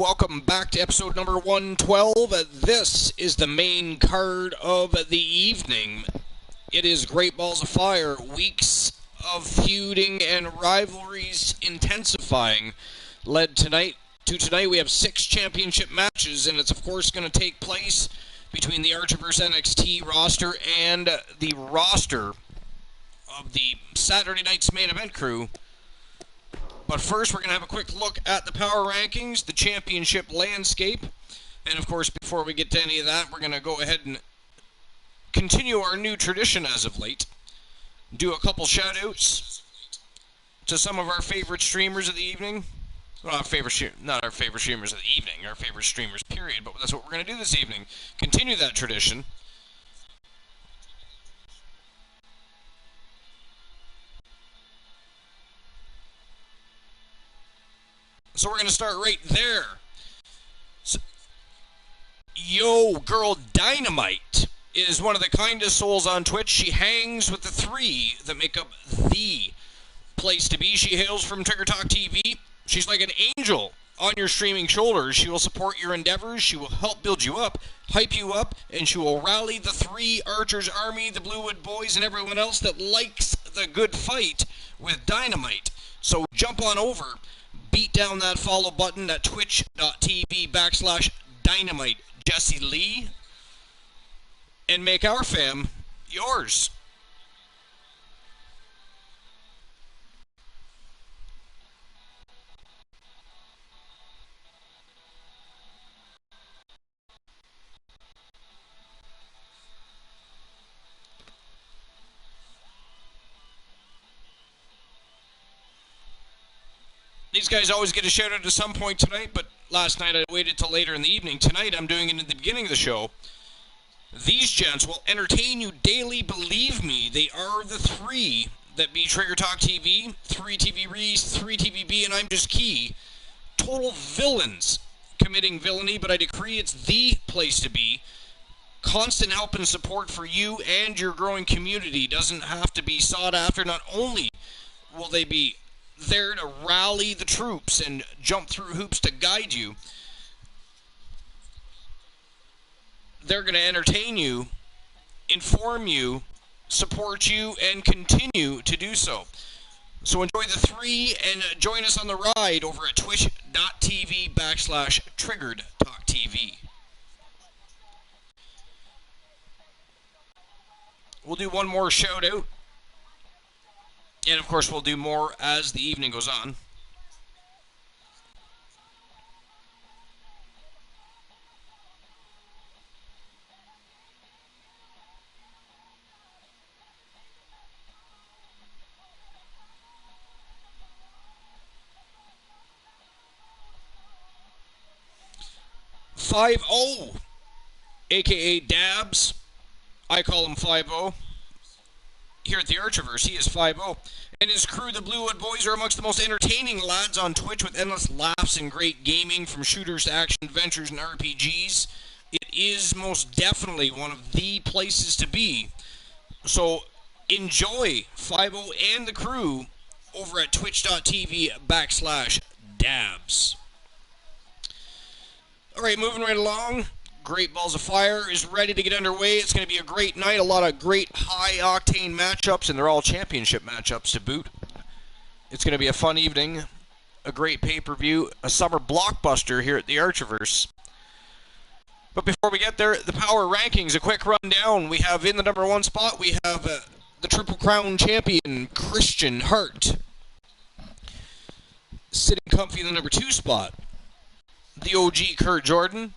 Welcome back to episode number 112. This is the main card of the evening. It is Great Balls of Fire, weeks of feuding and rivalries intensifying. Led tonight, we have 6 championship matches, and it's of course going to take place between the Archerverse NXT roster and the roster of the Saturday night's main event crew. But first, we're going to have a quick look at the power rankings, the championship landscape, and of course, before we get to any of that, we're going to go ahead and continue our new tradition as of late. Do a couple shout-outs to some of our favorite streamers of the evening. Well, not our favorite streamers of the evening, our favorite streamers, period, but that's what we're going to do this evening. Continue that tradition. So we're going to start right there. Yo, Girl Dynamite is one of the kindest souls on Twitch. She hangs with the 3 that make up the place to be. She hails from Trigger Talk TV. She's like an angel on your streaming shoulders. She will support your endeavors. She will help build you up, hype you up, and she will rally the 3 Archers Army, the Bluewood Boys, and everyone else that likes the good fight with Dynamite. So jump on over. Beat down that follow button at twitch.tv/Dynamite Jesse Lee and make our fam yours. These guys always get a shout out at some point tonight, but last night I waited till later in the evening. Tonight I'm doing it at the beginning of the show. These gents will entertain you daily, believe me. They are the 3 that be Trigger Talk TV, 3 TV Rees, 3 TVB, and I'm just Key. Total villains committing villainy, but I decree it's the place to be. Constant help and support for you and your growing community doesn't have to be sought after. Not only will they be there to rally the troops and jump through hoops to guide you, they're going to entertain you, inform you, support you, and continue to do so. So enjoy the 3 and join us on the ride over at twitch.tv/Triggered Talk TV. We'll do one more shout out. And of course, we'll do more as the evening goes on. .50, aka Dabs. I call him 50. Here at the Archerverse, he is 50, and his crew, the Bluewood Boys, are amongst the most entertaining lads on Twitch with endless laughs and great gaming, from shooters to action adventures and RPGs. It is most definitely one of the places to be. So enjoy 50 and the crew over at twitch.tv/Dabs. Alright, moving right along. Great Balls of Fire is ready to get underway. It's going to be a great night, a lot of great high-octane matchups, and they're all championship matchups to boot. It's going to be a fun evening, a great pay-per-view, a summer blockbuster here at the Archerverse. But before we get there, the power rankings, a quick rundown. We have in the number 1 spot, we have the Triple Crown champion, Christian Hart. Sitting comfy in the number 2 spot, the OG Kurt Jordan.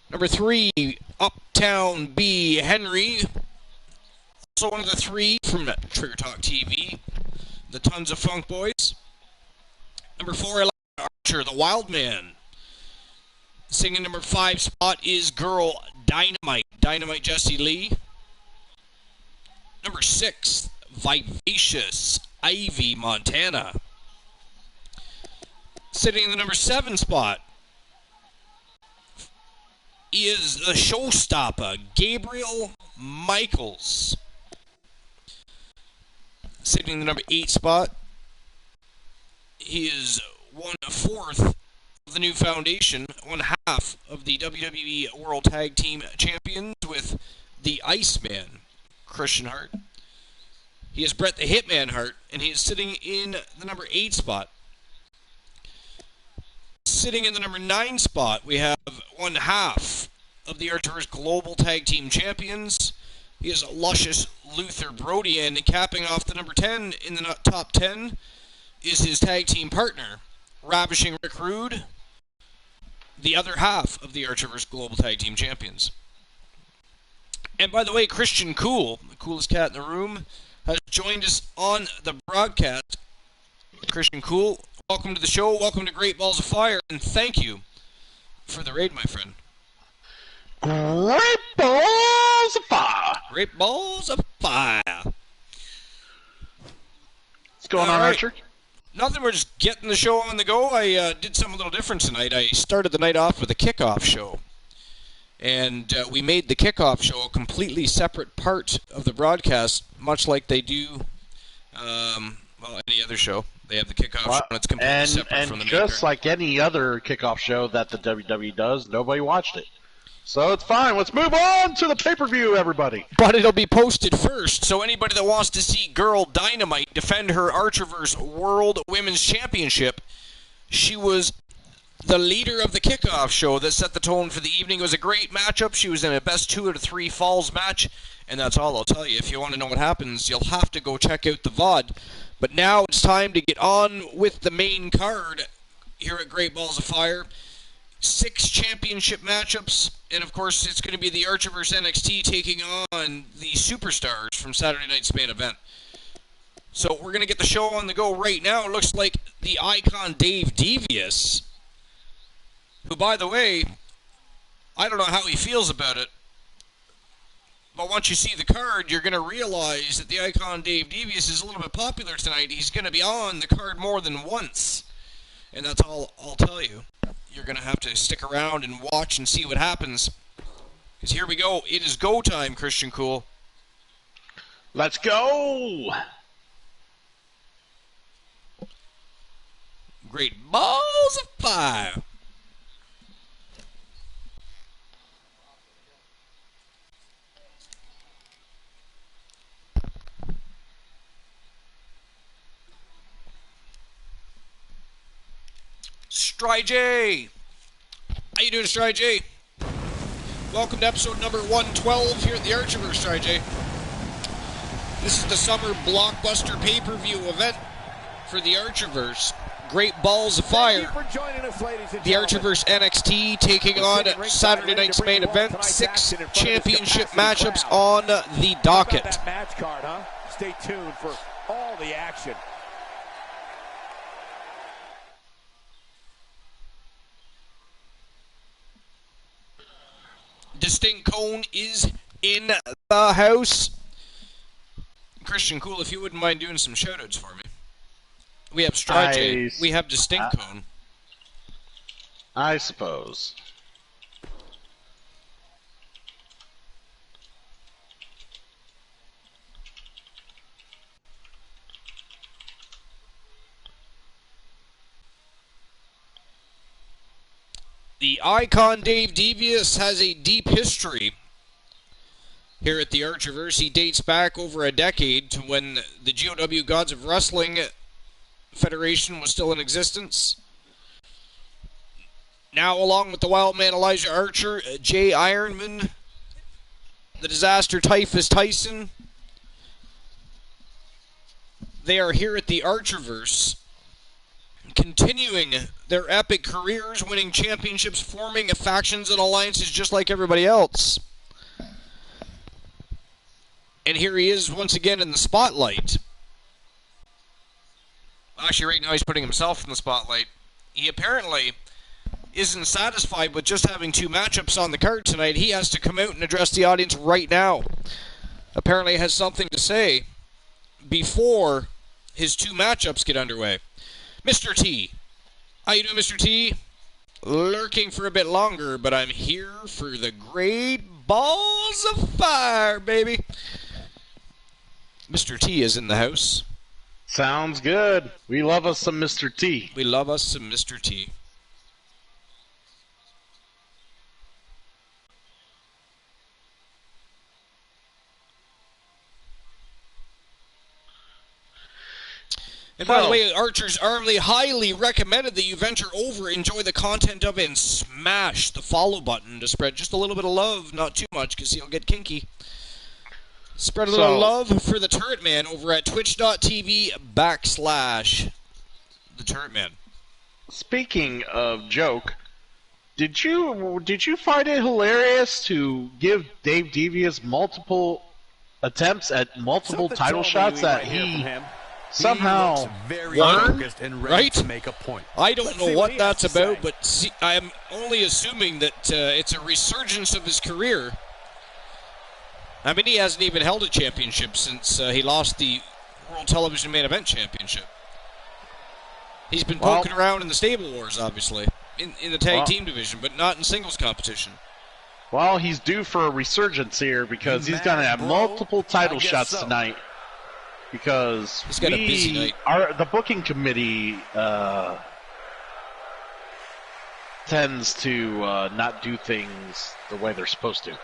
Number 3, Uptown B. Henry. Also one of the 3 from Trigger Talk TV, the Tons of Funk Boys. Number 4, Archer, the Wild Man. Singing number 5 spot is Girl Dynamite, Dynamite Jesse Lee. Number 6, Vivacious Ivy Montana. Sitting in the number 7 spot is the showstopper, Gabriel Michaels. Sitting in the number 8 spot, he is 1/4 of the new foundation, one half of the WWE World Tag Team Champions with the Iceman, Christian Hart. He is Bret the Hitman Hart, and he is sitting in the number 8 spot. Sitting in the number 9 spot, we have one half of the Archerverse Global Tag Team Champions. He is luscious Luther Brody, and capping off the number 10 in the top 10 is his tag team partner, Ravishing Rick Rude, the other half of the Archerverse Global Tag Team Champions. And by the way, Christian Cool, the coolest cat in the room, has joined us on the broadcast. Christian Cool, welcome to the show, welcome to Great Balls of Fire, and thank you for the raid, my friend. Great Balls of Fire! Great Balls of Fire! What's going on, Archer? Nothing, we're just getting the show on the go. I did something a little different tonight. I started the night off with a kickoff show. And we made the kickoff show a completely separate part of the broadcast, much like they do, any other show. They have the kickoff show, and it's completely separate from the main just like any other kickoff show that the WWE does, nobody watched it. So it's fine. Let's move on to the pay-per-view, everybody. But it'll be posted first, so anybody that wants to see Girl Dynamite defend her Archerverse World Women's Championship, she was the leader of the kickoff show that set the tone for the evening. It was a great matchup. She was in a best 2 out of 3 falls match, and that's all I'll tell you. If you want to know what happens, you'll have to go check out the VOD. But now it's time to get on with the main card here at Great Balls of Fire. 6 championship matchups, and of course it's going to be the Archerverse NXT taking on the Superstars from Saturday night's main event. So we're going to get the show on the go right now. It looks like the Icon Dave Devious, who, by the way, I don't know how he feels about it, but once you see the card, you're going to realize that the Icon Dave Devious is a little bit popular tonight. He's going to be on the card more than once, and that's all I'll tell you. You're going to have to stick around and watch and see what happens. Because here we go. It is go time, Christian Cool. Let's go! Great Balls of Fire. Stry J! How you doing, Stry J? Welcome to episode number 112 here at the Archerverse, Stry J. This is the summer blockbuster pay-per-view event for the Archerverse. Great Balls of Fire. The Archerverse NXT taking on Saturday night's main event. 6 championship matchups on the docket. Match card, huh? Stay tuned for all the action. Distinct Cone is in the house. Christian Cool, if you wouldn't mind doing some shoutouts for me. We have Stride, we have Distinct Cone. I suppose. The Icon Dave Devious has a deep history here at the Archerverse. He dates back over a decade to when the GOW Gods of Wrestling Federation was still in existence. Now, along with the Wild Man Elijah Archer, Jay Ironman, the Disaster Typhus Tyson, they are here at the Archerverse, continuing their epic careers, winning championships, forming factions and alliances just like everybody else. And here he is once again in the spotlight. Actually, right now he's putting himself in the spotlight. He apparently isn't satisfied with just having 2 matchups on the card tonight. He has to come out and address the audience right now. Apparently has something to say before his 2 matchups get underway. Mr. T. How you doing, Mr. T? Lurking for a bit longer, but I'm here for the Great Balls of Fire, baby. Mr. T is in the house. Sounds good. We love us some Mr. T. We love us some Mr. T. And by the way, Archers Armley highly recommended that you venture over, enjoy the content of it, and smash the follow button to spread just a little bit of love, not too much, because he'll get kinky. Spread a little love for the Turret Man over at twitch.tv/the Turret Man. Speaking of joke, did you find it hilarious to give Dave Devious multiple attempts at multiple title shots that he somehow won, and ready right? To make a point. I don't know what that's about, but I am only assuming that it's a resurgence of his career. I mean, he hasn't even held a championship since he lost the World Television Main Event Championship. He's been poking around in the Stable Wars, obviously, in the tag team division, but not in singles competition. Well, he's due for a resurgence here because he's going to have multiple title shots tonight. Because he's got a busy night. The booking committee tends to not do things the way they're supposed to.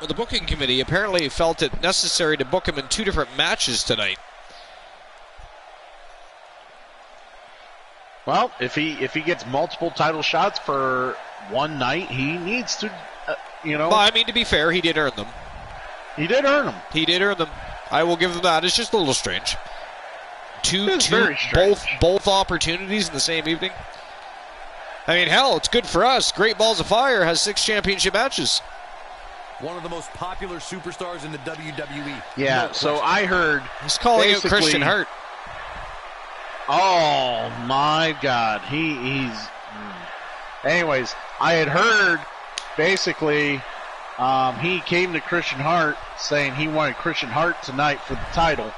Well, the booking committee apparently felt it necessary to book him in 2 different matches tonight. Well, if he gets multiple title shots for one night, he needs to, Well, I mean, to be fair, he did earn them. He did earn them. He did earn them. I will give him that. It's just a little strange. Very strange. Both opportunities in the same evening. I mean, hell, it's good for us. Great Balls of Fire has 6 championship matches. One of the most popular superstars in the WWE. Yeah, so I heard... He's calling out Christian Hart. Oh, my God. He's... Anyways, I had heard, basically... he came to Christian Hart saying he wanted Christian Hart tonight for the title.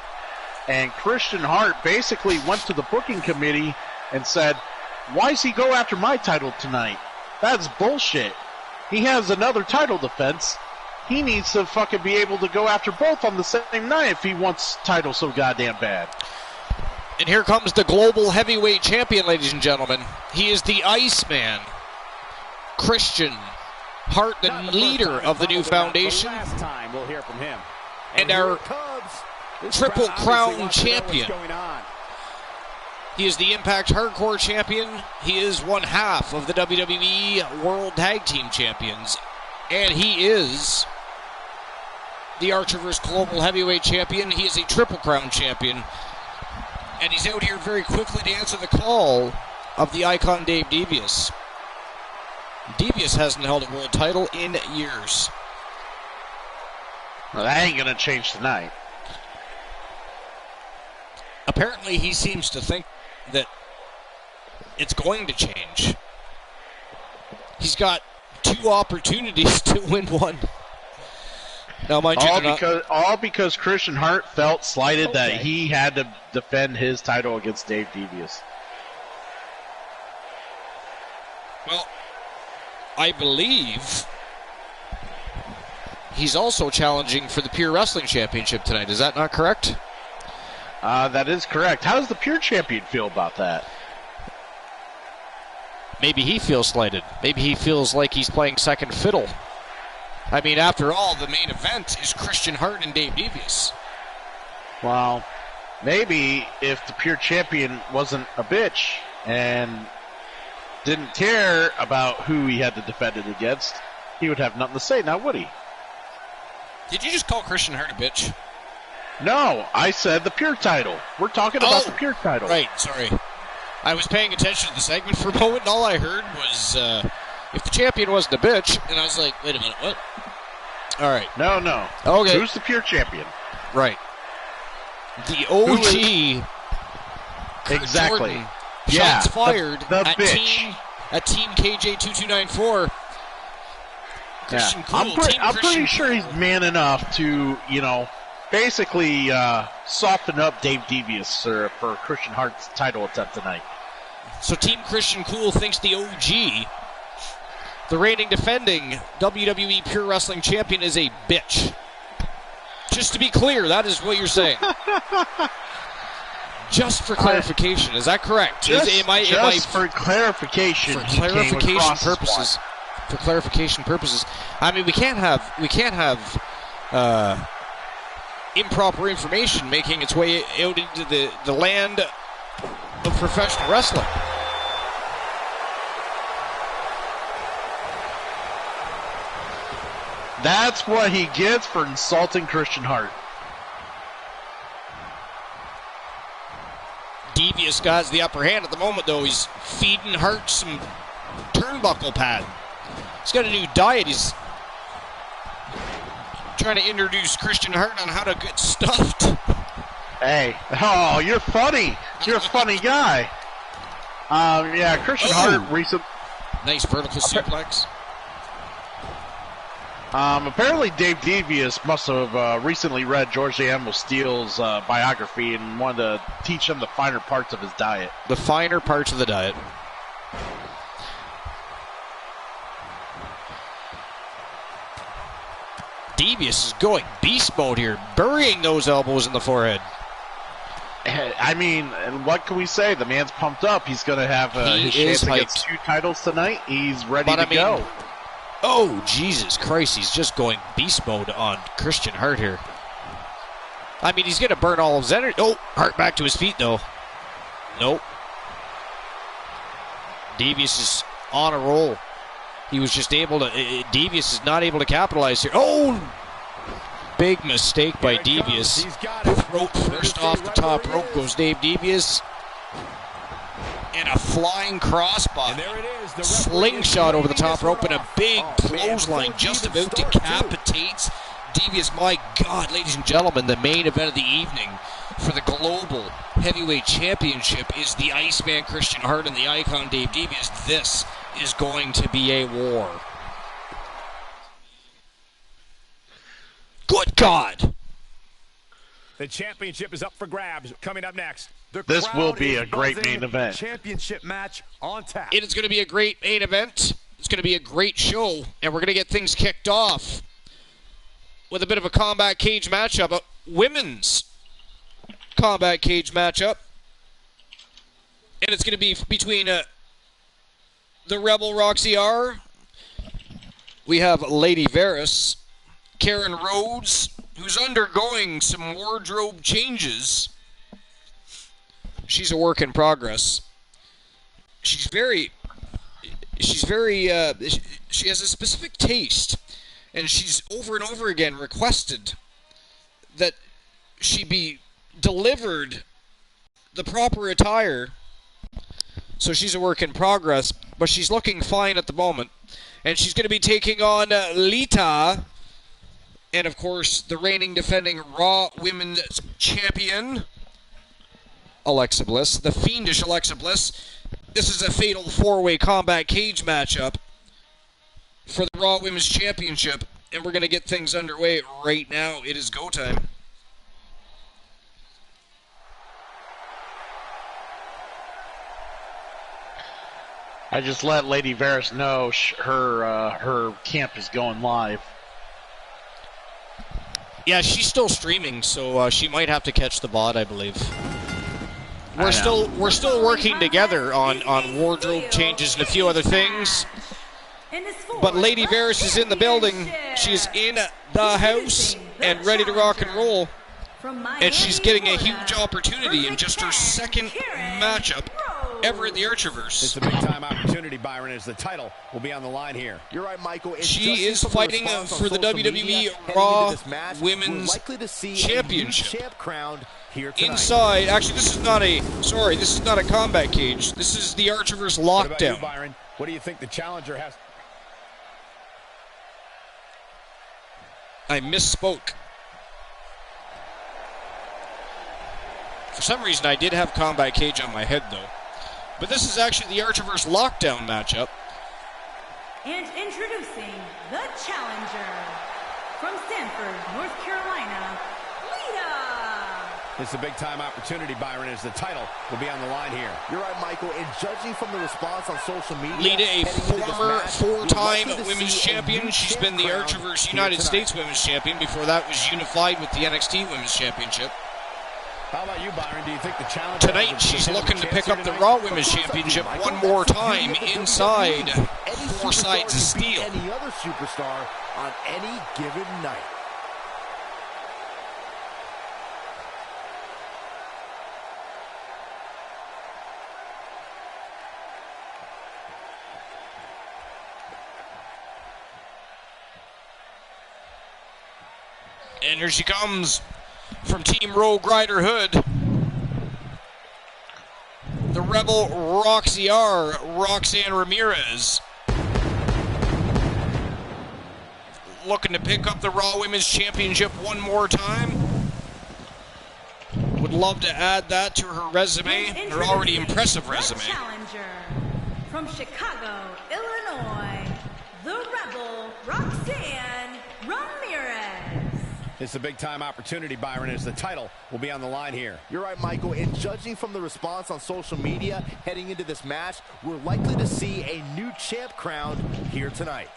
And Christian Hart basically went to the booking committee and said, why does he go after my title tonight? That's bullshit. He has another title defense. He needs to fucking be able to go after both on the same night if he wants title so goddamn bad. And here comes the global heavyweight champion, ladies and gentlemen. He is the Iceman, Christian Hart, the leader of the new foundation, Last time we'll hear from him. and our Triple Crown champion. He is the Impact Hardcore champion. He is one half of the WWE World Tag Team Champions. And he is the Archerverse Global Heavyweight Champion. He is a Triple Crown champion. And he's out here very quickly to answer the call of the icon Dave Devious. Devious hasn't held a world title in years. Well, that ain't going to change tonight. Apparently, he seems to think that it's going to change. He's got 2 opportunities to win one. Now, mind you, all because Christian Hart felt slighted that he had to defend his title against Dave Devious. Well, I believe he's also challenging for the Pure Wrestling Championship tonight. Is that not correct? That is correct. How does the Pure Champion feel about that? Maybe he feels slighted. Maybe he feels like he's playing second fiddle. I mean, after all, the main event is Christian Hart and Dave Devious. Well, maybe if the Pure Champion wasn't a bitch and didn't care about who he had to defend it against, he would have nothing to say now, would he? Did you just call Christian Hart a bitch? No, I said the Pure title. We're talking about the Pure title. Right, sorry. I was paying attention to the segment for a moment, and all I heard was, if the champion wasn't a bitch, and I was like, wait a minute, what? All right. No. Okay. Who's the Pure Champion? Right. The OG. Exactly. Jordan. Shots fired the at bitch. Team KJ2294. Christian Cool. I'm pretty sure he's man enough to, basically soften up Dave Devious for Christian Hart's title attempt tonight. So Team Christian Cool thinks the OG, the reigning defending WWE Pure Wrestling Champion, is a bitch. Just to be clear, that is what you're saying. Just for clarification, is that correct? For clarification. For clarification purposes. For clarification purposes, I mean we can't have improper information making its way out into the land of professional wrestling. That's what he gets for insulting Christian Hart. Devious got the upper hand at the moment, though. He's feeding Hart some turnbuckle pad. He's got a new diet. He's trying to introduce Christian Hart on how to get stuffed. Hey, oh, you're funny. You're a funny guy. Yeah, Christian Hart recently. Nice vertical suplex. Apparently Dave Devious must have recently read George the Animal Steele's biography and wanted to teach him the finer parts of his diet. The finer parts of the diet. Devious is going beast mode here, burying those elbows in the forehead. I mean, what can we say? The man's pumped up. He's going to have his chance to get 2 titles tonight. He's ready to go. Oh, Jesus Christ, he's just going beast mode on Christian Hart here. I mean, he's going to burn all of his energy. Oh, Hart back to his feet, though. Nope. Devious is on a roll. He was just able to... Devious is not able to capitalize here. Oh! Big mistake by Devious. Throat first off the top rope goes Dave Devious. And a flying crossbody. Slingshot over the top rope and a big clothesline just about decapitates Devious. My God, ladies and gentlemen, the main event of the evening for the Global Heavyweight Championship is the Iceman Christian Hart and the Icon Dave Devious. This is going to be a war. Good God! The championship is up for grabs. Coming up next, this will be a great main event. Championship match on tap. It is going to be a great main event. It's going to be a great show, and we're going to get things kicked off with a bit of a combat cage matchup, a women's combat cage matchup, and it's going to be between the Rebel Roxy R. We have Lady Varys, Karen Rhodes, who's undergoing some wardrobe changes. She's a work in progress. She has a specific taste, and she's over and over again requested that she be delivered the proper attire. So she's a work in progress, but she's looking fine at the moment. And she's going to be taking on Lita, and of course the reigning defending Raw Women's Champion, Alexa Bliss, the fiendish Alexa Bliss. This is a fatal 4-way combat cage matchup for the Raw Women's Championship, and we're going to get things underway right now. It is go time. I just let Lady Varys know her camp is going live. Yeah, she's still streaming, so she might have to catch the VOD, I believe. We're still working together on wardrobe changes and a few other things. But Lady Varys is in the building. She's in the house and ready to rock and roll. And she's getting a huge opportunity in just her second matchup ever at the Archerverse. It's a big-time opportunity, Byron, as the title will be on the line here. You're right, Michael. She is fighting for the WWE Raw Women's Championship. Inside, actually, this is not a combat cage. This is the Archerverse lockdown. Byron, what do you think the challenger has? I misspoke. For some reason, I did have combat cage on my head, though. But this is actually the Archerverse lockdown matchup. And introducing the challenger from Stanford, North Carolina, Lita. It's a big-time opportunity, Byron, as the title will be on the line here. You're right, Michael, and judging from the response on social media... Lita, a former 4-time women's champion. She's been the Archerverse United States Women's Champion. Before that was unified with the NXT Women's Championship. How about you, Byron? Do you think the challenger... Tonight, she's looking to pick up the Raw Women's Championship one more time inside 4 sides of steel. Any other superstar on any given night. And here she comes from Team Rogue Rider Hood. The Rebel Roxy R, Roxanne Ramirez. Looking to pick up the Raw Women's Championship one more time. Would love to add that to her resume, her already impressive resume. Challenger from Chicago, Illinois, the Rebel Roxanne Ramirez. It's a big-time opportunity, Byron, as the title will be on the line here. You're right, Michael. And judging from the response on social media heading into this match, we're likely to see a new champ crowned here tonight.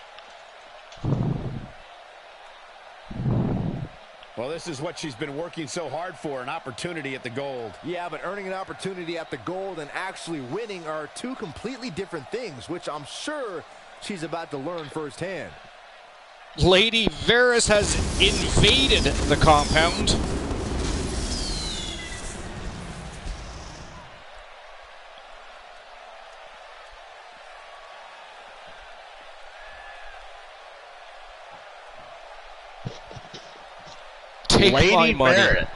Well, this is what she's been working so hard for, an opportunity at the gold. Yeah, but earning an opportunity at the gold and actually winning are two completely different things, which I'm sure she's about to learn firsthand. Lady Varys has invaded the compound. Take Lady my money. Barrett.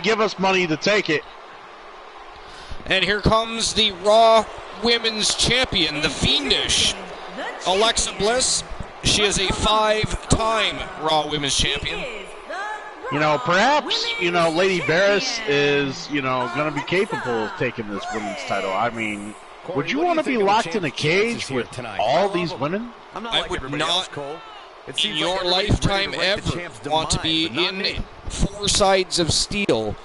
Give us money to take it. And here comes the Raw Women's Champion, the Fiendish, Alexa Bliss. She is a 5-time Raw Women's Champion. You know, perhaps, Lady Varys is, going to be capable of taking this women's title. I mean, would you want to be locked in a cage with all these women? I would not, in your lifetime, ever want to be in 4 sides of steel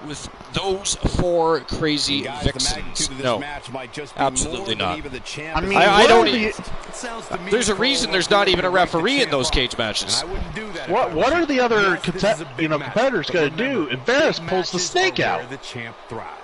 with those 4 crazy vixens. No, absolutely not. I mean, I don't even, there's a reason there's not even a referee in those cage matches. What are the other competitors going to do if Varys pulls the snake out? The champ thrives.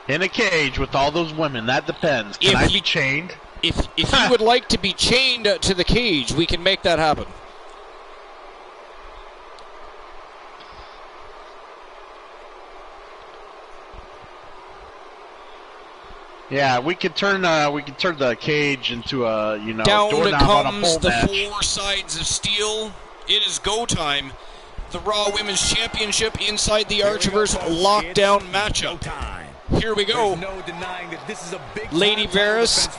In a cage with all those women, that depends. Can I be chained? If you would like to be chained to the cage, we can make that happen. Yeah, we could turn the cage into a down doorknob on a pole comes the match. 4 sides of steel. It is go time. The Raw Women's Championship inside the Archiverse lockdown matchup. Here we go. No denying that this is a big Lady Varys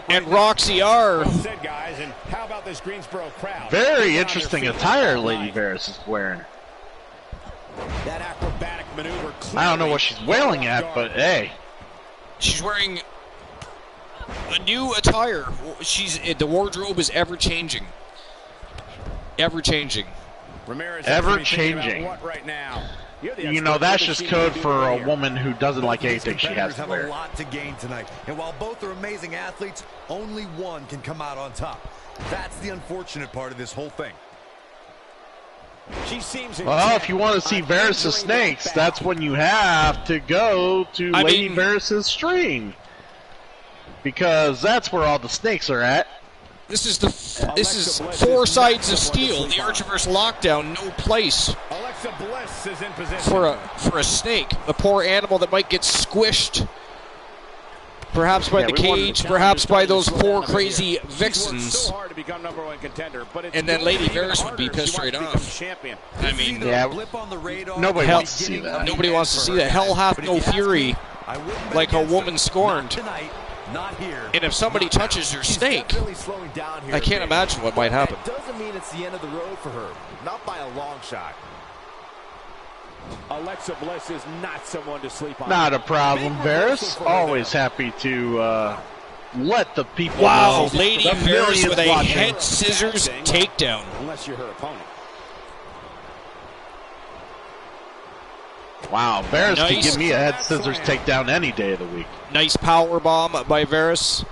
and Roxy R. Well said, guys. And how about this Greensboro crowd? Very interesting attire Lady Varys is wearing. That acrobatic maneuver. I don't know what she's wailing at, but hey. She's wearing a new attire. The wardrobe is ever changing. Ever changing. Ever changing. What right now? That's just code for a woman who doesn't like anything she has to wear. Have a lot to gain tonight, and while both are amazing athletes, only one can come out on top. That's the unfortunate part of this whole thing. She seems well, if you want to see Varys' snakes, that's when you have to go to Lady Varys' stream, because that's where all the snakes are at. This is 4 sides of steel. The Archiverse lockdown, no place Alexa Bliss is in position for a snake, a poor animal that might get squished, perhaps by the cage, perhaps by those 4 crazy vixens. And then Lady Varys would be pissed right off. I mean, nobody wants to see that. Nobody wants to see that. Hell hath no fury, like a woman scorned. Not here. And if somebody touches your snake, I can't imagine what might happen. Doesn't mean it's the end of the road for her. Not by a long shot. Alexa Bliss is not someone to sleep on. Not a problem, Varys. Always happy to let the people know. Wow, Lady Varys with a head scissors takedown. Unless you're her opponent. Wow, Varys can give me a head scissors takedown any day of the week. Nice power bomb by Varys.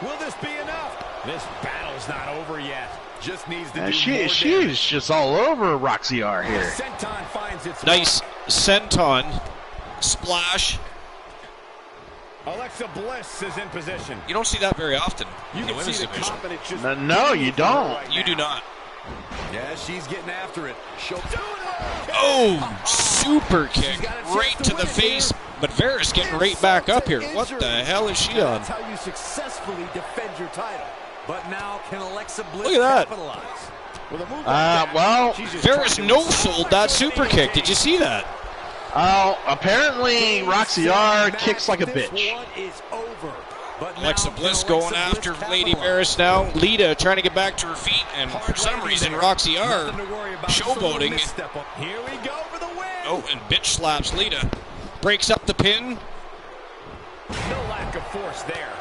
Will this be enough? This battle's not over yet. Just needs to do she's just all over Roxy R here. Senton finds its nice senton splash. Alexa Bliss is in position. You don't see that very often in the women's division. No, you don't. You do not. Yeah, she's getting after it. Oh, super kick right to the face, but Varus getting right back up here. What the hell is she on? That's how you successfully defend your title. But now can Alexa Bliss Look at that. capitalize? With a move Well, Varus no-sold that super kick. Did you see that? Apparently Roxy R kicks like a bitch. Alexa Bliss going after Lady Varus now. Lita trying to get back to her feet, and for some reason Roxy R showboating. Here we go for the win. Oh, and bitch slaps Lita. Breaks up the pin. No lack of force there.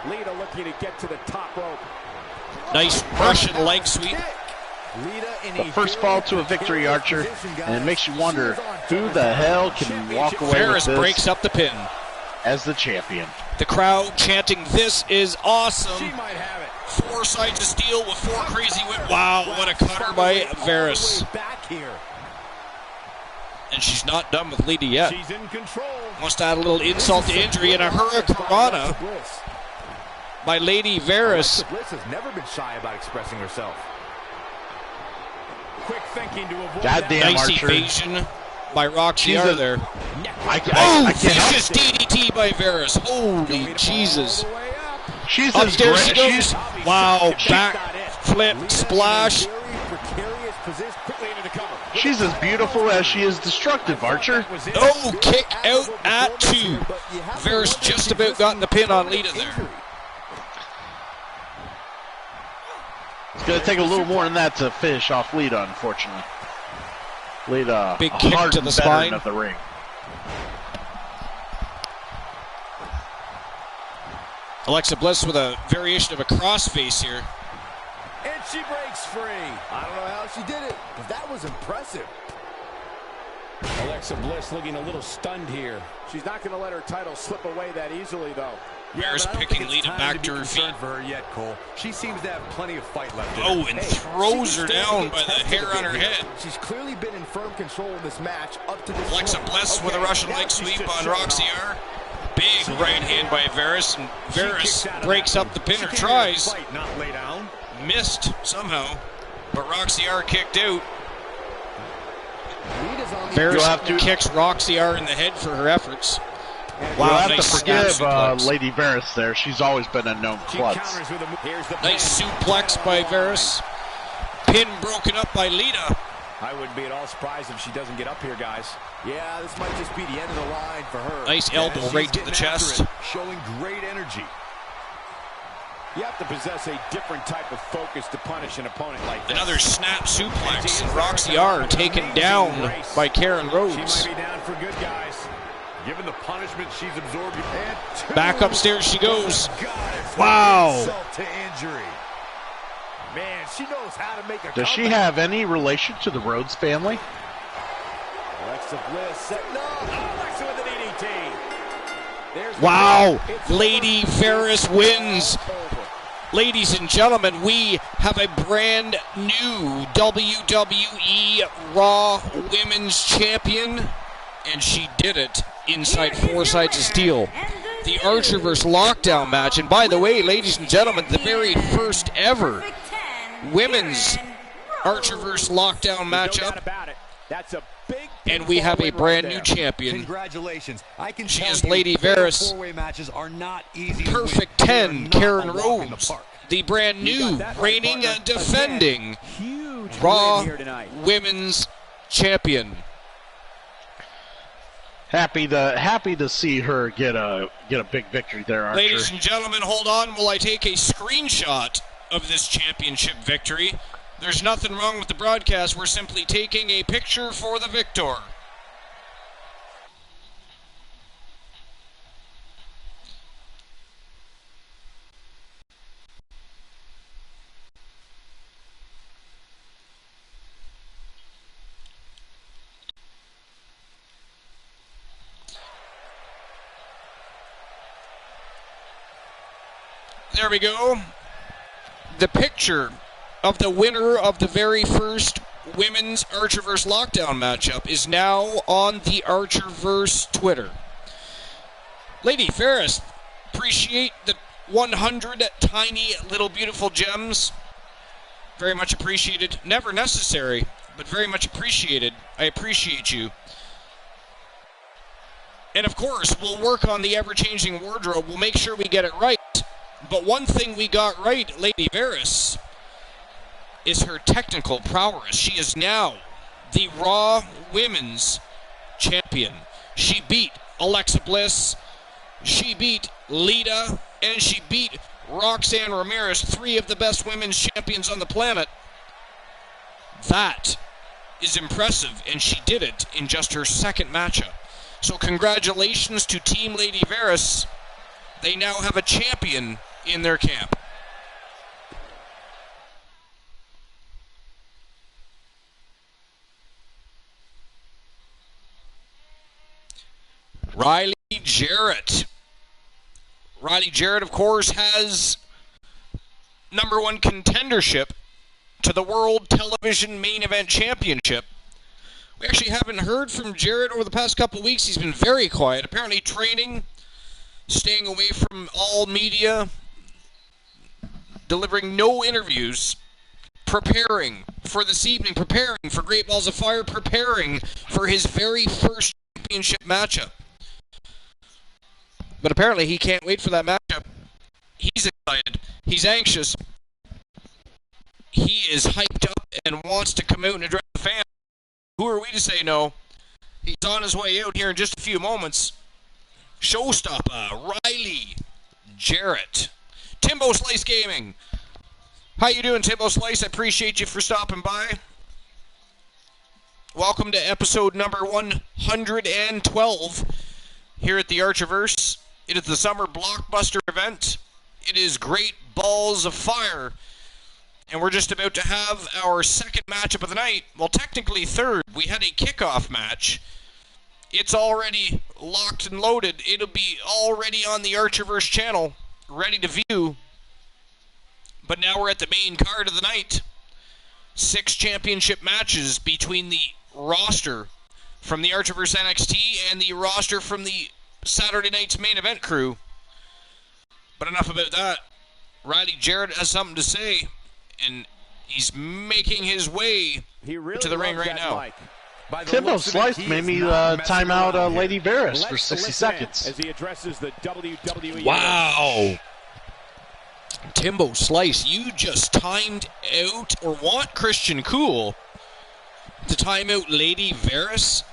Lita looking to get to the top rope. Nice Russian leg sweep. The first fall to a victory, Archer, and it makes you wonder who the hell can walk away Varus with this breaks up the pin. as the champion. The crowd chanting, "This is awesome." She might have it. 4 sides of steel with 4 crazy whip. Wow, what a cutter by Varus. Back here. And she's not done with Lita yet. She's in control. Wants to add a little insult to injury, and a Hurricanrana by Lady Varus. Bliss has never been shy about expressing herself. Quick thinking to avoid Goddamn, Nice Archer. evasion by Roxy She's R a- there. I Oh, can't help vicious DDT by Varus. Holy Jesus. She's Up as there great. she goes. Wow, back flip, splash. She's as beautiful as she is destructive, Archer. Oh, kick out at 2. Varus just about got the pin on Lita there. It's going to take a little more than that to finish off Lita, unfortunately. Lita, Big a kick hardened to the veteran spine. of the ring. Alexa Bliss with a variation of a crossface here. And she breaks free. I don't know how she did it, but that was impressive. Alexa Bliss looking a little stunned here. She's not going to let her title slip away that easily, though. Varus but I don't picking think it's Lita time back be to her concerned feet. for her yet, Cole. She seems to have plenty of fight left in her. Oh, and throws her down by the hair on her head. She's clearly been in firm control in this match up to this Alexa point. Bliss with a Russian now leg she's sweep just on showing Roxy off. R. Big right hand by Varus, and Varus breaks up the pin or She can't tries. fight, not lay down. Missed somehow, but Roxy R kicked out. Lita's on the Varus You'll have to- kicks Roxy R in the head for her efforts. You'll Wow, have nice to snap forgive suplex. Lady Varus there. She's always been a known She klutz. counters with a move. Here's the Nice pin. suplex by Varus. Pin broken up by Lita. I wouldn't be at all surprised if she doesn't get up here, guys. Yeah, this might just be the end of the line for her. Nice elbow She's right to the getting after chest. it, showing great energy. You have to possess a different type of focus to punish an opponent like this. Another snap suplex, and Roxy R taken down by Karen She Rhodes. might be down for good, guys. Given the punishment she's absorbed. Back upstairs she goes. God, Wow. insult to injury. Man, she knows how to make a Does she comeback. have any relation to the Rhodes family? Alexa Bliss setting up. Alexa with an EDT. There's the Wow, break. It's Lady over. Varus wins. Over. Ladies and gentlemen, we have a brand new WWE Raw Women's Champion, and she did it inside 4 sides of steel. The Archer vs. Lockdown match, and by the way, ladies and gentlemen, the very first ever women's Archer vs. Lockdown No doubt matchup, about it. That's a big and we have a win brand right new there. champion. Congratulations. I can She tell is you Lady fatal Varus. Four-way matches are not easy to Perfect win. 10, They are not Karen a walk in the Rhodes, park. the brand new, that right, reigning partner. and defending Huge Raw win here tonight. Women's Champion. Happy to see her get a big victory there, Archer. Ladies and gentlemen, hold on while I take a screenshot of this championship victory. There's nothing wrong with the broadcast. We're simply taking a picture for the victor. There we go. The picture of the winner of the very first women's Archerverse Lockdown matchup is now on the Archerverse Twitter. Lady Ferris, appreciate the 100 tiny little beautiful gems. Very much appreciated. Never necessary, but very much appreciated. I appreciate you. And of course, we'll work on the ever-changing wardrobe. We'll make sure we get it right. But one thing we got right, Lady Varys, is her technical prowess. She is now the Raw Women's Champion. She beat Alexa Bliss, she beat Lita, and she beat Roxanne Ramirez, 3 of the best women's champions on the planet. That is impressive, and she did it in just her second matchup. So congratulations to Team Lady Varys. They now have a champion in their camp. Riley Jarrett. Riley Jarrett, of course, has #1 contendership to the World Television Main Event Championship. We actually haven't heard from Jarrett over the past couple weeks. He's been very quiet, apparently training, staying away from all media, delivering no interviews, preparing for this evening, preparing for Great Balls of Fire, preparing for his very first championship matchup. But apparently he can't wait for that matchup. He's excited. He's anxious. He is hyped up and wants to come out and address the fans. Who are we to say no? He's on his way out here in just a few moments. Showstopper, Riley Jarrett. Timbo Slice Gaming. How you doing, Timbo Slice? I appreciate you for stopping by. Welcome to episode number 112 here at the Archiverse. It is the summer blockbuster event. It is Great Balls of Fire. And we're just about to have our second matchup of the night. Well, technically third. We had a kickoff match. It's already locked and loaded. It'll be already on the Archiverse channel, ready to view. But now we're at the main card of the night. 6 championship matches between the roster from the Archiverse NXT and the roster from the Saturday night's main event crew. But enough about that. Riley Jarrett has something to say, and he's making his way to the ring right now. Timbo Slice made me time out Lady Varys for 60 seconds. As he addresses the WWE. Wow. Timbo Slice, you just timed out, or want Christian Cool to time out Lady Varys,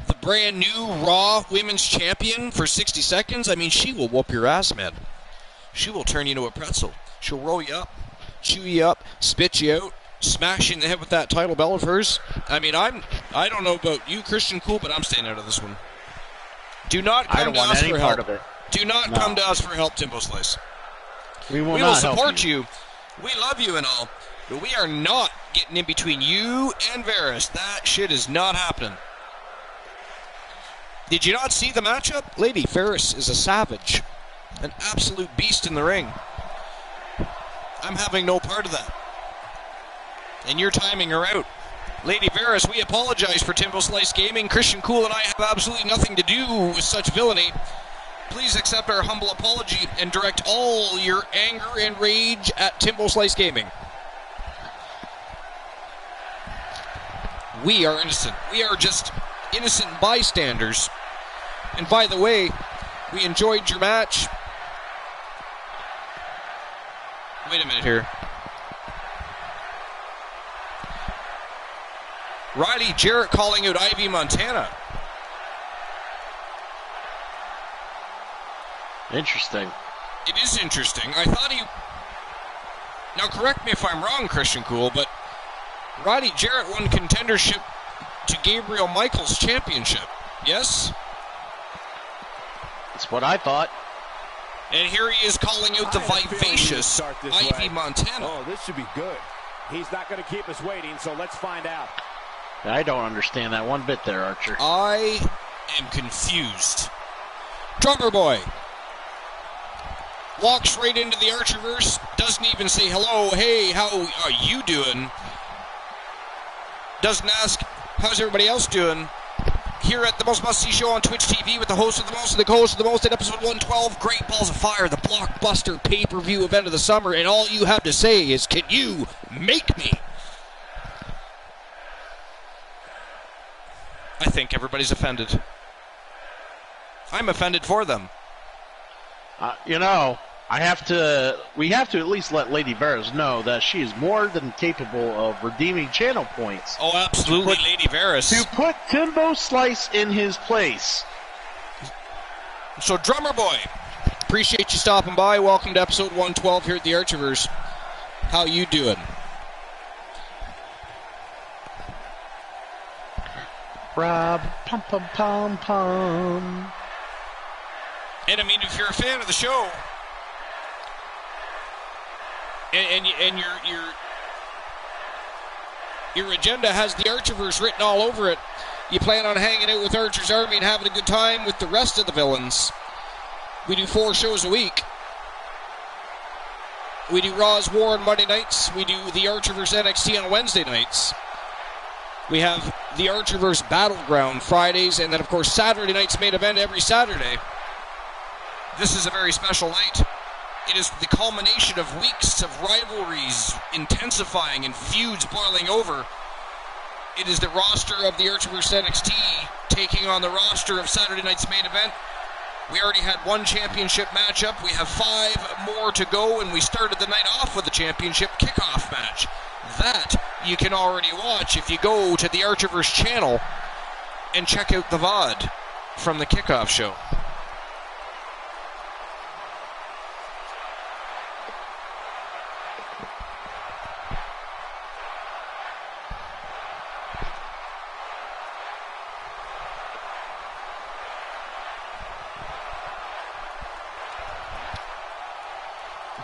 the brand new Raw Women's Champion, for 60 seconds. I mean, she will whoop your ass, man. She will turn you into a pretzel. She'll roll you up, chew you up, spit you out, smash you in the head with that title belt of hers. I mean, I don't know about you, Christian Cool, but I'm staying out of this one. Do not come to us for help. Do not come to us for help, Timbo Slice. We will not support you. We love you and all, but we are not getting in between you and Varys. That shit is not happening. Did you not see the matchup? Lady Varys is a savage, an absolute beast in the ring. I'm having no part of that. And you're timing her out. Lady Varys, we apologize for Timbo Slice Gaming. Christian Cool and I have absolutely nothing to do with such villainy. Please accept our humble apology and direct all your anger and rage at Timbo Slice Gaming. We are innocent. We are just innocent bystanders. And by the way, we enjoyed your match. Wait a minute here. Riley Jarrett calling out Ivy Montana. Interesting. It is interesting. I thought he... Now correct me if I'm wrong, Christian Cool, but Riley Jarrett won contendership to Gabriel Michaels' championship. Yes? That's what I thought. And here he is calling out the vivacious Ivy Montana. Oh, this should be good. He's not going to keep us waiting, so let's find out. I don't understand that one bit there, Archer. I am confused. Drummer Boy walks right into the Archiverse, doesn't even say hello, hey, how are you doing? Doesn't ask, how's everybody else doing? here at the Most Must See Show on Twitch TV with the host of the most and the co-host of the most at episode 112, Great Balls of Fire, the blockbuster pay-per-view event of the summer, and all you have to say is, can you make me? I think everybody's offended. I'm offended for them. We have to at least let Lady Varys know that she is more than capable of redeeming channel points. Oh, absolutely, Lady Varys. To put Timbo Slice in his place. So, Drummer Boy, appreciate you stopping by. Welcome to episode 112 here at the Archivers. How you doing? Rob, pum pum pum pum. And I mean, if you're a fan of the show, and your agenda has the Archivers written all over it, you plan on hanging out with Archer's Army and having a good time with the rest of the villains. We do 4 shows a week. We do Raw's War on Monday nights. We do the Archivers NXT on Wednesday nights. We have the Archivers Battleground Fridays, and then, of course, Saturday night's main event every Saturday. This is a very special night. It is the culmination of weeks of rivalries intensifying and feuds boiling over. It is the roster of the Archivers NXT taking on the roster of Saturday night's main event. We already had 1 championship matchup. We have 5 more to go, and we started the night off with a championship kickoff match. That you can already watch if you go to the Archivers channel and check out the VOD from the kickoff show.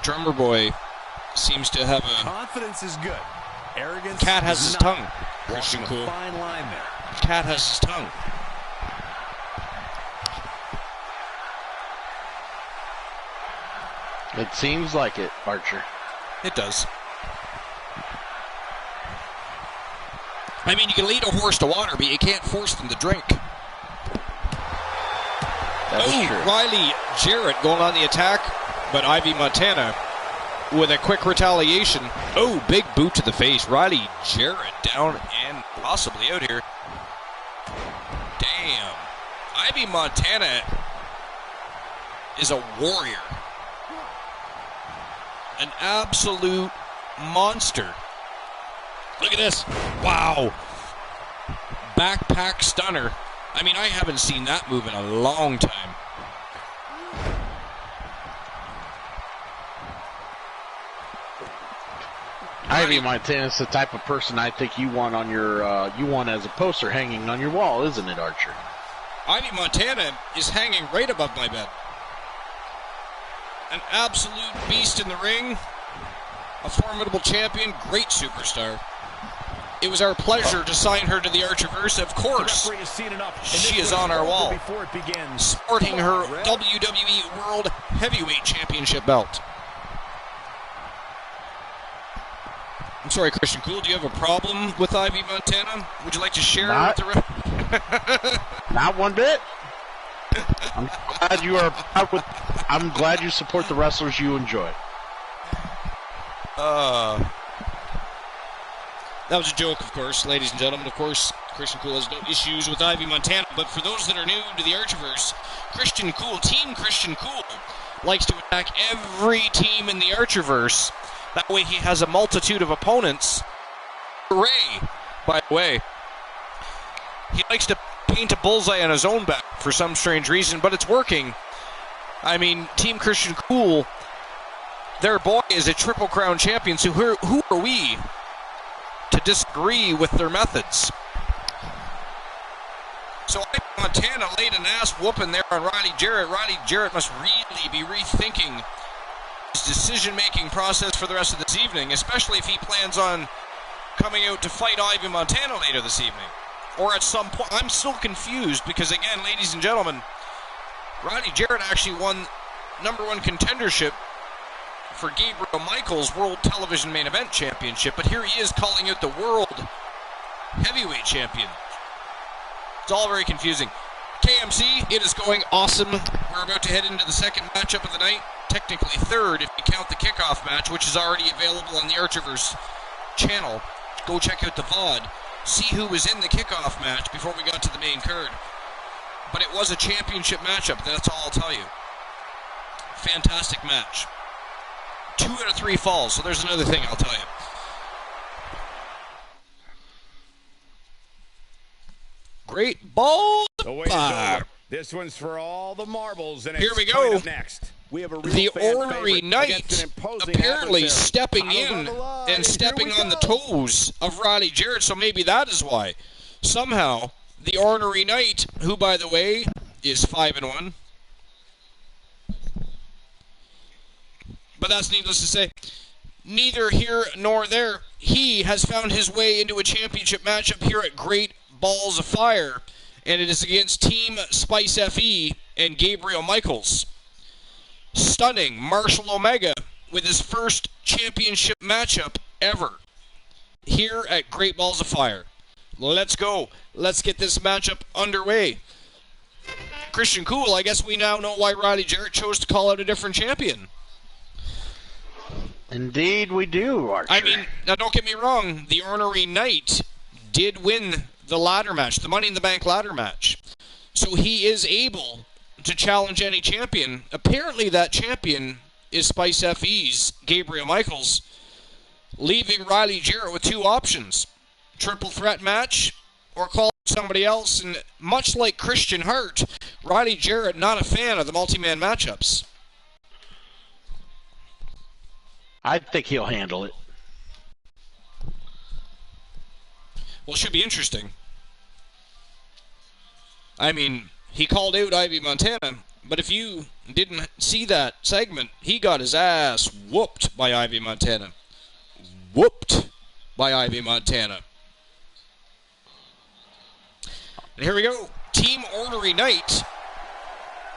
Drummer Boy seems to have a... Confidence is good. Arrogance. Cat has his tongue. Christian Cool. Fine line there. Cat has his tongue. It seems like it, Archer. It does. I mean, you can lead a horse to water, but you can't force them to drink. Riley Jarrett going on the attack, but Ivy Montana with a quick retaliation. Oh, big boot to the face. Riley Jarrett down and possibly out here. Damn. Ivy Montana is a warrior. An absolute monster. Look at this. Wow. Backpack stunner. I mean, I haven't seen that move in a long time. Ivy Montana's the type of person I think you want on your you want as a poster hanging on your wall, isn't it, Archer? Ivy Montana is hanging right above my bed. An absolute beast in the ring. A formidable champion, great superstar. It was our pleasure to sign her to the Archiverse. Of course, she is on our wall, sporting her WWE World Heavyweight Championship belt. I'm sorry, Christian Cool, do you have a problem with Ivy Montana? Would you like to share it with the rest? Not one bit. I'm glad you support the wrestlers you enjoy. That was a joke, of course, ladies and gentlemen. Of course, Christian Cool has no issues with Ivy Montana, but for those that are new to the Archiverse, Christian Cool, Team Christian Cool, likes to attack every team in the Archiverse. That way he has a multitude of opponents. Hooray, by the way. He likes to paint a bullseye on his own back for some strange reason, but it's working. I mean, Team Christian Cool, their boy is a Triple Crown champion, so who are we to disagree with their methods? So Montana laid an ass whooping there on Riley Jarrett. Riley Jarrett must really be rethinking his decision-making process for the rest of this evening, especially if he plans on coming out to fight Ivy Montana later this evening. Or at some point. I'm still confused because, again, ladies and gentlemen, Riley Jarrett actually won #1 contendership for Gabriel Michaels' World Television Main Event Championship, but here he is calling out the World Heavyweight Champion. It's all very confusing. KMC, it is going awesome. We're about to head into the second matchup of the night. Technically third if you count the kickoff match, which is already available on the Archerverse channel. Go check out the VOD. See who was in the kickoff match before we got to the main card. But it was a championship matchup, that's all I'll tell you. Fantastic match. 2 out of 3 falls, so there's another thing I'll tell you. Great ball. This one's for all the marbles. And here we go. Next, we have the Ornery Knight apparently stepping in and stepping on the toes of Riley Jarrett, so maybe that is why. Somehow, the Ornery Knight, who, by the way, is 5-1. But that's needless to say. Neither here nor there. He has found his way into a championship matchup here at Great Balls of Fire, and it is against Team Spice FE and Gabriel Michaels. Stunning Marshall Omega with his first championship matchup ever here at Great Balls of Fire. Let's go. Let's get this matchup underway. Christian Cool, I guess we now know why Riley Jarrett chose to call out a different champion. Indeed we do, Archer. I mean, now don't get me wrong, the Ornery Knight did win the ladder match, the Money in the Bank ladder match. So he is able to challenge any champion. Apparently that champion is Spice FE's Gabriel Michaels, leaving Riley Jarrett with 2 options. Triple threat match or call somebody else. And much like Christian Hart, Riley Jarrett not a fan of the multi-man matchups. I think he'll handle it. Well, it should be interesting. I mean, he called out Ivy Montana, but if you didn't see that segment, he got his ass whooped by Ivy Montana. Whooped by Ivy Montana. And here we go. Team Ornery Knight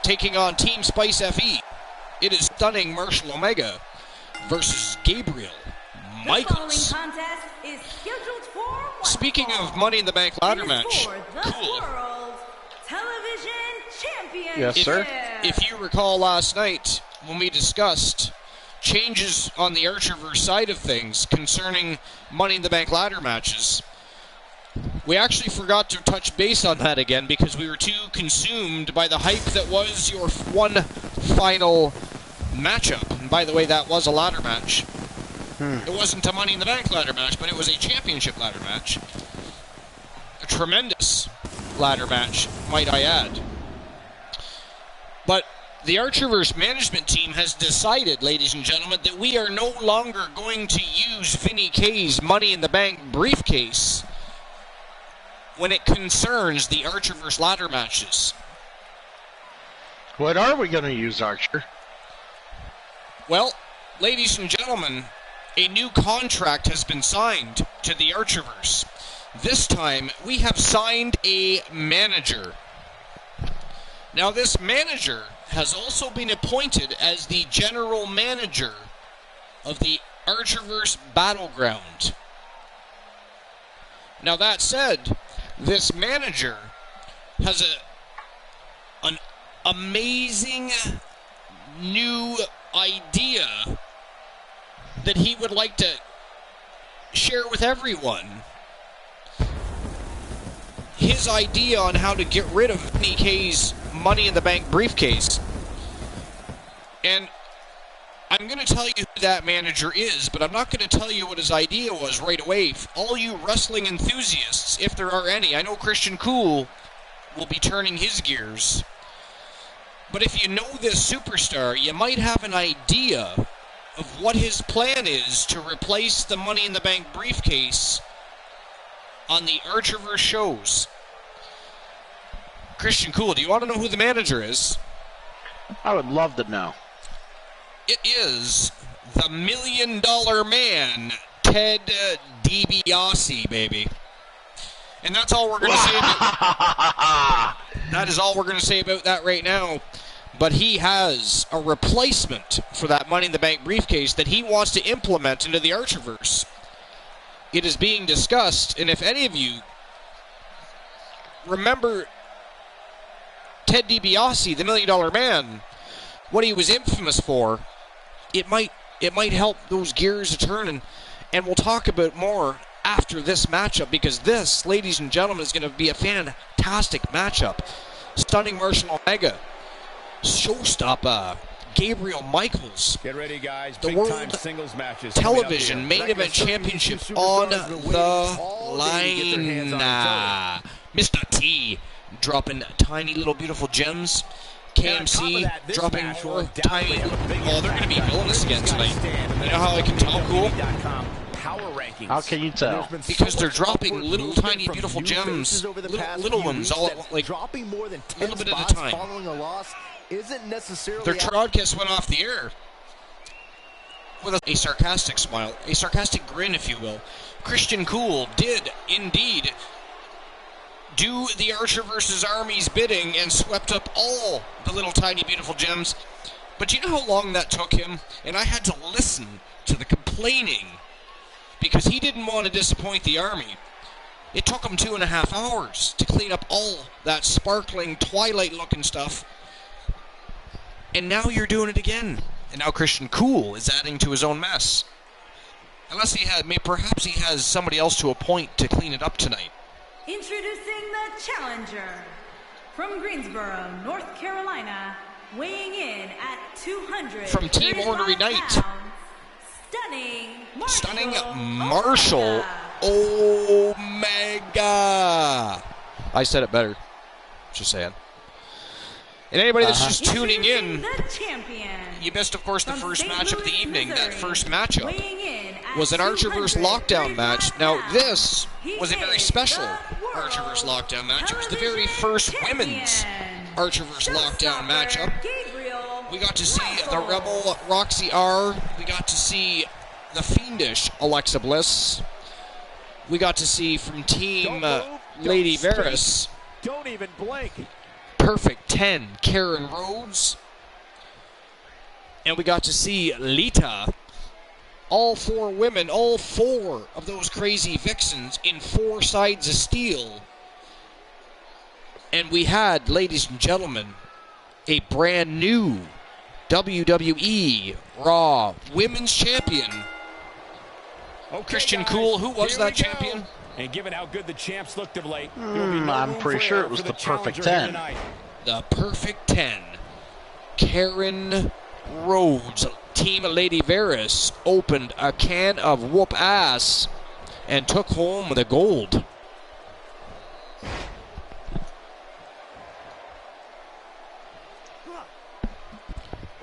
taking on Team Spice FE. It is Stunning Marshall Omega versus Gabriel Michaels. The following contest is scheduled for one Speaking fall. of Money in the Bank ladder It is match, for the cool. World Television Championship. Yes, sir. If you recall last night when we discussed changes on the Archerverse side of things concerning Money in the Bank ladder matches, we actually forgot to touch base on that again because we were too consumed by the hype that was your one final matchup. And by the way, that was a ladder match. It wasn't a Money in the Bank ladder match, but it was a championship ladder match. A tremendous ladder match, might I add. But the Archerverse management team has decided, ladies and gentlemen, that we are no longer going to use Vinny K's Money in the Bank briefcase when it concerns the Archerverse ladder matches. What are we going to use, Archer? Well, ladies and gentlemen, a new contract has been signed to the Archerverse. This time, we have signed a manager. Now, this manager has also been appointed as the general manager of the Archerverse Battleground. Now, that said, this manager has an amazing new idea that he would like to share with everyone. His idea on how to get rid of Vinny K's Money in the Bank briefcase. And I'm going to tell you who that manager is, but I'm not going to tell you what his idea was right away. All you wrestling enthusiasts, if there are any, I know Christian Cool will be turning his gears. But if you know this superstar, you might have an idea of what his plan is to replace the Money in the Bank briefcase on the Archerverse shows. Christian Cool, do you want to know who the manager is? I would love to know. It is the $1 Million Man, Ted DiBiase, baby. And that's all we're going to say about that is all we're going to say about that right now. But he has a replacement for that Money in the Bank briefcase that he wants to implement into the Archerverse. It is being discussed, and if any of you remember Ted DiBiase, the $1 Million Man, what he was infamous for. It might help those gears a turn, and we'll talk about more after this matchup, because this, ladies and gentlemen, is going to be a fantastic matchup. Stunning Marshall Omega, showstopper Gabriel Michaels. Get ready, guys. The Big-time singles matches. Television main event championship on the line. Mr. T dropping tiny little beautiful gems. KMC dropping more tiny. Oh, they're going to be villainous again tonight. You know how I can tell, cool? How can you tell? Because they're dropping little tiny beautiful gems, little ones, all like dropping more than 10 little bit at a spots time. following a loss isn't necessarily Their broadcast went off the air with a sarcastic smile, a sarcastic grin, if you will. Christian Cool did indeed do the Archer versus Army's bidding and swept up all the little tiny beautiful gems. But do you know how long that took him? And I had to listen to the complaining because he didn't want to disappoint the Army. It took him 2.5 hours to clean up all that sparkling Twilight-looking stuff. And now you're doing it again. And now Christian Cool is adding to his own mess. Unless he had, perhaps he has somebody else to appoint to clean it up tonight. Introducing the challenger from Greensboro, North Carolina, weighing in at 200 from Team Ornery Knight. Stunning Marshall Omega. I said it better. Just saying. And anybody that's just tuning in, you missed, of course, the first match of the evening. That first matchup was an Archer vs. Lockdown match. Now, this was a very special Archer vs. Lockdown match. It was the very first women's Archer vs. Lockdown matchup. We got to see the Rebel Roxy R. We got to see the Fiendish Alexa Bliss. We got to see from Team Lady Varys. Don't even blink. Perfect 10, Karen Rhodes. And we got to see Lita. All 4 women, all 4 of those crazy vixens in 4 sides of steel. And we had, ladies and gentlemen, a brand new WWE Raw Women's Champion. Okay, Christian guys, Cool, who was that go. champion? And given how good the champs looked of late, I'm pretty sure it was the perfect 10. The perfect 10. Karen Rhodes, Team Lady Varys, opened a can of whoop ass and took home the gold.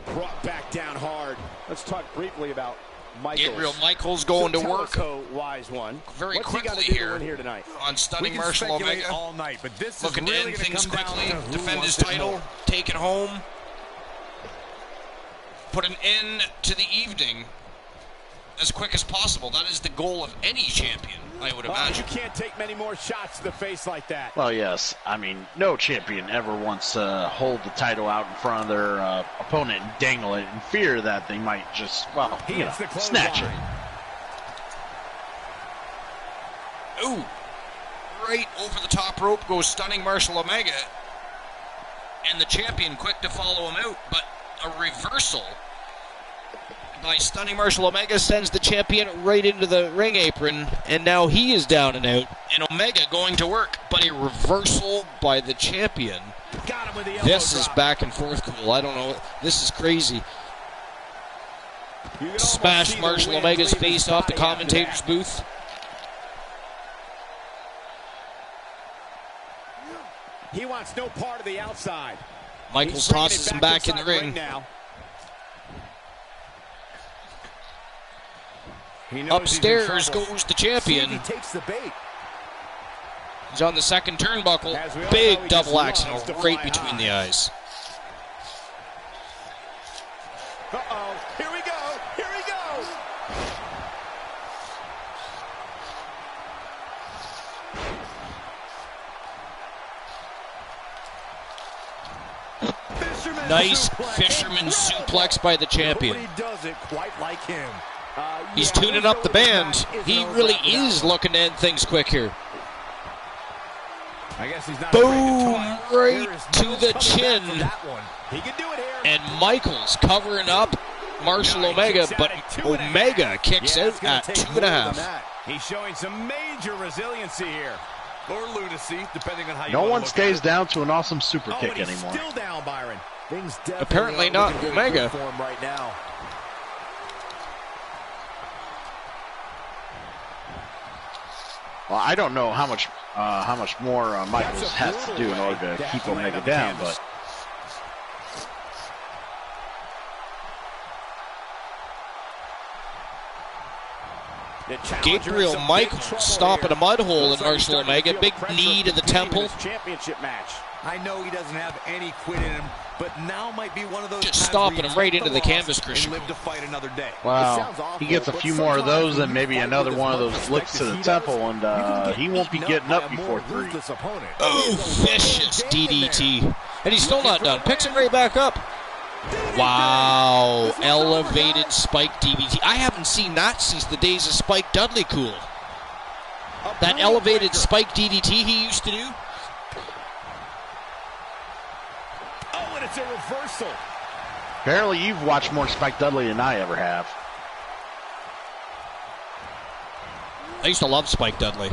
Brought back down hard. Let's talk briefly about Michaels. Gabriel Michaels going to work. Wise one. Very What's quickly he here tonight? on Stunning Marshall Omega. All night, but this Looking is to really end gonna things come quickly, down to who defend his wants it title, more. take it home, put an end to the evening as quick as possible. That is the goal of any champion, I would imagine. You can't take many more shots to the face like that. Well, yes. I mean, no champion ever wants to hold the title out in front of their opponent and dangle it in fear that they might just, snatch it. Ooh, right over the top rope goes Stunning Marshall Omega, and the champion quick to follow him out, but a reversal by Stunning Marshall Omega sends the champion right into the ring apron, and now he is down and out, and Omega going to work, but a reversal by the champion. Got him with the elbow This is drop. back and forth cool. I don't know. This is crazy. You can almost Smash see the Marshall wind Omega's leave his face off the body after commentator's that. booth. He wants no part of the outside. Michaels He's bringing tosses it him back in the inside ring. now. He knows Upstairs he's in trouble. goes the See if champion. he takes the bait. He's on the second turnbuckle. As we all know, Big he double just axe loves to right fly between high. the eyes. Uh-oh. Here we go. Here we go. Nice fisherman suplex by the champion. Nobody does it quite like him. He's tuning up the band. He really is looking to end things quick here. I guess he's not Boom! afraid Right to to the chin. He can do it here. And Michaels covering up Marshall Omega, but Omega kicks out at 2.5. He's showing some major resiliency here. Or lunacy, depending on how you No want to one look stays at it. down to an awesome super kick And he's anymore. still down, Byron. Things definitely Apparently aren't not looking Omega. good for him right now. Well, I don't know how much more Michaels has to do in order to keep Omega down, but Gabriel Michaels stopping a mud hole in Marshall Omega. Big knee to the temple. Championship match. I know he doesn't have any quit in him, but now might be one of those Just times stomping where you him right take into the loss canvas, Christian. and live to fight another day. wow, he gets a few more of those and maybe another one of those licks to the temple, and he won't be getting up before 3. Oh, vicious DDT. And he's still not done. Picks him right back up. Wow, elevated spike DDT. I haven't seen that since the days of Spike Dudley Cool. That elevated spike DDT he used to do. Oh, and it's a reversal. Apparently you've watched more Spike Dudley than I ever have. I used to love Spike Dudley.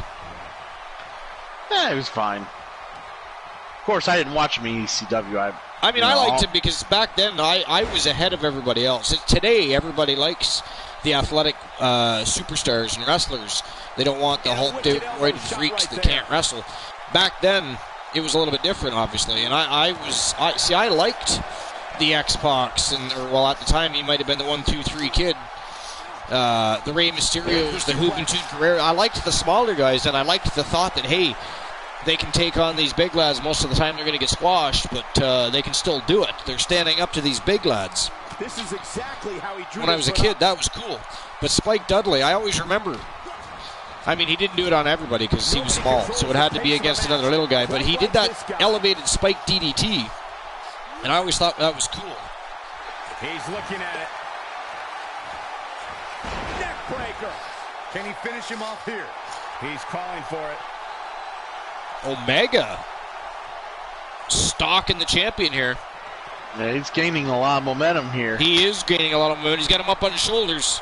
It was fine. Of course, I didn't watch him in ECW. I mean, I liked him because back then I was ahead of everybody else. Today, everybody likes the athletic superstars and wrestlers. They don't want the Hulk-roided freaks that can't wrestle. Back then, it was a little bit different, obviously. And I liked the X-Pacs, well, at the time, he might have been the 1-2-3 kid. The Rey Mysterios, the Juventud Guerrero. I liked the smaller guys, and I liked the thought that, hey, they can take on these big lads. Most of the time they're going to get squashed, but they can still do it. They're standing up to these big lads. This is exactly how he drew. When I was a kid, that was cool. But Spike Dudley, I always remember. I mean, he didn't do it on everybody because he was small, so it had to be against another little guy. But he did that elevated spike DDT, and I always thought that was cool. He's looking at it. Neck breaker. Can he finish him off here? He's calling for it. Omega stalking the champion here. Yeah, he's gaining a lot of momentum here. He is gaining a lot of momentum. He's got him up on his shoulders.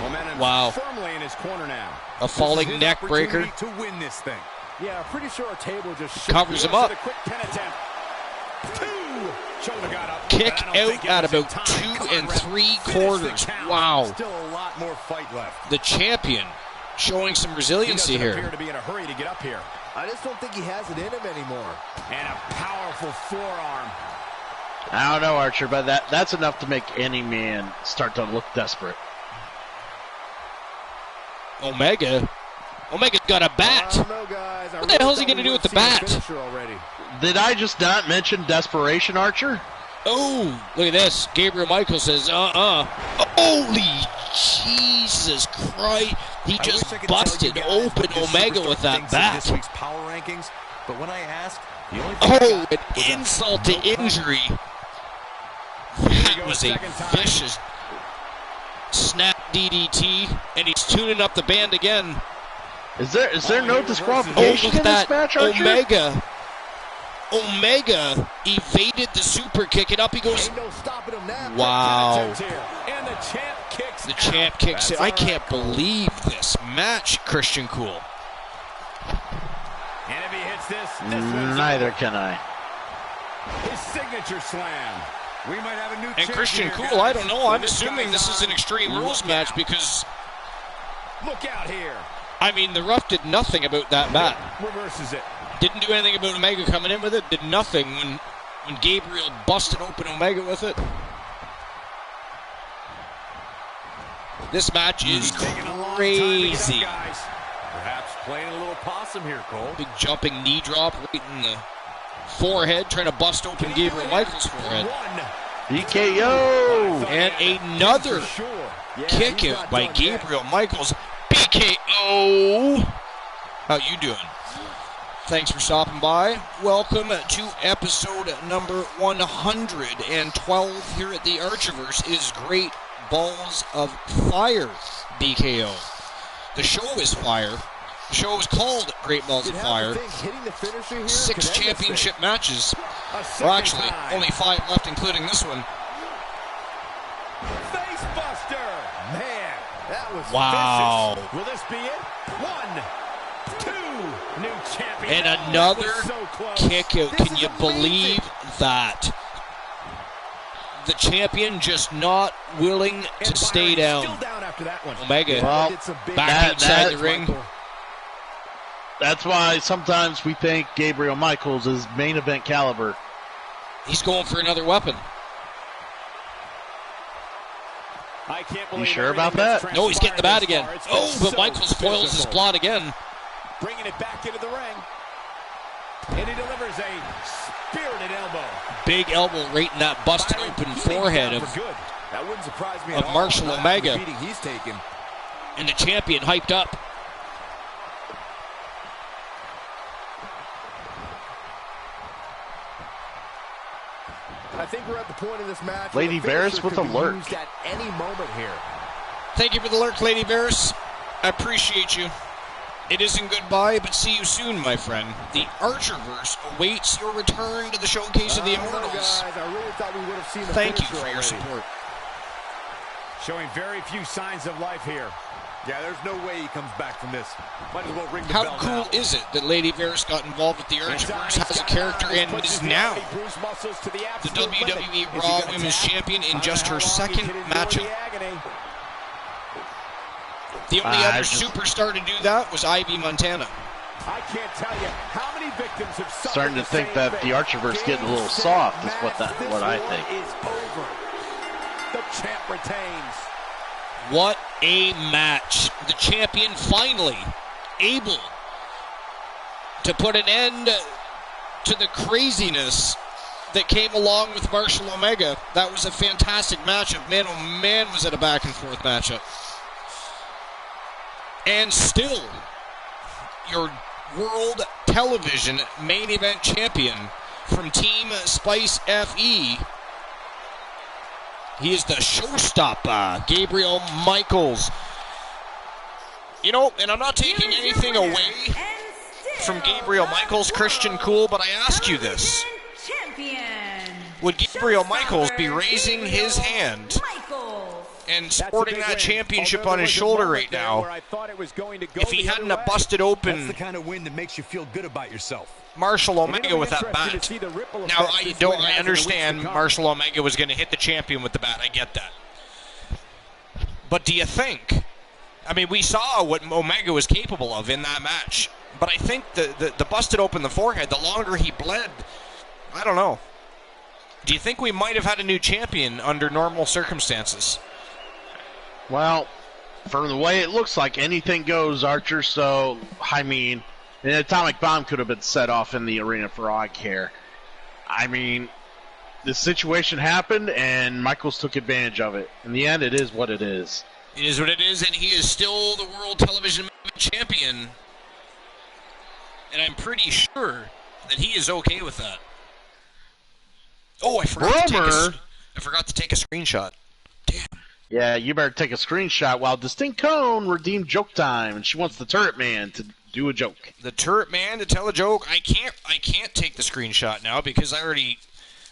Momentum Wow. firmly in his corner now. A falling neck breaker. To win this thing. Yeah, I'm pretty sure our table just Covers him up. A quick pin attempt. 2. Shoulder got up. Kick but I don't think out it at was about in time. 2 3/4. Wow. Still a lot more fight left. The champion showing some He resiliency doesn't appear here. to be in a hurry to get up here. I just don't think he has it in him anymore. And a powerful forearm. I don't know, Archer, but that's enough to make any man start to look desperate. Omega's got a bat. I don't know, guys. What the hell is he going to do with the bat? Did I just not mention desperation, Archer? Oh, look at this. Gabriel Michaels says, Holy Jesus Christ. He just busted open Omega with that bat. This week's power rankings, but when I asked, the only thing Oh, an insult to injury. That was a vicious snap DDT, and he's tuning up the band again. Is there no disqualification Look in at this match, Archer? Omega evaded the super kick, and up he goes. Ain't no stopping him now. Wow. And the champ kicks The champ kicks it. I can't believe this match, Christian Cool. And if he hits this one's Neither over. can I. His signature slam. We might have a new And champion Christian here, Cool, guys. I don't know. I'm This assuming guy's this is an on. Extreme Rules match because, Look out here. I mean, the ref did nothing about that bat. Reverses it. Didn't do anything about Omega coming in with it. Did nothing when Gabriel busted open Omega with it. This match is Taking a long time to get up, crazy. guys. Perhaps playing a little possum here, Cole. Big jumping knee drop right in the forehead, trying to bust open Gabriel Michaels' forehead. BKO! And another kick out by Gabriel Michaels. BKO! How you doing? Thanks for stopping by. Welcome to episode number 112 here at the Archiverse is Great Balls of Fire BKO. The show is fire. The show is called Great Balls of Fire. 6 championship matches. Well, actually, only 5 left, including this one. Face buster. Man, that was wow. vicious. Will this be it? 1, 2, new champion. And another kick out. Can you believe that? The champion just not willing to stay down. After that one. Omega Well, back inside the ring. That's why sometimes we think Gabriel Michaels is main event caliber. He's going for another weapon. I can't You believe sure about that? No, he's getting the bat again. Oh, but Michaels foils his plot again. Bringing it back into the ring. And he delivers a spirited elbow. Big elbow right in that busted open forehead of that wouldn't surprise me of Marshall Omega. He's taken. And the champion hyped up. I think we're at the point in this match. Lady Varys with a lurk. At any moment here. Thank you for the lurk, Lady Varys. I appreciate you. It isn't goodbye, but see you soon, my friend. The Archerverse awaits your return to the Showcase of the Immortals. Guys, I really thought we would have seen the Thank you finisher for your already. support. Showing very few signs of life here. Yeah, there's no way he comes back from this. Might as well ring the How bell cool now. is it that Lady Varys got involved with the Archerverse, has a character, and is now the WWE Raw Women's Champion in just her second matchup? The only other superstar to do that was Ivy Montana. I can't tell you how many victims have Starting to think that the Archerverse getting a little soft is what I think. Is over. The champ retains. What a match. The champion finally able to put an end to the craziness that came along with Marshall Omega. That was a fantastic matchup. Man, oh man, was it a back and forth matchup. And still, your World Television Main Event Champion from Team Spice FE. He is the showstopper, Gabriel Michaels. You know, and I'm not taking anything away from Gabriel Michaels, Christian Cool, but I ask you this. Would Gabriel Michaels be raising his hand and sporting that championship on his shoulder right now if he hadn't have busted open That's the kind of win that makes you feel good about yourself. Marshall Omega with that bat? Now, I understand Marshall Omega was going to hit the champion with the bat. I get that. But do you think? I mean, we saw what Omega was capable of in that match. But I think the busted open the forehead, the longer he bled, I don't know. Do you think we might have had a new champion under normal circumstances? Well, from the way it looks like, anything goes, Archer, so, I mean, an atomic bomb could have been set off in the arena for all I care. I mean, the situation happened, and Michaels took advantage of it. In the end, it is what it is. It is what it is, and he is still the World Television Champion. And I'm pretty sure that he is okay with that. Oh, I forgot to take a screenshot. Damn. Yeah, you better take a screenshot while Distinct Cone redeemed joke time, and she wants the Turret Man to do a joke. The Turret Man to tell a joke. I can't take the screenshot now because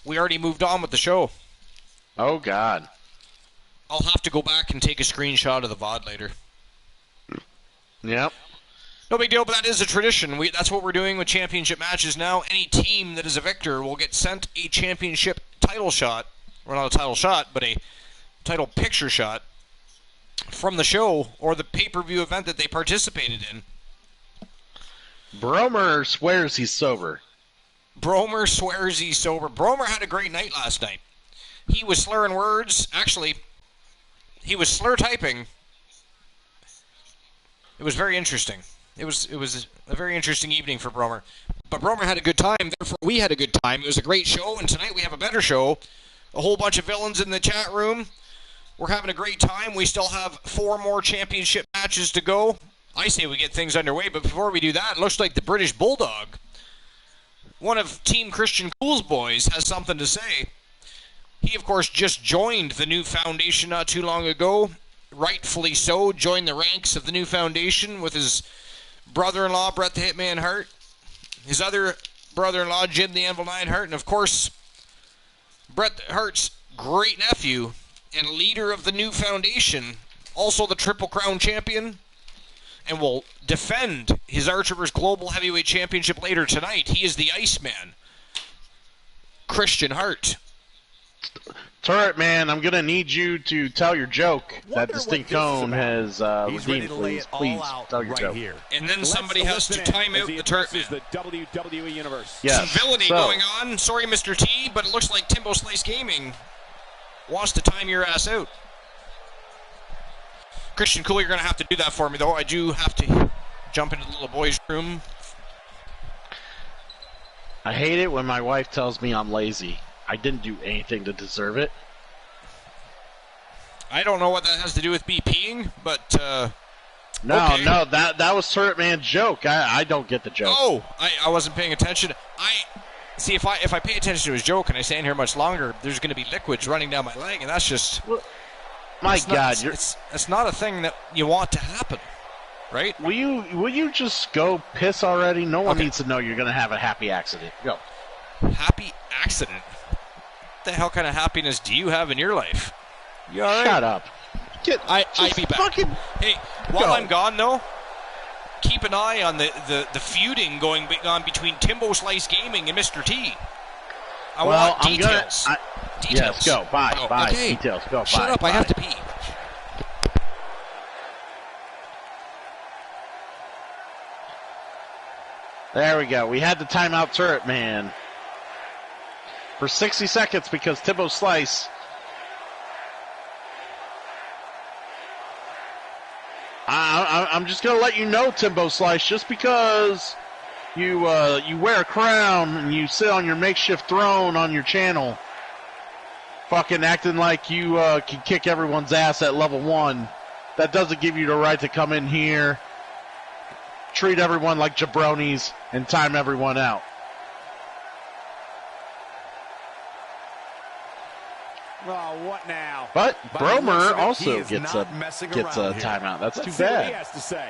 we already moved on with the show. Oh God. I'll have to go back and take a screenshot of the VOD later. Yep. No big deal, but that is a tradition. That's what we're doing with championship matches now. Any team that is a victor will get sent a championship title shot. Well, not a title shot, but a title picture shot from the show or the pay-per-view event that they participated in. Bromer swears he's sober. Bromer swears he's sober. Bromer had a great night last night. He was slurring words. Actually, he was slur typing. It was very interesting. It was a very interesting evening for Bromer. But Bromer had a good time, therefore we had a good time. It was a great show, and tonight we have a better show. A whole bunch of villains in the chat room. We're having a great time. We still have 4 more championship matches to go. I say we get things underway, but before we do that, it looks like the British Bulldog, one of Team Christian Cool's boys, has something to say. He, of course, just joined the new foundation not too long ago. Rightfully so, joined the ranks of the new foundation with his brother-in-law, Bret the Hitman Hart, his other brother-in-law, Jim the Anvil 9 Hart, and of course, Bret Hart's great nephew and leader of the new foundation, also the Triple Crown champion, and will defend his Archerverse Global Heavyweight Championship later tonight. He is the Iceman, Christian Hart. Turret Man, I'm going to need you to tell your joke that Distinct Cone has redeemed, please. Please tell your joke. Here. And then somebody has to time out the Turret Man. The WWE Universe. Yes. Some villainy going on. Sorry, Mr. T, but it looks like Timbo Slice Gaming wants to time your ass out. Christian Cool, you're going to have to do that for me, though. I do have to jump into the little boy's room. I hate it when my wife tells me I'm lazy. I didn't do anything to deserve it. I don't know what that has to do with me peeing, but no, okay. No, that was Turret Man's joke. I don't get the joke. Oh, I wasn't paying attention. See, if I pay attention to his joke and I stand here much longer, there's going to be liquids running down my leg, and that's just... My God, it's not a thing that you want to happen, right? Will you just go piss already? No one needs to know you're going to have a happy accident. Go. Happy accident? What the hell kind of happiness do you have in your life? You all right? Shut up. I'll be back. Hey, while I'm gone, though, keep an eye on the feuding going on between Timbo Slice Gaming and Mr. T. I want details. Yes, go. Bye. Bye. Okay. Details. Go. Shut bye. up. Bye. I have to pee. There we go. We had to time out Turret Man for 60 seconds because Timbo Slice I'm just going to let you know, Timbo Slice, just because you wear a crown and you sit on your makeshift throne on your channel, fucking acting like you can kick everyone's ass at level 1, that doesn't give you the right to come in here, treat everyone like jabronis, and time everyone out. Oh, what now? But Bromer also gets a timeout. That's too Let's see what bad. he has to say.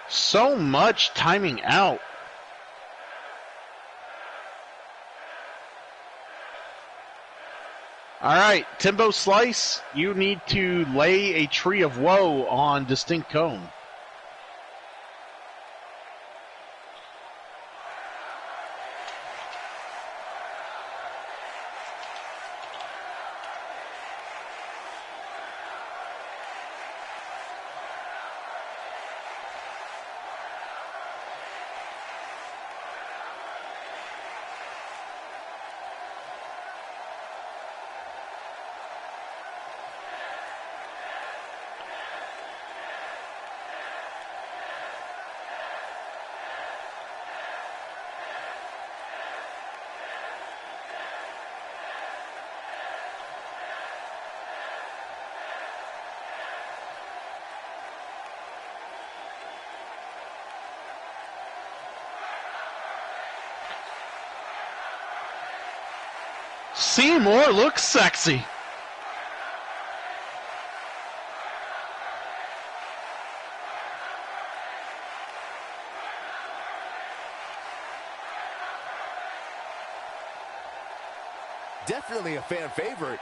So much timing out. All right, Timbo Slice, you need to lay a tree of woe on Distinct Cone. Seymour looks sexy. Definitely a fan favorite.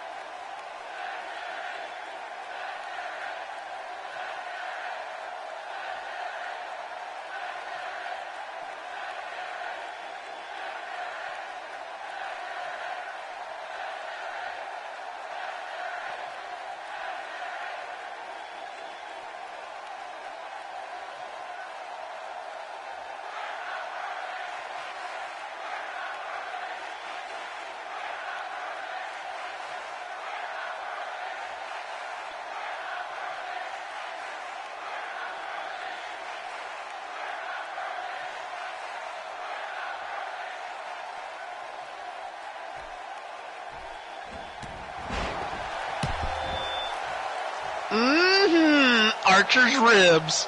Archer's ribs.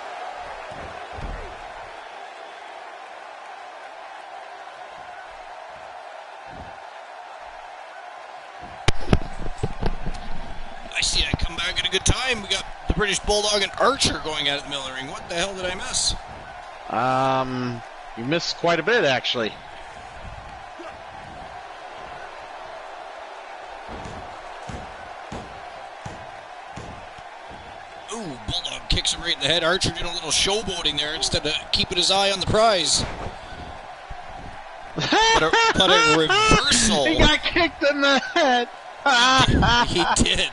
I see I come back at a good time. We got the British Bulldog and Archer going at it in the middle of the ring. What the hell did I miss? You missed quite a bit, actually. Ooh, Bulldog kicks him right in the head. Archer doing a little showboating there instead of keeping his eye on the prize. But a reversal. He got kicked in the head. He did.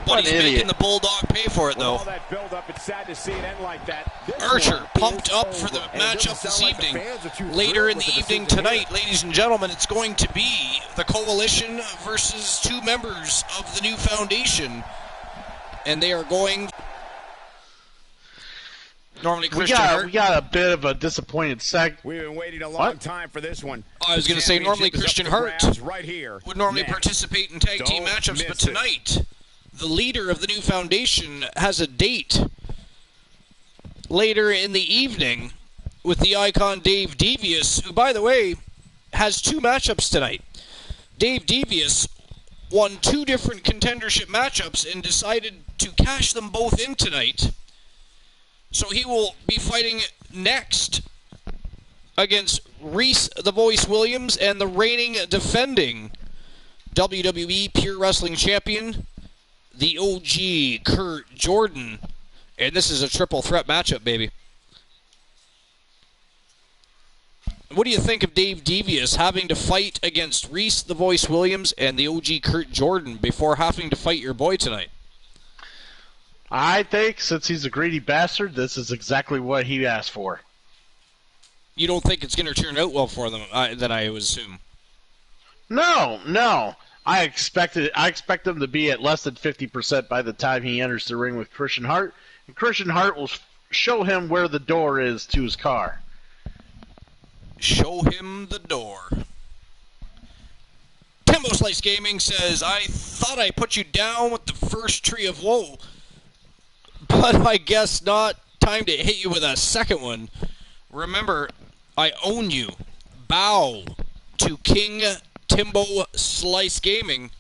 But he's making the Bulldog pay for it, though. All that build-up, it's sad to see it end like that. Archer pumped up for the matchup this evening. Later in the evening tonight, ladies and gentlemen, it's going to be the Coalition versus two members of the new foundation. And they are going... Normally Christian Hart. We got a bit of a disappointed seg. We've been waiting a long time for this one. I was going to say normally Christian Hart right here. would normally participate in tag team matchups, but tonight the leader of the new foundation has a date later in the evening with the icon Dave Devious, who, by the way, has two matchups tonight. Dave Devious won two different contendership matchups and decided to cash them both in tonight. So he will be fighting next against Reese the Voice Williams and the reigning defending WWE Pure Wrestling Champion, the OG Kurt Jordan. And this is a triple threat matchup, baby. What do you think of Dave Devious having to fight against Reese the Voice Williams and the OG Kurt Jordan before having to fight your boy tonight? I think since he's a greedy bastard, this is exactly what he asked for. You don't think it's going to turn out well for them, then I would assume? No. I expect him to be at less than 50% by the time he enters the ring with Christian Hart. And Christian Hart will show him where the door is to his car. Show him the door. Timbo Slice Gaming says, I thought I put you down with the first tree of woe, but I guess not. Time to hit you with a second one. Remember, I own you. Bow to King Timbo Slice Gaming.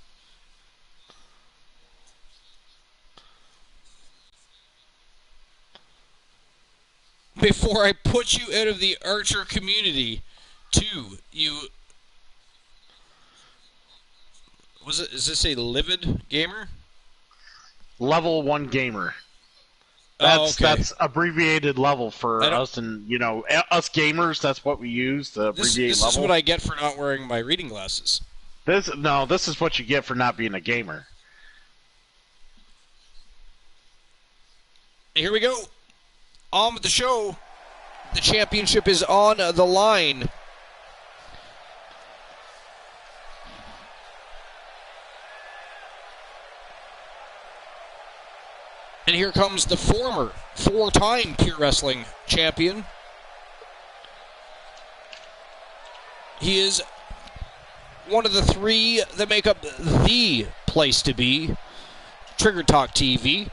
Before I put you out of the Archer community, too, you... Is this a livid gamer? Level 1 gamer. That's abbreviated level for us, and us gamers. That's what we use to abbreviate level. This is what I get for not wearing my reading glasses. This is what you get for not being a gamer. Here we go. On with the show. The championship is on the line. And here comes the former four-time Pure Wrestling champion. He is one of the three that make up the place to be. Trigger Talk TV.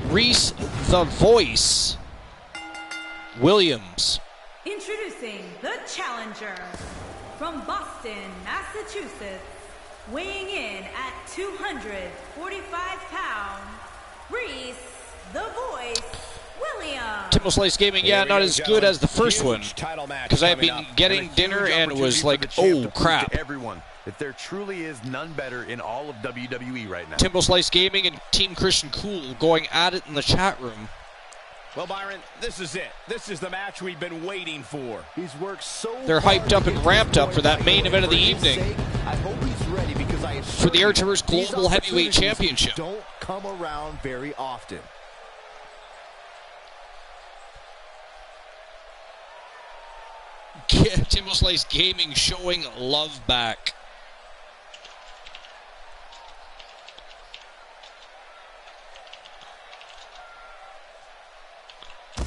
Reese the Voice Williams. Introducing the challenger from Boston, Massachusetts, weighing in at 245 pounds, Reese the Voice Williams. Timbo Slice Gaming, not as good as the first one, because I have been getting dinner and was like, oh crap. Everyone, that there truly is none better in all of WWE right now. Timbo Slice Gaming and Team Christian Cool going at it in the chat room. Well, Byron, this is it. This is the match we've been waiting for. He's worked so They're hyped up and ramped up for that main event of the evening I hope he's ready because I for the Archerverse Global Heavyweight Championship. Don't come around very often. Timbo Slice Gaming showing love back.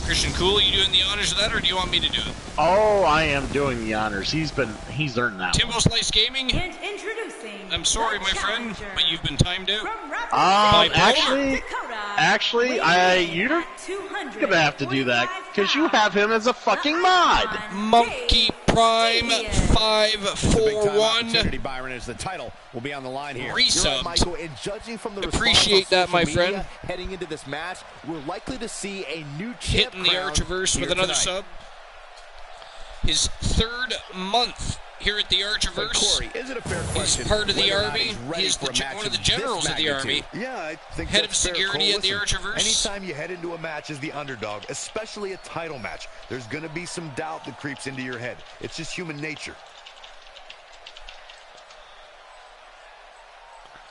Christian Cool, you doing the honors of that, or do you want me to do it? Oh, I am doing the honors. He's earned that. Timbo Slice Gaming. And introducing I'm sorry, my friend, challenger but you've been timed out. from Rapids, Actually, you're gonna have to do that because you have him as a fucking mod. Monkey Prime 541. Byron, as the title will be on the line here. Resubbed. Michael, and judging from the Appreciate that, my friend. Heading into this match, we're likely to see a new champ Hitting the Archiverse with another sub. His third month here at the Archiverse. Corey, is it a fair He's question part of the whether or not Army. he's ready He's for a match one of the this generals of the magnitude? Army. Yeah, I think Head that's of fair, security Cole. at the Listen, Archiverse. anytime you head into a match as the underdog, especially a title match, there's going to be some doubt that creeps into your head. It's just human nature.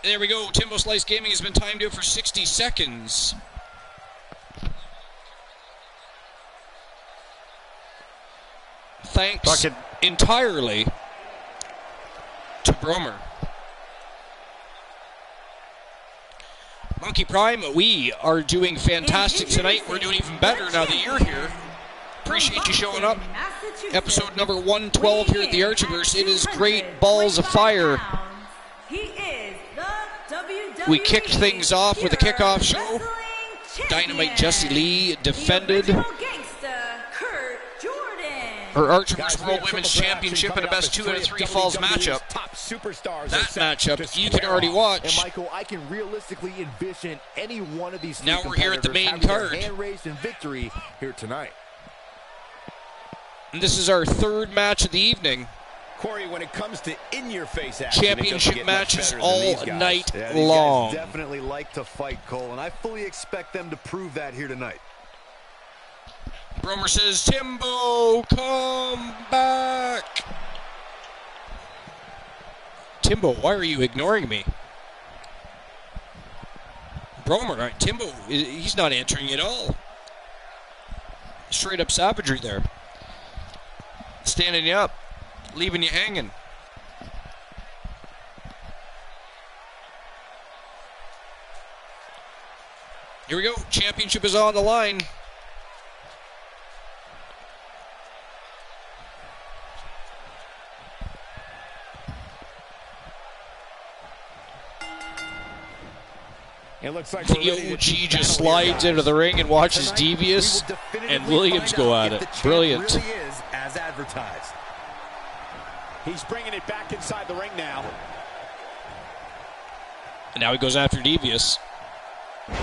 There we go. Timbo Slice Gaming has been timed out for 60 seconds. Thanks entirely to Bromer. Monkey Prime, we are doing fantastic tonight. We're doing even better now that you're here. Appreciate you showing up. Episode number 112 here at the Archiverse. It is Great Balls of Fire. We kicked things off with a kickoff show. Dynamite Jesse Lee defended her Archiverse World Women's Championship in a best 2 out of 3 falls matchup. That matchup you can already watch. And Michael, I can realistically envision any one of these. Now we're here at the main card. Hand raised in victory here tonight. And this is our third match of the evening. Corey, when it comes to in-your-face action, championship matches all night Yeah, long. these guys definitely like to fight, Cole, and I fully expect them to prove that here tonight. Bromer says, Timbo, come back. Timbo, why are you ignoring me? Bromer, Timbo, he's not answering at all. Straight up savagery there. Standing you up, leaving you hanging. Here we go. Championship is on the line. It looks like the OG just slides into the ring and watches Devious and Williams go at it. Brilliant. Really is as advertised. He's bringing it back inside the ring now. And now he goes after Devious.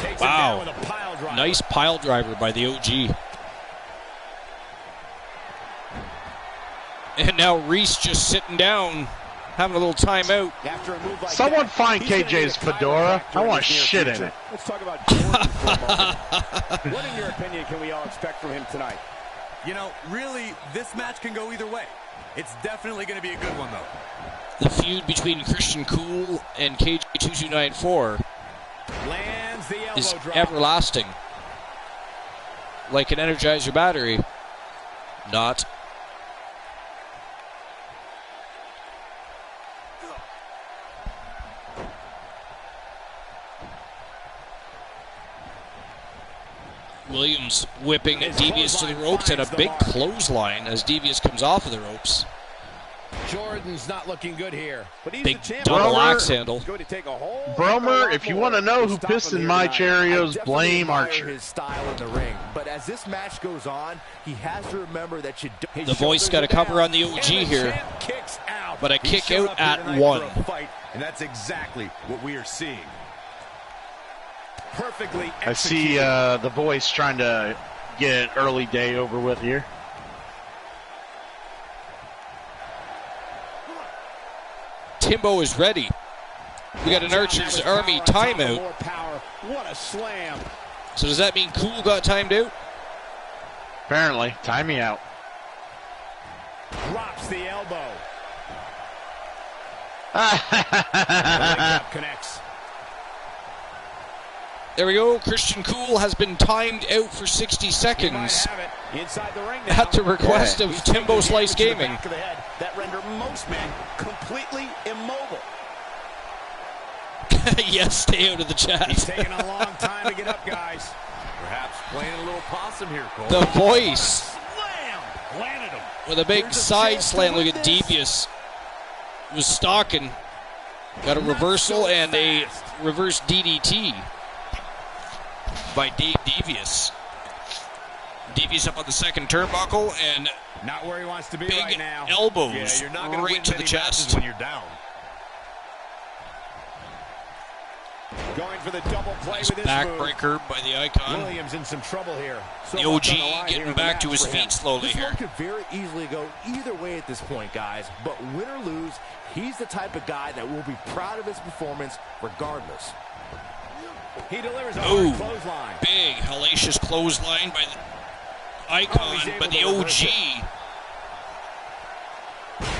Takes Wow. him down with a pile driver. Nice pile driver by the OG. And now Reese just sitting down, having a little timeout. After a move like Someone that, find he's gonna KJ's get a title fedora. back I during want his near shit in future. it. Let's talk about Jordan for a moment. What, in your opinion, can we all expect from him tonight? You know, really, this match can go either way. It's definitely going to be a good one, though. The feud between Christian Cool and KJ2294 Lands the elbow is drop. everlasting. Like an Energizer battery. Not. Williams whipping Devious to the ropes and a big clothesline as Devious comes off of the ropes. Jordan's not looking good here. But he's Big the champ. double Bromer. axe handle. He's going to take a whole Bromer, if you want to know who Stop pissed him in here my tonight. I Cheerios, definitely blame admire Archer. his style in the ring, but as this match goes on, he has to remember that you don't. The voice got a cover on the OG here, but a kick out at 1. Fight, and that's exactly what we are seeing. Perfectly I see the voice trying to get an early day over with here. Timbo is ready. We got an Archer's Army timeout. What a slam. So does that mean Cool got timed out? Apparently, time me out. Drops the elbow. Connects. There we go. Christian Cool has been timed out for 60 seconds Inside the ring now. at the request of Timbo Slice Gaming. Back of the head. That render most men completely immobile. Yes, stay out of the chat. He's taking a long time to get up, guys. Perhaps Playing a little possum here, Cole. The Voice Slam! Landed him. with a big Here's a side chance to slam. Look win at this. Devious. Was stalking. Got a reversal and a reverse DDT by Dave Devious. Devious up on the second turnbuckle and Not where he wants to be big right now. elbows Yeah, you're not going to right win to the many chest. matches when you're down. Going for the double play Nice with this move. backbreaker by the Icon. Williams in some trouble here. So The much OG on the line here getting in the back to match his for him. feet slowly This here. one could very easily go either way at this point, guys. But win or lose, he's the type of guy that will be proud of his performance regardless. He delivers a Ooh, hard clothesline. big hellacious clothesline by the Icon, he's able but to the reverse OG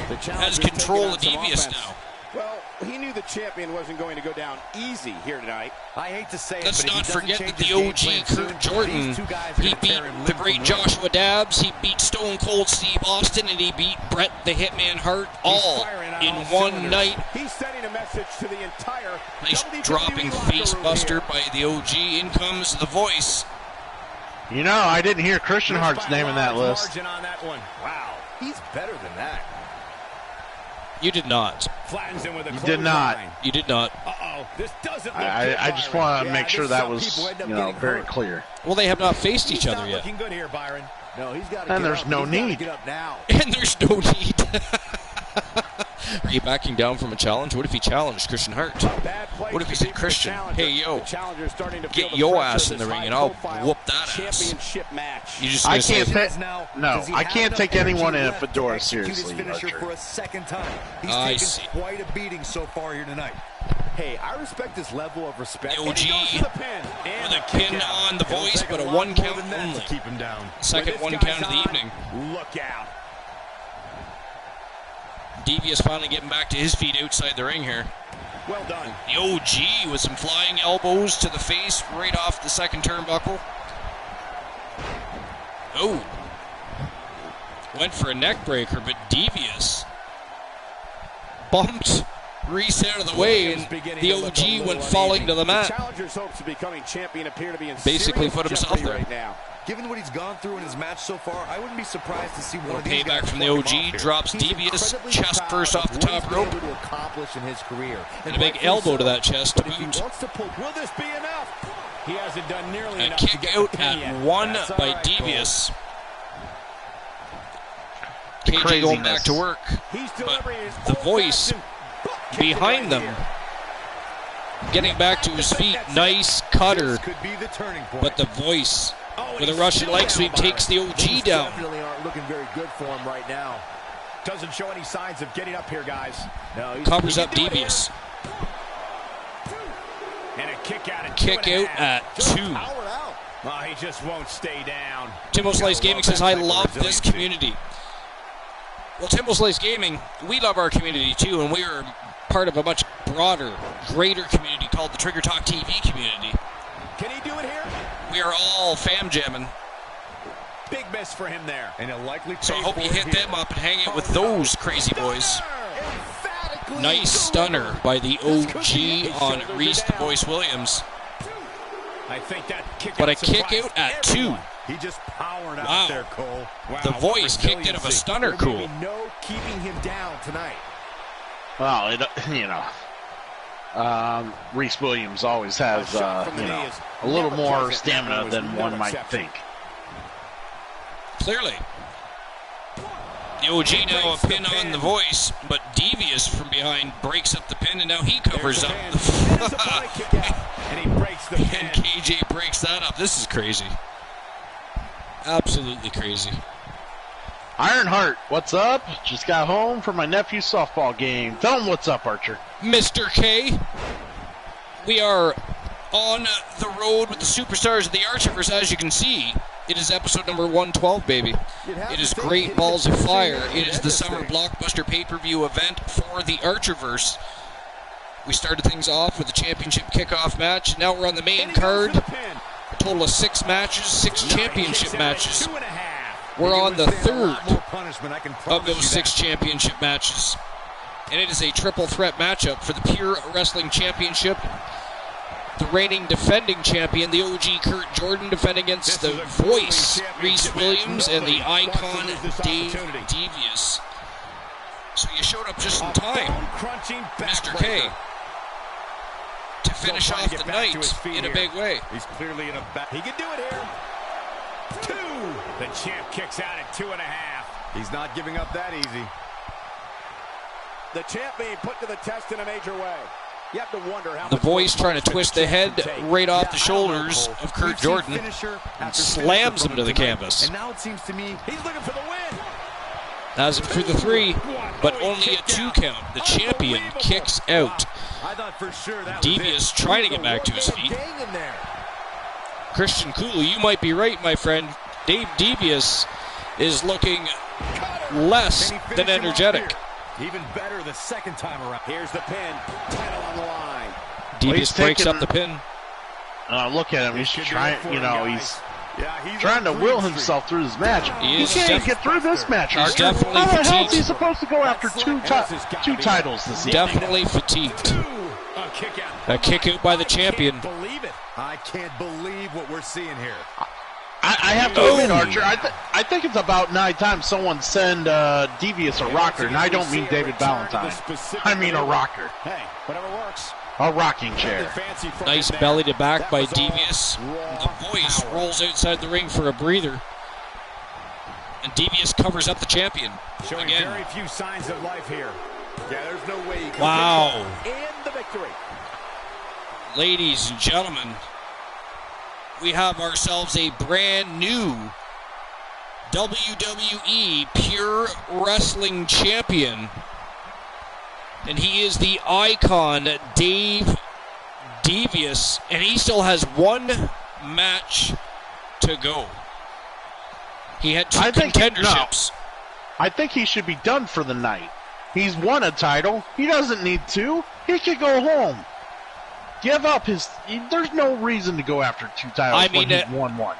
The has challenger's control of taking on some Devious offense. now. Well, he knew the champion wasn't going to go down easy here tonight. I hate to say Let's it, but not if he doesn't forget change that the his game OG plan Kurt soon, Jordan, these two guys are he gonna beat tear him the limb great from limb. Joshua Dabbs, he beat Stone Cold Steve Austin, and he beat Bret the Hitman Hart all firing on in all one cylinders. night. He's sending a message to the entire Nice WWE dropping locker face room buster here. by the OG. In comes the Voice. You know, I didn't hear Christian Missed Hart's by a name in that large list. margin on that one. Wow, he's better than that. You did not. Flattens him with a You did not. clothesline. You did not. Uh-oh, this doesn't look I good, just Byron. want to Yeah, make sure this that some was, people end up you know, getting very hurt. clear. Well, they have not faced He's each not other yet. looking good here, Byron. No, he's got to And get there's up. no He's gotta need. get up now. And there's no need. Are you backing down from a challenge? What if he challenged Christian Hart? Bad place What if he to said, be for the Christian, challenger. hey, yo, The challenger's starting to get feel the your pressure ass of in the this ring and I'll high-profile whoop that ass. championship match. You just I gonna say, can't take Now, no. does he I have can't enough take energy anyone in a left to fedora execute his seriously, finisher Archer. for a second time. He's I taken see. quite a beating so far here tonight. Hey, I respect this level of respect. The And he goes OG for the pin. And with a the kick pin out. on the It'll Voice, take but a lot one more count than that only. to keep him down. Second When one this count guy's of the on, evening. Look out. Devious finally getting back to his feet outside the ring here. Well done. The OG with some flying elbows to the face right off the second turnbuckle. Oh. Went for a neck breaker, but Devious bumped Reese out of the way, and the OG went falling to the The mat. challenger's hopes of becoming champion appear to be in Basically serious put himself jeopardy there. right now. Given what he's gone through in his match so far, I wouldn't be surprised to see one of these Payback guys from the plug him OG, off here. drops He's Devious, incredibly chest proud first of off the what top he's been rope, able to accomplish in his career. and a big rightfully elbow so. to that chest to But if he boot. wants to pull, Will this be enough? He hasn't done nearly A enough to kick get out the pin at yet. one That's all by right, Devious. KJ going back to work, He's but delivering his the Voice old-fashioned butt kick behind right them, here. getting back to his feet. Nice cutter, This could be the turning point. but the Voice Oh, and with a he's Russian still leg down, sweep Byron. takes the OG Things down. definitely aren't looking very good for him right now. Doesn't show any signs of getting up here, guys. No, he's Covers he up can do it here. Devious. And a kick out at Kick 2.5. out at Just 2. powered out. Oh, he just won't stay down. Timbo Slice Gaming says, I love this resiliency. community. Well, Timbo Slice Gaming, we love our community too, and we are part of a much broader, greater community called the Trigger Talk TV community. Can he do it here? We are all fam jamming, Big miss for him there. and he'll likely so I pay hope for you it hit here. them up and hang out with those crazy boys. Emphatically Nice stunner by the OG on Shoulders Reese are the down. Voice Williams. I think that kick But out a kick surprised out at everyone. 2. He just powered out Wow. there, Cole. Wow, The what Voice kicked out of a resiliency. stunner There may cool. be no keeping him down tonight. Well, you know, Reese Williams always has shot from the you knee know, is a little never more present. stamina That was than no one might exception. think. Clearly. The OG now a pin on the Voice, but Devious from behind breaks up the pin, and now he covers up There's the a body kick out, and he breaks the pin. and KJ breaks that up. This is crazy. Absolutely crazy. Ironheart, what's up? Just got home from my nephew's softball game. Tell him what's up, Archer. Mr. K, we are on the road with the superstars of the Archiverse, as you can see. It is episode number 112, baby. It is Great Balls of Fire. It is the summer blockbuster pay-per-view event for the Archiverse. We started things off with the championship kickoff match. Now we're on the main And he goes card. for the pin. A total of 6 matches, 6 championship Kicks out at matches. 2.5. We're He on would the stand a lot third more punishment, I can of promise those you 6 that. championship matches. And it is a triple threat matchup for the Pure Wrestling Championship. the reigning defending champion, the OG Kurt Jordan, defending against the Voice, Reese Williams, and the Icon, Dave Devious. So you showed up just in time, Mr. K, to finish off the night in a big way. He's clearly in a back. He can do it here. 2. The champ kicks out at 2.5. He's not giving up that easy. The champ being put to the test in a major way. You have to wonder how The much Voice more trying to twist the head right off the shoulders of Kurt Jordan and slams him to the canvas. And now it seems to me he's looking for the win. Has him for the 3, but only a 2 count. The champion kicks out. I thought for sure that Devious trying to get back to his feet. Christian Cooley, you might be right, my friend. Dave Devious is looking less than energetic. Even better the second time around. Here's the pin. Title on the line. Devious breaks up the pin. Look at him. He's trying, he's trying to will himself through this match. He can't even get through this match, He's Archer. definitely How the hell is fatigued. he supposed to go after two titles this evening? Definitely fatigued. A kick out by the champion. Believe it. I can't believe what we're seeing here. I have to admit, Archer, I think it's about 9 times someone send Devious a rocker, and I don't mean David Valentine. I mean a rocker. Hey, whatever works. A rocking chair. Nice belly to back by Devious. The Voice rolls outside the ring for a breather. And Devious covers up the champion. Showing again. very few signs of life here. Yeah, there's no way you can Wow. in the victory. Ladies and gentlemen, we have ourselves a brand new WWE Pure Wrestling Champion. And he is the Icon, Dave Devious. And he still has 1 match to go. He had 2 contenderships. I think he should be done for the night. He's won a title. He doesn't need 2. He could go home. Give up his... There's no reason to go after 2 titles when he's won 1.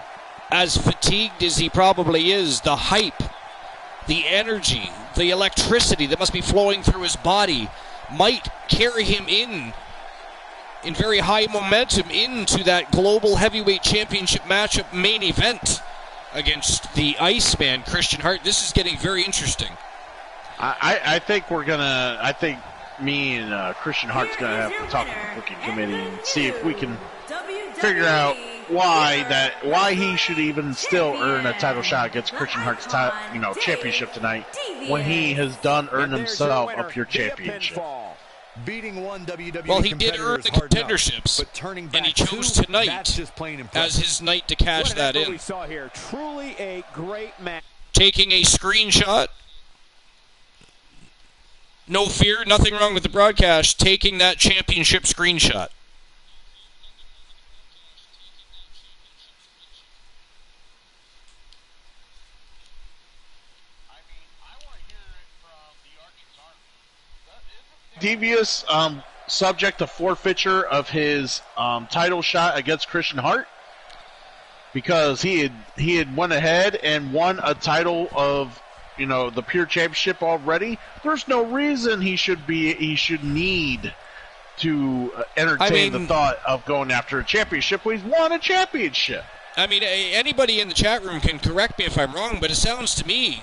As fatigued as he probably is, the hype, the energy, the electricity that must be flowing through his body might carry him in very high momentum into that Global Heavyweight Championship matchup main event against the Iceman, Christian Hart. This is getting very interesting. I think we're going to... I think me and Christian Hart's going to have to talk to the booking committee and see if we can figure out why he should even still earn a title shot against Christian Hart's championship tonight when he has earned himself a pure championship. Beating one WWE well, he did earn the contenderships, and he chose tonight as his night to cash that in. We saw here, truly a great match. Taking a screenshot. No fear, nothing wrong with the broadcast. Taking that championship screenshot. Devious, subject to forfeiture of his title shot against Christian Hart because he had went ahead and won a title of the Pure Championship already. There's no reason he should need to entertain the thought of going after a championship when he's won a championship. I mean, anybody in the chat room can correct me if I'm wrong, but it sounds to me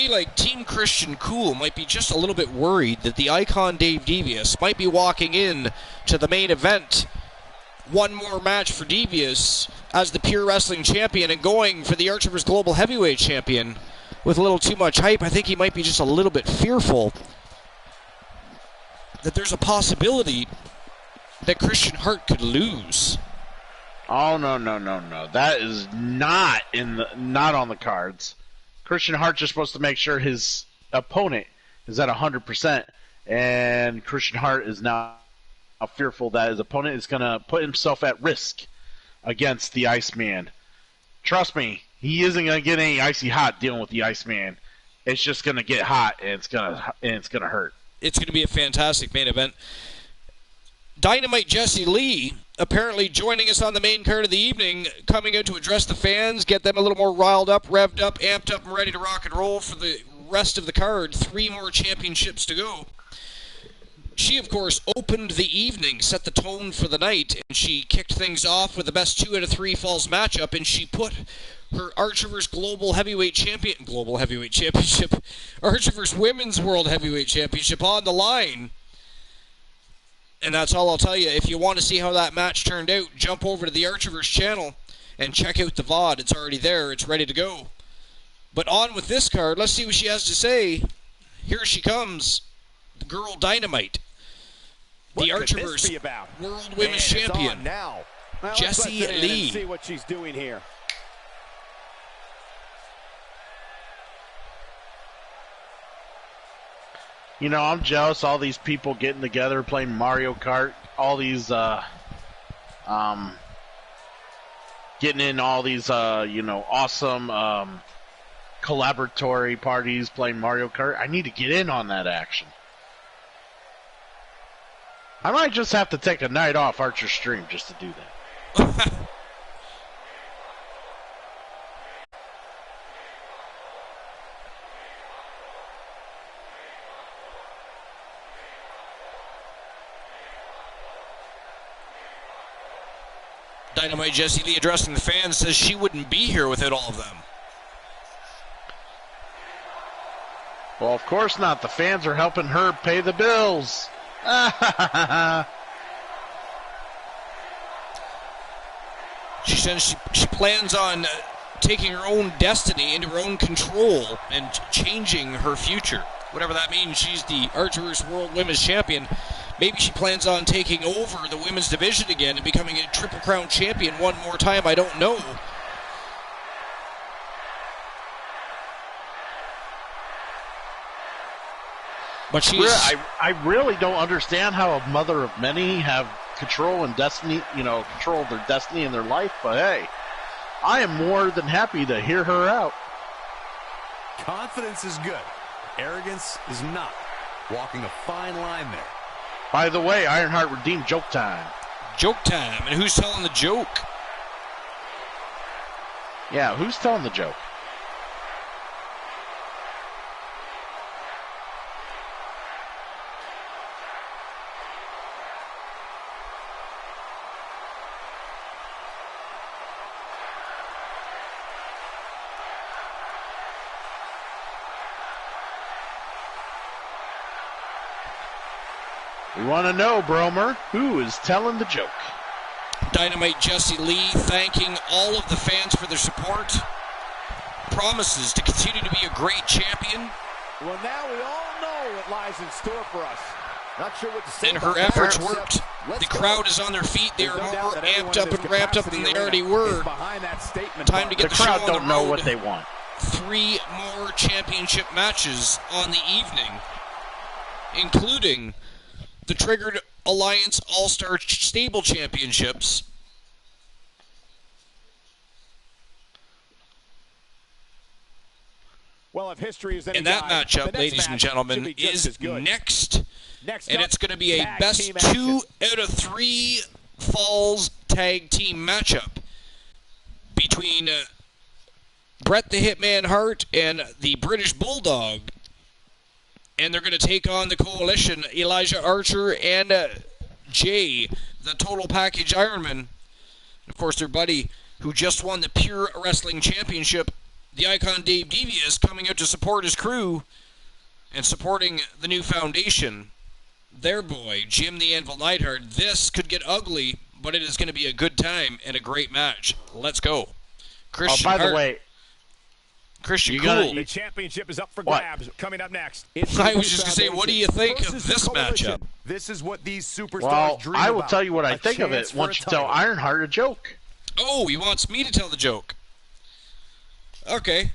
like Team Christian Cool might be just a little bit worried that the Icon Dave Devious might be walking in to the main event. 1 more match for Devious as the Pure Wrestling Champion and going for the Archivers Global Heavyweight Champion with a little too much hype. I think he might be just a little bit fearful that there's a possibility that Christian Hart could lose. Oh, no. That is not on the cards. Christian Hart's just supposed to make sure his opponent is at 100%, and Christian Hart is now fearful that his opponent is going to put himself at risk against the Iceman. Trust me, he isn't going to get any icy hot dealing with the Iceman. It's just going to get hot, and it's going to hurt. It's going to be a fantastic main event. Dynamite Jesse Lee apparently joining us on the main card of the evening, coming out to address the fans, get them a little more riled up, revved up, amped up, and ready to rock and roll for the rest of the card. 3 more championships to go. She, of course, opened the evening, set the tone for the night, and she kicked things off with the best 2 out of 3 falls matchup, and she put her Archerverse Global Heavyweight Championship, Archerverse Women's World Heavyweight Championship on the line. And that's all I'll tell you. If you want to see how that match turned out, jump over to the Archerverse channel and check out the VOD. It's already there. It's ready to go. But on with this card. Let's see what she has to say. Here she comes. The girl Dynamite. The Archerverse World Women's Champion. Now. Jessie Lee. See what she's doing here. You know, I'm jealous. All these people getting together, playing Mario Kart. All these, getting in all these, awesome collaboratory parties, playing Mario Kart. I need to get in on that action. I might just have to take a night off Archer stream just to do that. Dynamite Jessie Lee addressing the fans says she wouldn't be here without all of them. Well, of course not. The fans are helping her pay the bills. She says she plans on taking her own destiny into her own control and changing her future. Whatever that means, she's the Archerverse World Women's Champion. Maybe she plans on taking over the women's division again and becoming a Triple Crown champion one more time. I don't know. But she's... I really don't understand how a mother of many have control and destiny, control of their destiny in their life. But hey, I am more than happy to hear her out. Confidence is good. Arrogance is not. Walking a fine line there. By the way, Ironheart redeemed joke time. Joke time. And who's telling the joke? Yeah, who's telling the joke? We want to know, Bromer, who is telling the joke? Dynamite Jessie Lee thanking all of the fans for their support. Promises to continue to be a great champion. Well, now we all know what lies in store for us. Not sure what to say. And her efforts worked. The crowd is on their feet. They are more amped up and ramped up than they already were. Time to get the show on the road. The crowd don't know what they want. 3 more championship matches on the evening, including the Triggered Alliance All-Star Stable Championships. Well, if history is any and that guide, matchup, ladies and gentlemen, is next. And it's going to be a best 2 out of 3 Falls tag team matchup between Bret the Hitman Hart and the British Bulldog. And they're going to take on the Coalition, Elijah Archer and Jay, the Total Package Ironman. Of course, their buddy who just won the Pure Wrestling Championship, the Icon Dave Devia, is coming out to support his crew and supporting the new foundation. Their boy, Jim the Anvil Neidhart. This could get ugly, but it is going to be a good time and a great match. Let's go. Christian by Hart. the way, Christian Cool. The championship is up for grabs. Coming up next. I was just going to say, what do you think of this matchup? This is what these superstars dream I will about. tell you what I think of it once you tell Ironheart a joke. Oh, he wants me to tell the joke. Okay.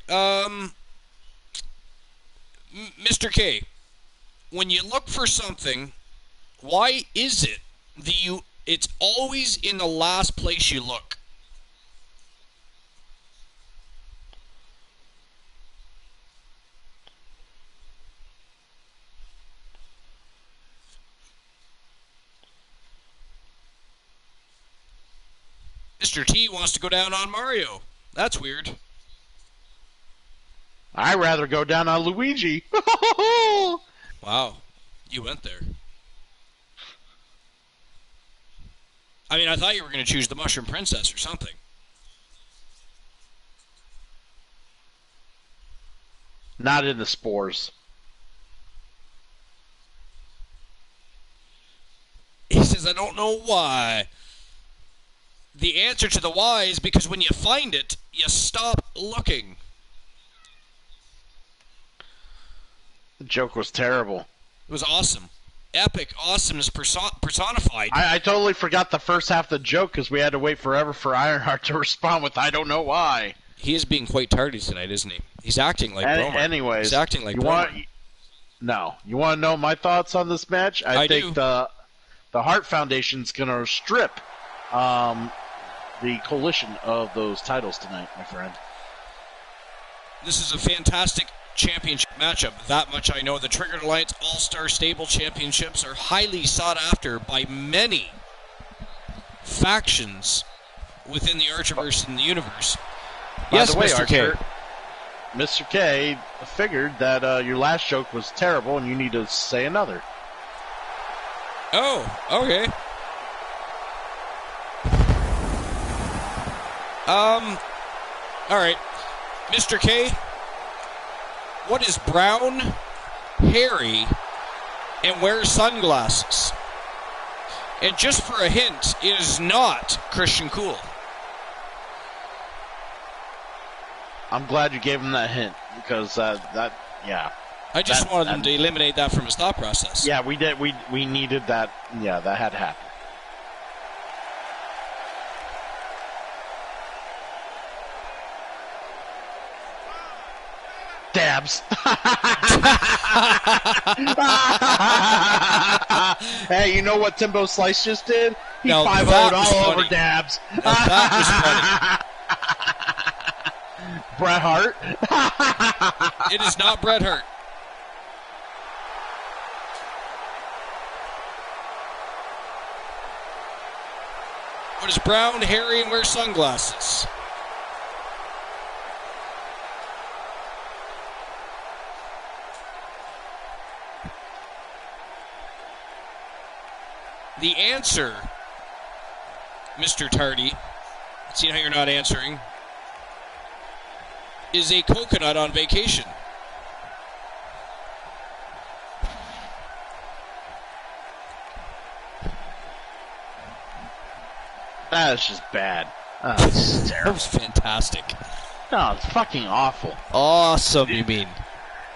Mr. K, when you look for something, why is it that it's always in the last place you look? Mr. T wants to go down on Mario. That's weird. I'd rather go down on Luigi. Wow. You went there. I mean, I thought you were going to choose the Mushroom Princess or something. Not in the spores. He says, I don't know why. The answer to the why is because when you find it, you stop looking. The joke was terrible. It was awesome. Epic awesomeness personified. I totally forgot the first half of the joke because we had to wait forever for Ironheart to respond with, I don't know why. He is being quite tardy tonight, isn't he? He's acting like Bromer. Anyways. He's acting like Bromer. No. You want to know my thoughts on this match? I think the Hart Foundation's going to strip the coalition of those titles tonight, my friend. This is a fantastic championship matchup. That much I know. The Triggered Alliance All-Star Stable Championships are highly sought after by many factions within the Archerverse and the universe. Yes, By the way, Mr. Archer, K. Mr. K figured that your last joke was terrible and you need to say another. Oh, okay. All right. Mr. K, what is brown, hairy, and wears sunglasses? And just for a hint, it is not Christian Cool. I'm glad you gave him that hint because yeah. I just wanted him to eliminate that from his thought process. Yeah, we did. We needed that. Yeah, that had to happen. Dabs. Hey, you know what Timbo Slice just did? He 5-0'd all over Dabs. That was funny. Bret Hart. It is not Bret Hart. What is brown, hairy, and wears sunglasses? The answer, Mr. Tardy, seeing how you're not answering, is a coconut on vacation. That's just bad. That's That was fantastic. No, it's fucking awful. Awesome, you mean?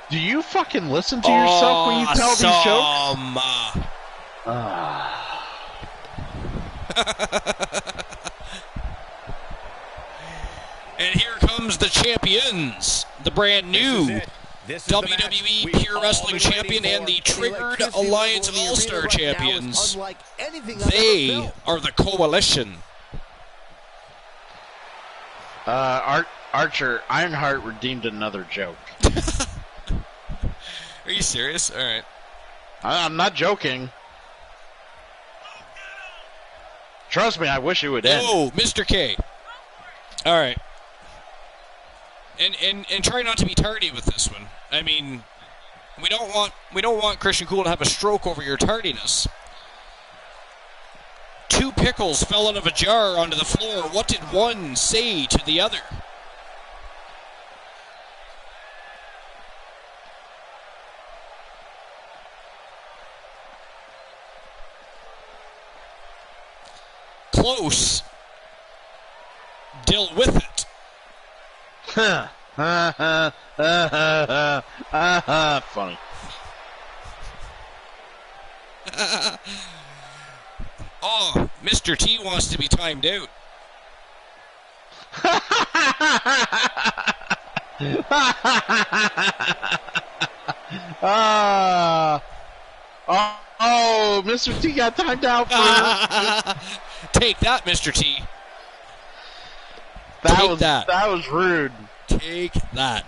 Do you fucking listen to yourself when you tell these jokes? And here comes the champions, the brand new WWE Pure Wrestling Champion and the Triggered Alliance of All-Star Champions. They are the Coalition. Archer, Ironheart redeemed another joke. Are you serious? All right. I'm not joking. Trust me, I wish it would end. Oh, Mr. K. All right. And try not to be tardy with this one. I mean, we don't want Christian Cool to have a stroke over your tardiness. 2 pickles fell out of a jar onto the floor. What did one say to the other? Close. Deal with it. Funny. Oh, Mr. T wants to be timed out. Oh, Mr. T got timed out for... Take that, Mr. T. That was rude. Take that.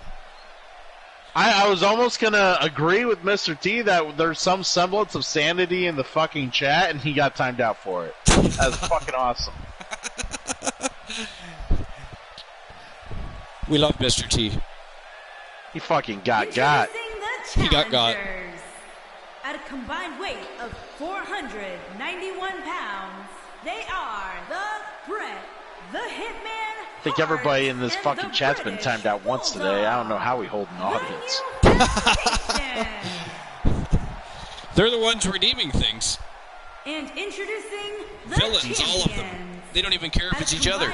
I was almost going to agree with Mr. T that there's some semblance of sanity in the fucking chat, and he got timed out for it. That's fucking awesome. We love Mr. T. He fucking got. He got. At a combined weight of 491 pounds, They are the Bret, the Hitman. I think everybody in this fucking chat's been timed out once today. I don't know how we hold an audience. They're the ones redeeming things. And introducing the Villains, all of them. champions. They don't even care if it's each other.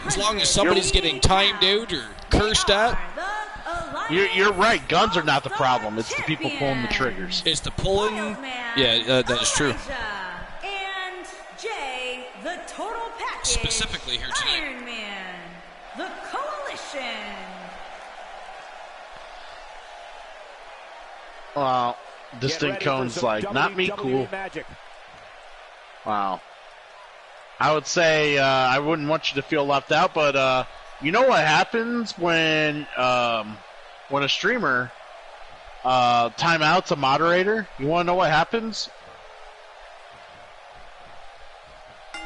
As long as As somebody's getting timed out or cursed at, You're right. Guns are not the problem. It's the people pulling the triggers. it's the pulling. Yeah, that is true. And Jay, the total package. Specifically here tonight. Iron Man, the Coalition. Well, Distinct Cone's like, not me, cool. Wow. I would say I wouldn't want you to feel left out, but you know what happens when a streamer timeouts a moderator? You want to know what happens?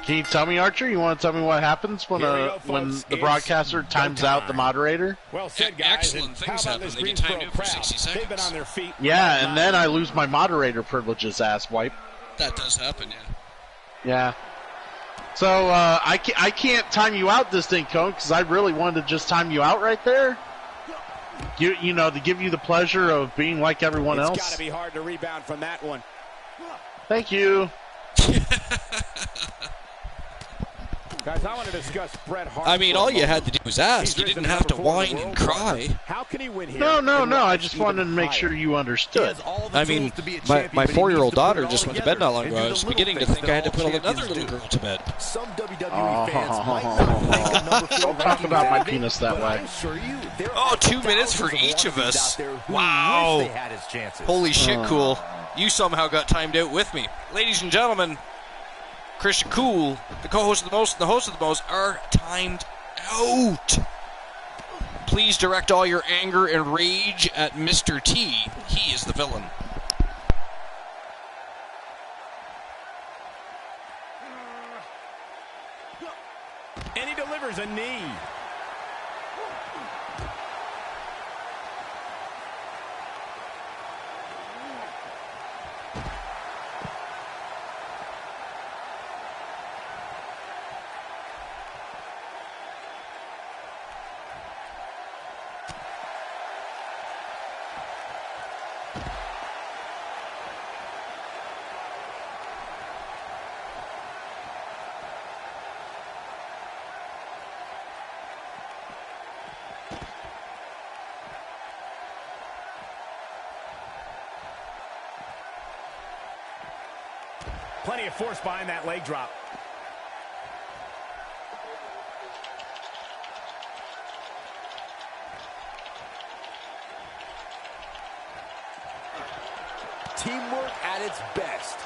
Can you tell me, Archer? You want to tell me what happens when the broadcaster times out the moderator? Well said, guys. Excellent things happen. They get timed out for 60 seconds. They've been on their feet. Yeah, and then I lose my moderator privileges, ass wipe. That does happen, yeah. Yeah. So I can't time you out, Distinct Cone, because I really wanted to just time you out right there. You know, to give you the pleasure of being like everyone else. It's got to be hard to rebound from that one. Thank you. Guys, I want to discuss Bret Hart. I mean, all you had to do was ask. You didn't have to whine and cry. How can he win here? No. I just wanted to make sure you understood. I mean, my 4-year-old daughter just went to bed not long ago. I was beginning to think I had to put another little girl to bed. Some WWE fans might not think a number 4 Don't talk about my penis that but way. I assure you, there Oh, are 2 minutes for thousands of each of wannabes us. out there who Wow. wish they had his chances. Holy shit, Cool. You somehow got timed out with me. Ladies and gentlemen, Christian Cool, the co-host of the most and the host of the most, are timed out. Please direct all your anger and rage at Mr. T. He is the villain. And he delivers a knee. Plenty of force behind that leg drop. Teamwork at its best.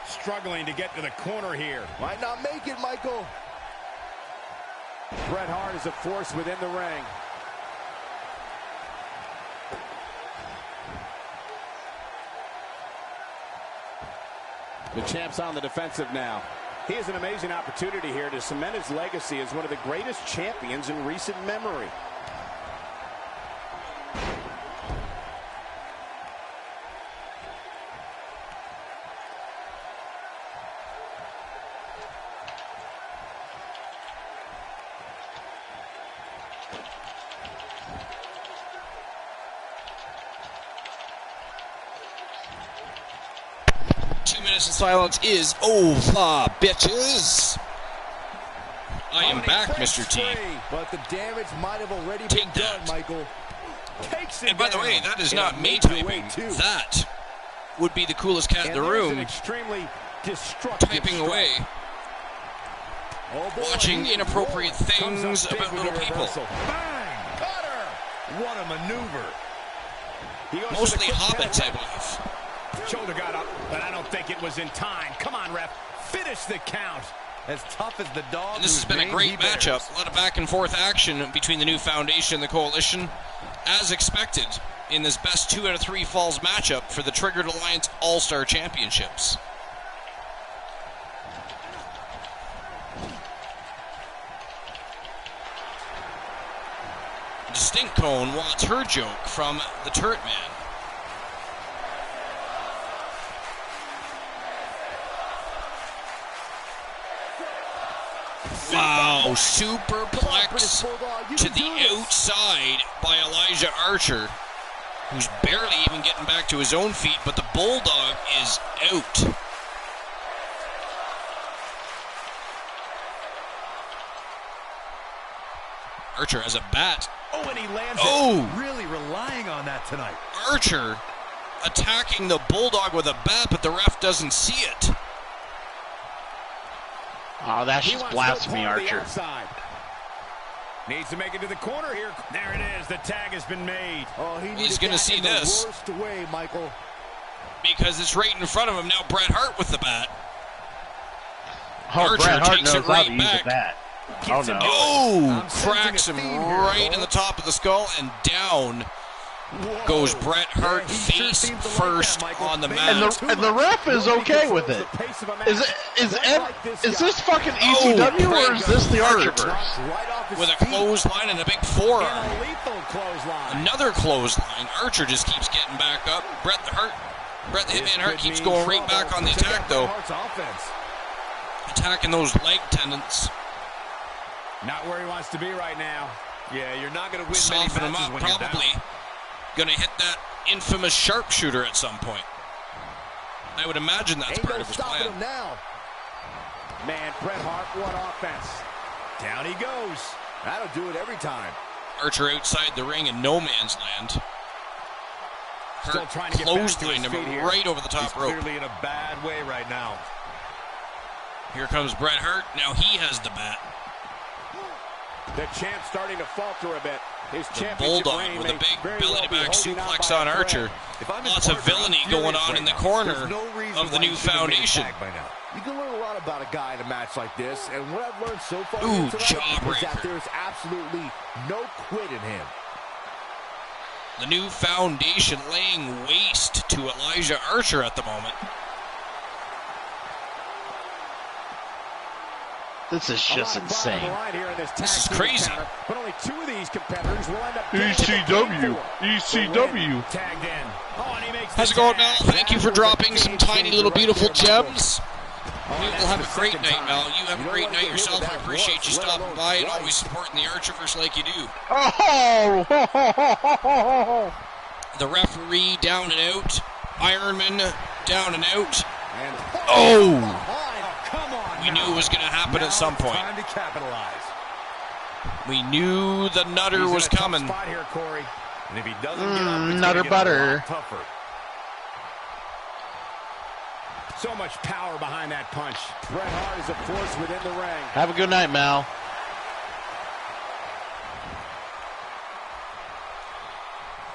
Struggling to get to the corner here. Might not make it, Michael. Bret Hart is a force within the ring. The champ's on the defensive now. He has an amazing opportunity here to cement his legacy as one of the greatest champions in recent memory. Silence is over, bitches. I am back, Mr. T. But the damage might have already Take been done, that. Michael. Takes it And by the down. way, that is In not a me major way, typing. too. That would be the coolest cat in And the there's an room extremely destructive typing strike. away, Oh, boy, watching he is inappropriate rolling. Comes things up big about with little a people. reversal. Bang! Cutter! What a maneuver. He goes for the Mostly quick hobbits, I tap. believe. Shoulder got up, but I don't think it was in time. Come on, ref. Finish the count. As tough as the dog. And this has been a great matchup. A lot of back and forth action between the new foundation and the coalition. As expected, in this best 2 out of 3 falls matchup for the Triggered Alliance All-Star Championships. Distinct Cone wants her joke from the Turret Man. Wow, superplex to the outside by Elijah Archer, who's barely even getting back to his own feet, but the Bulldog is out. Archer has a bat. Oh, and he lands it. Really relying on that tonight. Archer attacking the Bulldog with a bat, but the ref doesn't see it. Oh, that's just blasphemy, Archer. Needs to make it to the corner here. There it is. The tag has been made. Oh, he's going to see this. Worst way, Michael. Because it's right in front of him now. Bret Hart with the bat. Oh, Archer Bret Hart takes knows it right how to back. use a bat. Oh, no. Oh, cracks him right in the top of the skull, and down goes Bret Hart face first on the mat. And the ref is okay with it. Is this fucking ECW or is this the Archerverse? With a clothesline and a big forearm. Another clothesline. Archer just keeps getting back up. Bret the Hitman Hart keeps going right back on the attack, though. Attacking those leg tendons. Not where he wants to be right now. Yeah, you're not going to win Soften many him matches up, when you're probably. down. Going to hit that infamous sharpshooter at some point. I would imagine that's part of his plan. Him now. Man, Bret Hart, what offense. Down he goes. That'll do it every time. Archer outside the ring in no man's land. Still trying to get back to his clotheslined him feet here. right over the top rope. Clearly in a bad way right now. Here comes Bret Hart. Now he has the bat. The champ's starting to falter a bit. His Bulldog with a big belly-to-back suplex on Archer. Lots of villainy going on in the corner of the new foundation. You can learn a lot about a guy in a match like this, and what I've learned so far Ooh, is that jawbreaker. there's absolutely no quit in him. The new foundation laying waste to Elijah Archer at the moment. This is just insane. This is crazy. But only 2 of these competitors will end up ECW. ECW. tagged in. Oh, and he makes How's it going, Mel? Thank you for dropping some tiny little beautiful gems. We will have a great night, Mel. You have a great night yourself. I appreciate you stopping by and always supporting the Archerverse like you do. Oh! The referee down and out. Ironman down and out. Oh! We knew it was going to happen at some point. Time to capitalize. We knew the nutter was coming. Spot here, Corey. And if he doesn't get up, it's nutter gonna get butter. a lot tougher. So much power behind that punch. Bret Hart is a force within the ring. Have a good night, Mal.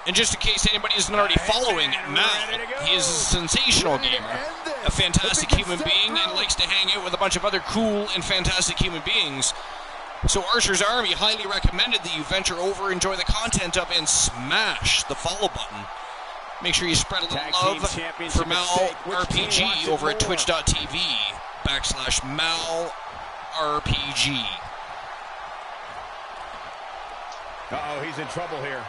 And just in case anybody isn't already following Mal, he is a sensational gamer, a fantastic human being, and likes to hang out with a bunch of other cool and fantastic human beings. So Archer's Army highly recommended that you venture over, enjoy the content of, and smash the follow button. Make sure you spread a little love for Mal RPG over at twitch.tv/Mal RPG. Uh-oh, he's in trouble here.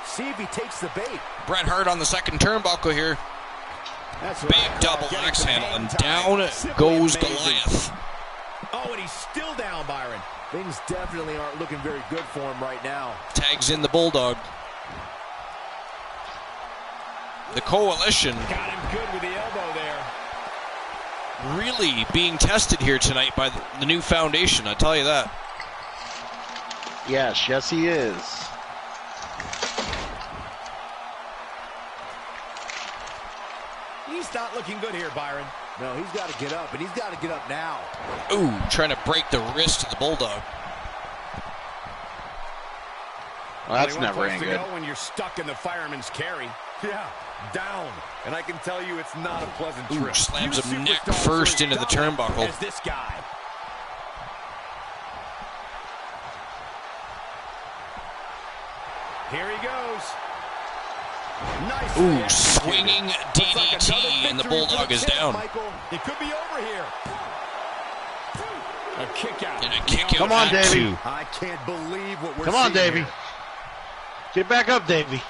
See if he takes the bait. Bret Hart on the second turnbuckle here. That's Big double axe handle, and down goes Goliath. Oh, and he's still down, Byron. Things definitely aren't looking very good for him right now. Tags in the Bulldog. The Coalition Got him good with the elbow there. really being tested here tonight by the new foundation, I tell you that. Yes, he is. He's not looking good here, Byron. No, he's got to get up, and he's got to get up now. Ooh, trying to break the wrist of the Bulldog. Well, that's Only one never place any to good. go when you're stuck in the fireman's carry. Yeah, down. And I can tell you it's not a pleasant Ooh, trip. slams Few him neck superstars first are into the dominant turnbuckle. As this guy. Here he goes. Nice Ooh, way swinging executed. Looks like DDT, another and the victory for Bulldog is champ, down. Michael. It could be over here. A kick out. And a kick out. Come on, at Davey. 2. I can't believe what we're Come on, seeing Davey. here. Get back up, Davey.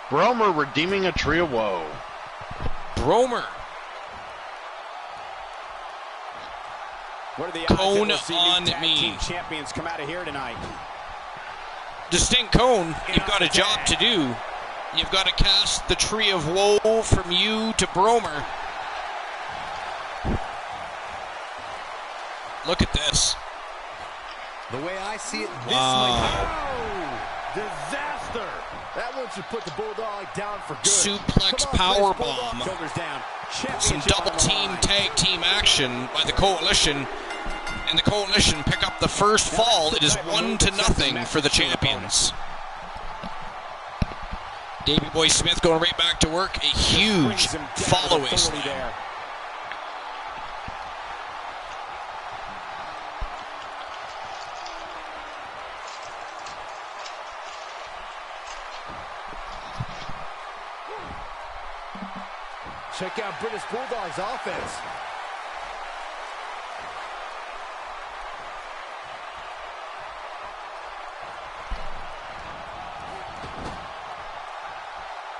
Bromer redeeming a tree of woe. Bromer. What are the odds that Cone we'll see new on tag me. team champions come out of here tonight? Distinct Cone, you've got a job to do. You've got to cast the tree of woe from you to Bromer. Look at this. The way I see it, this Wow. disaster. That one should put the Bulldog down for good. Suplex Come on, power Chris Bulldog. bomb. Shoulders down. Some Championship double on the team, line. tag team action by the Coalition. And the Coalition pick up the first fall. It is 1-0 for the champions. Davey Boy Smith going right back to work. A huge Brings him down to follow-away 30 slam. there. Check out British Bulldog's offense.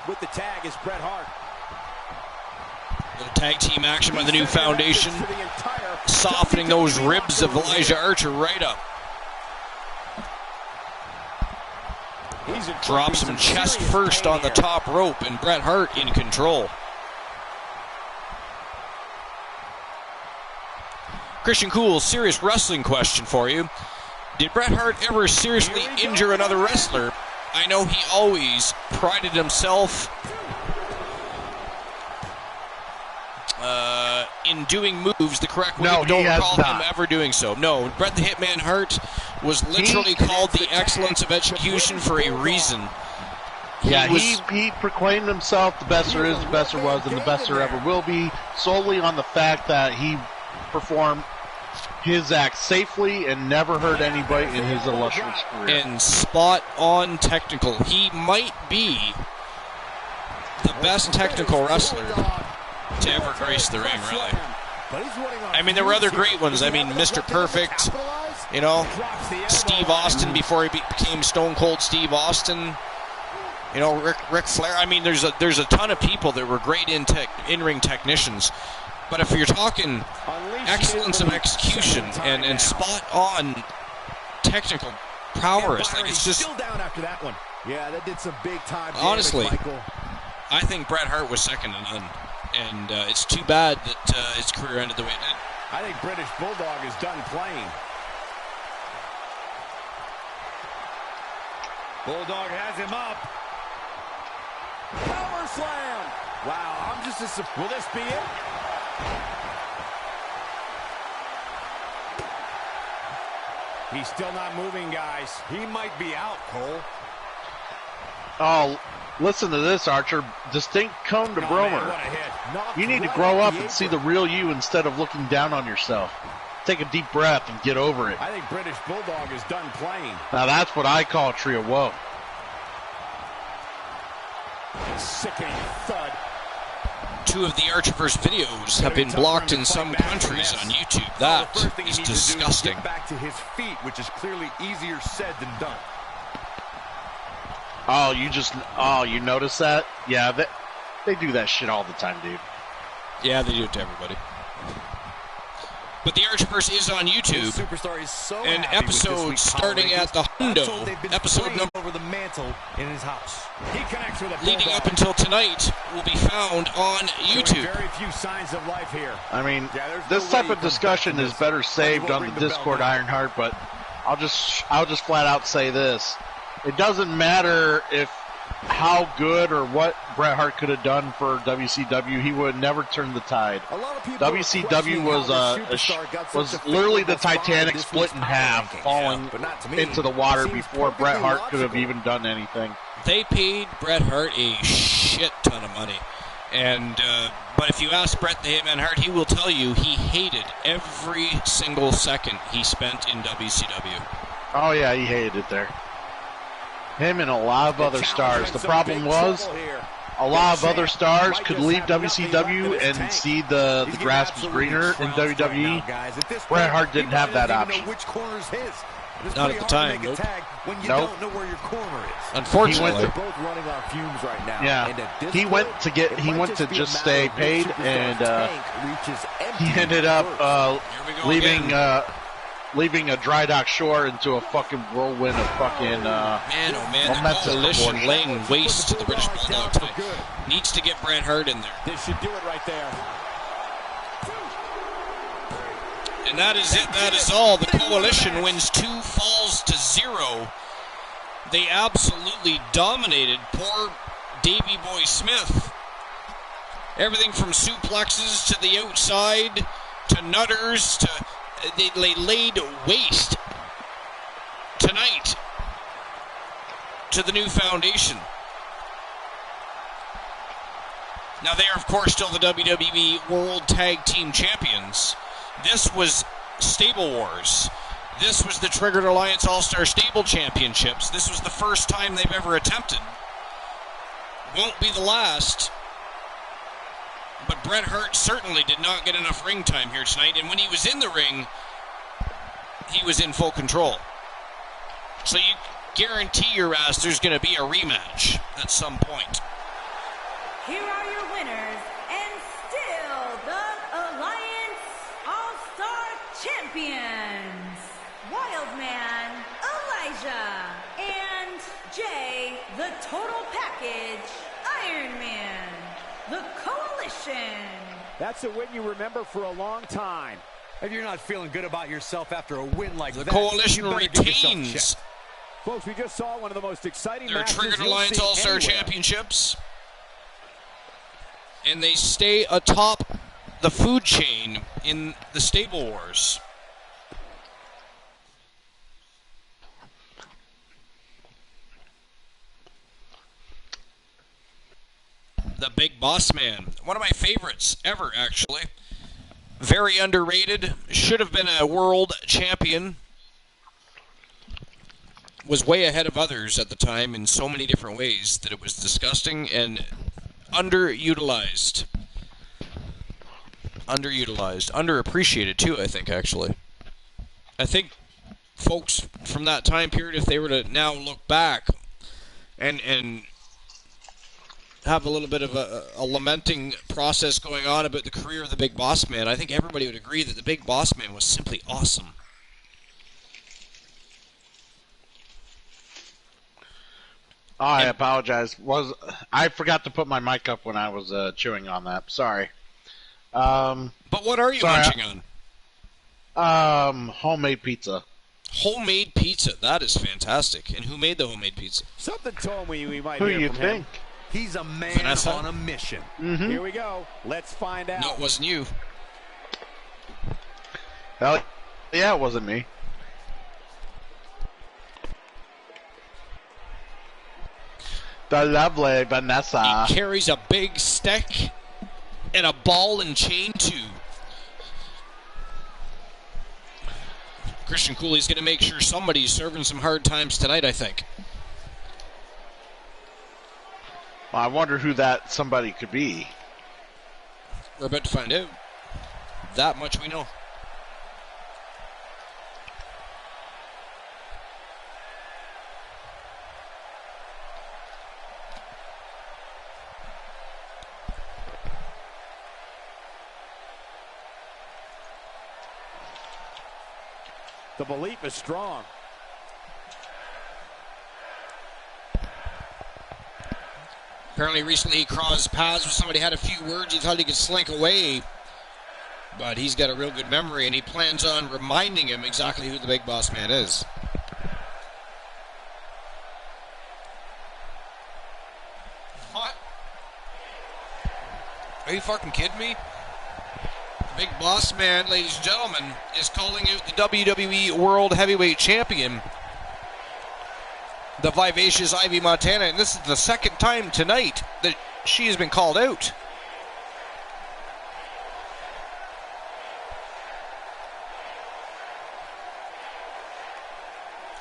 With the tag is Bret Hart. Little tag team action by the new Second foundation. entrance for the entire Softening those WWE ribs of locker room. Elijah Archer right up. He's in Drops him chest serious first pain on the here. top rope, and Bret Hart in control. Christian Cool, serious wrestling question for you. Did Bret Hart ever seriously injure another wrestler? I know he always prided himself in doing moves the correct way. No, but don't he has recall him not. ever doing so. No, Bret the Hitman Hart was literally called the excellence of execution for a reason. He proclaimed himself the best there is, the best there was, and the best there ever will be, solely on the fact that he performed his act safely and never hurt anybody in his illustrious career. And spot on technical. He might be the best technical wrestler to ever grace the ring, really. I mean, there were other great ones. I mean, Mr. Perfect, you know, Steve Austin before he became Stone Cold Steve Austin. You know, Ric Flair. I mean, there's a ton of people that were great in-ring technicians. But if you're talking excellence of execution and spot-on technical prowess, like it's just... Still down after that one. Yeah, that did some big-time damage, Honestly, Michael. I think Bret Hart was second to none. And it's too bad that his career ended the way it did. I think British Bulldog is done playing. Bulldog has him up. Power slam. Wow, I'm just as... Will this be it? He's still not moving, guys. He might be out, Cole. Oh, listen to this, Archer. Distinct cone to Oh, Bromer. man, what a hit. Knocked You need to right grow off up the and see apron. the real you instead of looking down on yourself. Take a deep breath and get over it. I think British Bulldog is done playing. Now that's what I call a tree of woe. Sickening thud. Two of the Archerverse videos have been blocked in some countries on YouTube. That The first thing he is needs to do disgusting. get back to his feet, which is clearly easier said than done. Oh, you notice that? Yeah, they do that shit all the time, dude. Yeah, they do it to everybody. But the Archerverse is on YouTube. This superstar is so And happy with this episode week's starting Power at the Rangers. I'm Hundo, told they've been episode spraying number over the mantle in his house. He connects with a leading Bulldog. up until tonight will be found on Showing YouTube. very few signs of life here. I mean, Yeah, there's this no type way of he comes discussion back is from better this. saved But he on won't the ring the Discord, bell now. Ironheart. But I'll just flat out say this: it doesn't matter if how good or what Bret Hart could have done for WCW. He would never turn the tide. A lot of people are WCW questioning was how the superstar got was such a literally the favorable spot Titanic this split week's in Power half, Rankings. falling But not to me. into the water Seems before Bret perfectly Hart could have logical. even done anything. They paid Bret Hart a shit ton of money. And but if you ask Bret the Hitman Hart, he will tell you he hated every single second he spent in WCW. Oh yeah, he hated it there. Him and a lot of other stars. The problem was, a lot of other stars could leave WCW and see the grass was greener in WWE. Bret Hart didn't have that option. Not at the time. Nope. Nope. Unfortunately. They're both running on fumes right now. Yeah. He went to just stay paid, and he ended up leaving a dry dock shore into a fucking whirlwind of fucking man, oh man, the coalition laying waste to the British Bulldog tonight. Needs to get Bret Hart in there. This should do it right there. And that is it. That is all. The coalition wins 2 falls to 0. They absolutely dominated poor Davey Boy Smith. Everything from suplexes to the outside to nutters to they laid waste tonight to the new foundation. Now they are, of course, still the WWE World Tag Team Champions. This was Stable Wars. This was the Triggered Alliance All-Star Stable Championships. This was the first time they've ever attempted. Won't be the last. But Bret Hart certainly did not get enough ring time here tonight. And when he was in the ring, he was in full control. So you guarantee your ass there's going to be a rematch at some point. Here are your winners, and still the Alliance All-Star Champions, Wildman Elijah and Jay, the Total Package Iron Man, the Coalition. That's a win you remember for a long time. If you're not feeling good about yourself after a win like the that, Coalition you better give yourself a retains check. Folks, we just saw one of the most exciting their matches Triggered you'll Alliance see All-Star anywhere. Championships. And they stay atop the food chain in the Stable Wars. The Big Boss Man. One of my favorites ever, actually. Very underrated. Should have been a world champion. Was way ahead of others at the time in so many different ways that it was disgusting and underutilized. Underappreciated, too, I think, actually. I think folks from that time period, if they were to now look back and have a little bit of a lamenting process going on about the career of the Big Boss Man, I think everybody would agree that the Big Boss Man was simply awesome. Oh, I apologize. I forgot to put my mic up when I was chewing on that. Sorry. But what are you munching on? Homemade pizza. Homemade pizza. That is fantastic. And who made the homemade pizza? Something told me we might Who hear do you from think? him. He's a man Vanessa? on a mission. Mm-hmm. Here we go. Let's find out. No, it wasn't you. Hell, yeah, it wasn't me. The lovely Vanessa. He carries a big stick and a ball and chain, too. Christian Cooley's going to make sure somebody's serving some hard times tonight, I think. Well, I wonder who that somebody could be. We're about to find out. That much we know. The belief is strong. Apparently recently he crossed paths with somebody, had a few words, he thought he could slink away. But he's got a real good memory, and he plans on reminding him exactly who the Big Boss Man is. What? Are you fucking kidding me? The Big Boss Man, ladies and gentlemen, is calling out the WWE World Heavyweight Champion, the vivacious Ivy Montana, and this is the second time tonight that she has been called out.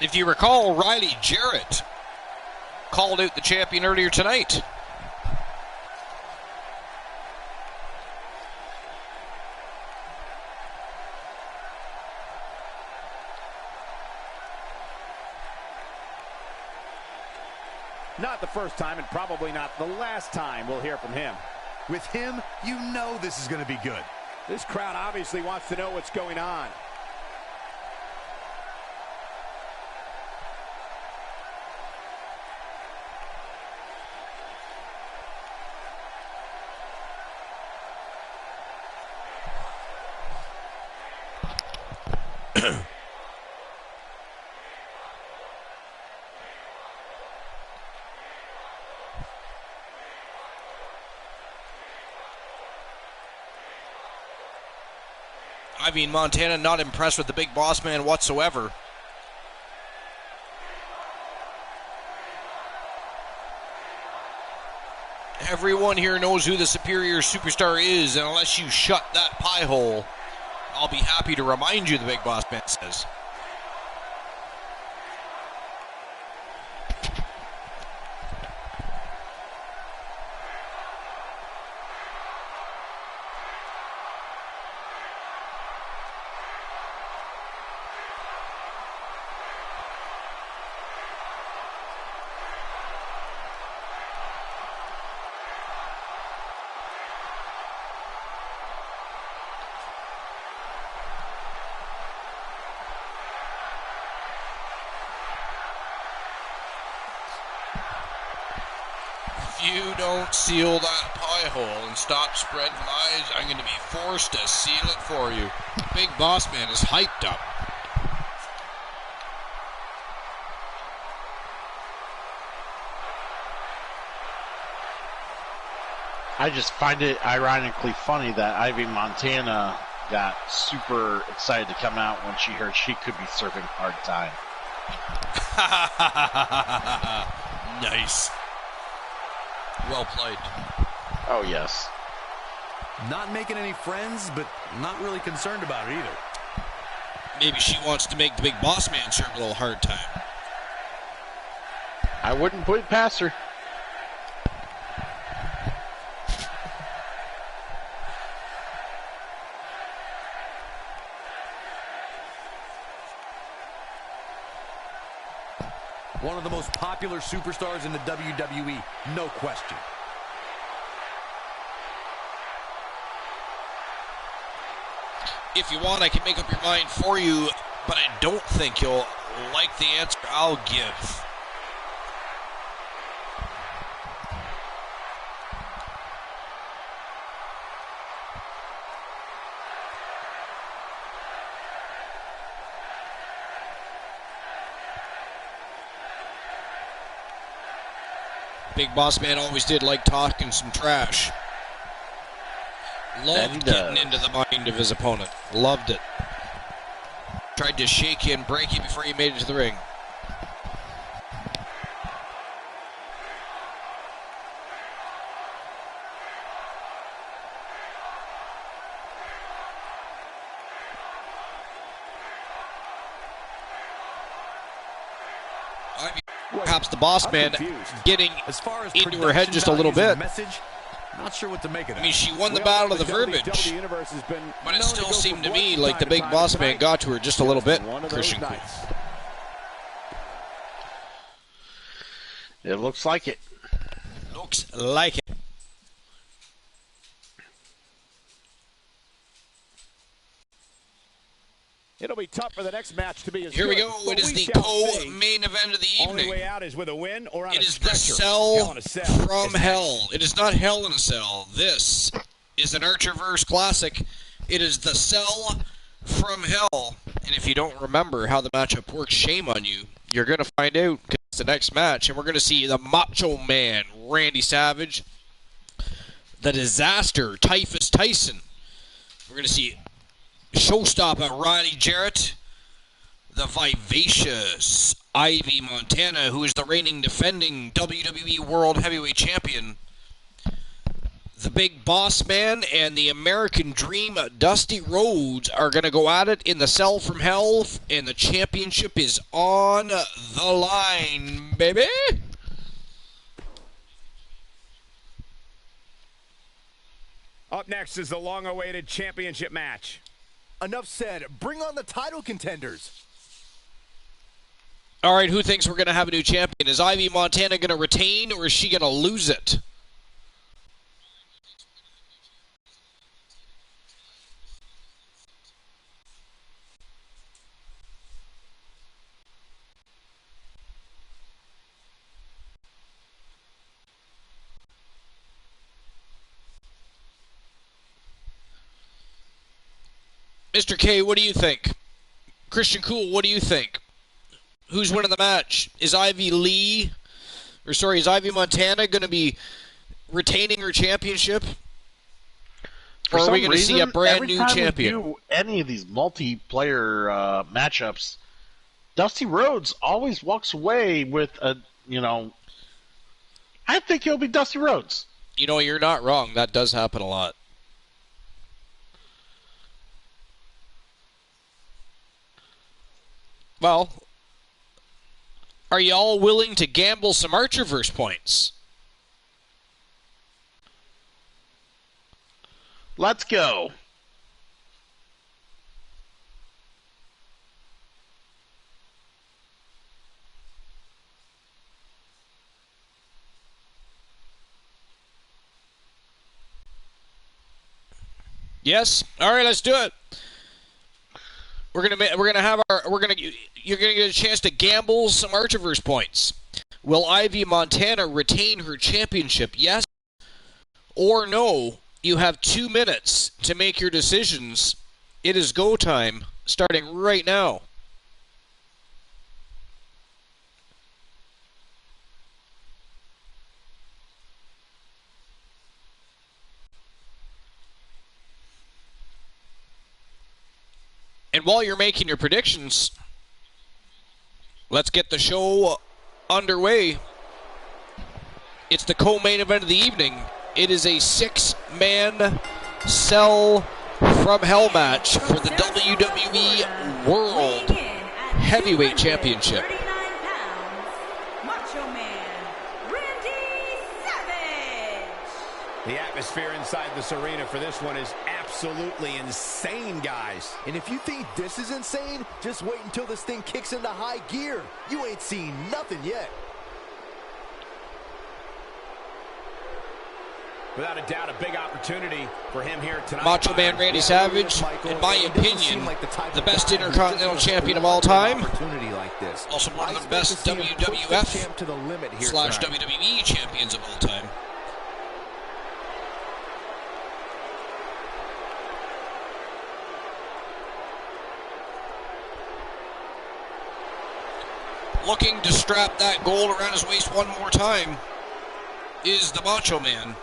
If you recall, Riley Jarrett called out the champion earlier tonight. Not the first time and probably not the last time we'll hear from him. With him, you know this is going to be good. This crowd obviously wants to know what's going on. I mean, Montana not impressed with the Big Boss Man whatsoever. Everyone here knows who the superior superstar is, and unless you shut that pie hole, I'll be happy to remind you, the Big Boss Man says. If you don't seal that pie hole and stop spreading lies, I'm going to be forced to seal it for you. Big Boss Man is hyped up. I just find it ironically funny that Ivy Montana got super excited to come out when she heard she could be serving hard time. Nice. Well played. Oh, yes. Not making any friends, but not really concerned about it either. Maybe she wants to make the Big Boss Man serve a little hard time. I wouldn't put it past her. One of the most popular superstars in the WWE, no question. If you want, I can make up your mind for you, but I don't think you'll like the answer I'll give. Big Boss Man always did like talking some trash. Loved getting into the mind of his opponent. Loved it. Tried to shake you and break you before you made it to the ring. Perhaps the Boss Man getting into her head just a little bit. Not sure what to make of that. I mean, she won the battle of the verbiage, but it still seemed to me like the Big Boss Man got to her just a little bit, Christian. It looks like it. Looks like it. It'll be tough for the next match to be as Here we good, go. It is the co-main event of the evening. Only way out is with a win or on it a is the stretcher. Cell Cell from Hell. It is not Hell in a Cell. This is an Archerverse classic. It is the Cell from Hell. And if you don't remember how the matchup works, shame on you. You're going to find out because it's the next match. And we're going to see the Macho Man, Randy Savage, the Disaster, Typhus Tyson. We're going to see Showstopper Ronnie Jarrett, the Vivacious Ivy Montana, who is the reigning defending WWE World Heavyweight Champion, the Big Boss Man, and the American Dream, Dusty Rhodes, are going to go at it in the Cell from Hell, and the championship is on the line, baby. Up next is the long-awaited championship match. Enough said. Bring on the title contenders. All right, who thinks we're going to have a new champion? Is Ivy Montana going to retain, or is she going to lose it? Mr. K, what do you think? Christian Cool, what do you think? Who's winning the match? Is Ivy Montana going to be retaining her championship? Or are we going to see a brand new champion? Every time we do any of these multiplayer matchups, Dusty Rhodes always walks away with a, I think he'll be Dusty Rhodes. You're not wrong. That does happen a lot. Well, are you all willing to gamble some Archerverse points? Let's go. Yes. All right, let's do it. You're gonna get a chance to gamble some Archerverse points. Will Ivy Montana retain her championship? Yes or no? You have 2 minutes to make your decisions. It is go time, starting right now. And while you're making your predictions, let's get the show underway. It's the co-main event of the evening. It is a 6-man Cell from Hell match for the WWE World Heavyweight Championship. The atmosphere inside this arena for this one is absolutely insane, guys. And if you think this is insane, just wait until this thing kicks into high gear. You ain't seen nothing yet. Without a doubt, a big opportunity for him here tonight. Macho Man Randy Savage, in my opinion, the best Intercontinental Champion of all time. Also one of the best WWF/WWE champions of all time. Looking to strap that gold around his waist one more time is the Macho Man.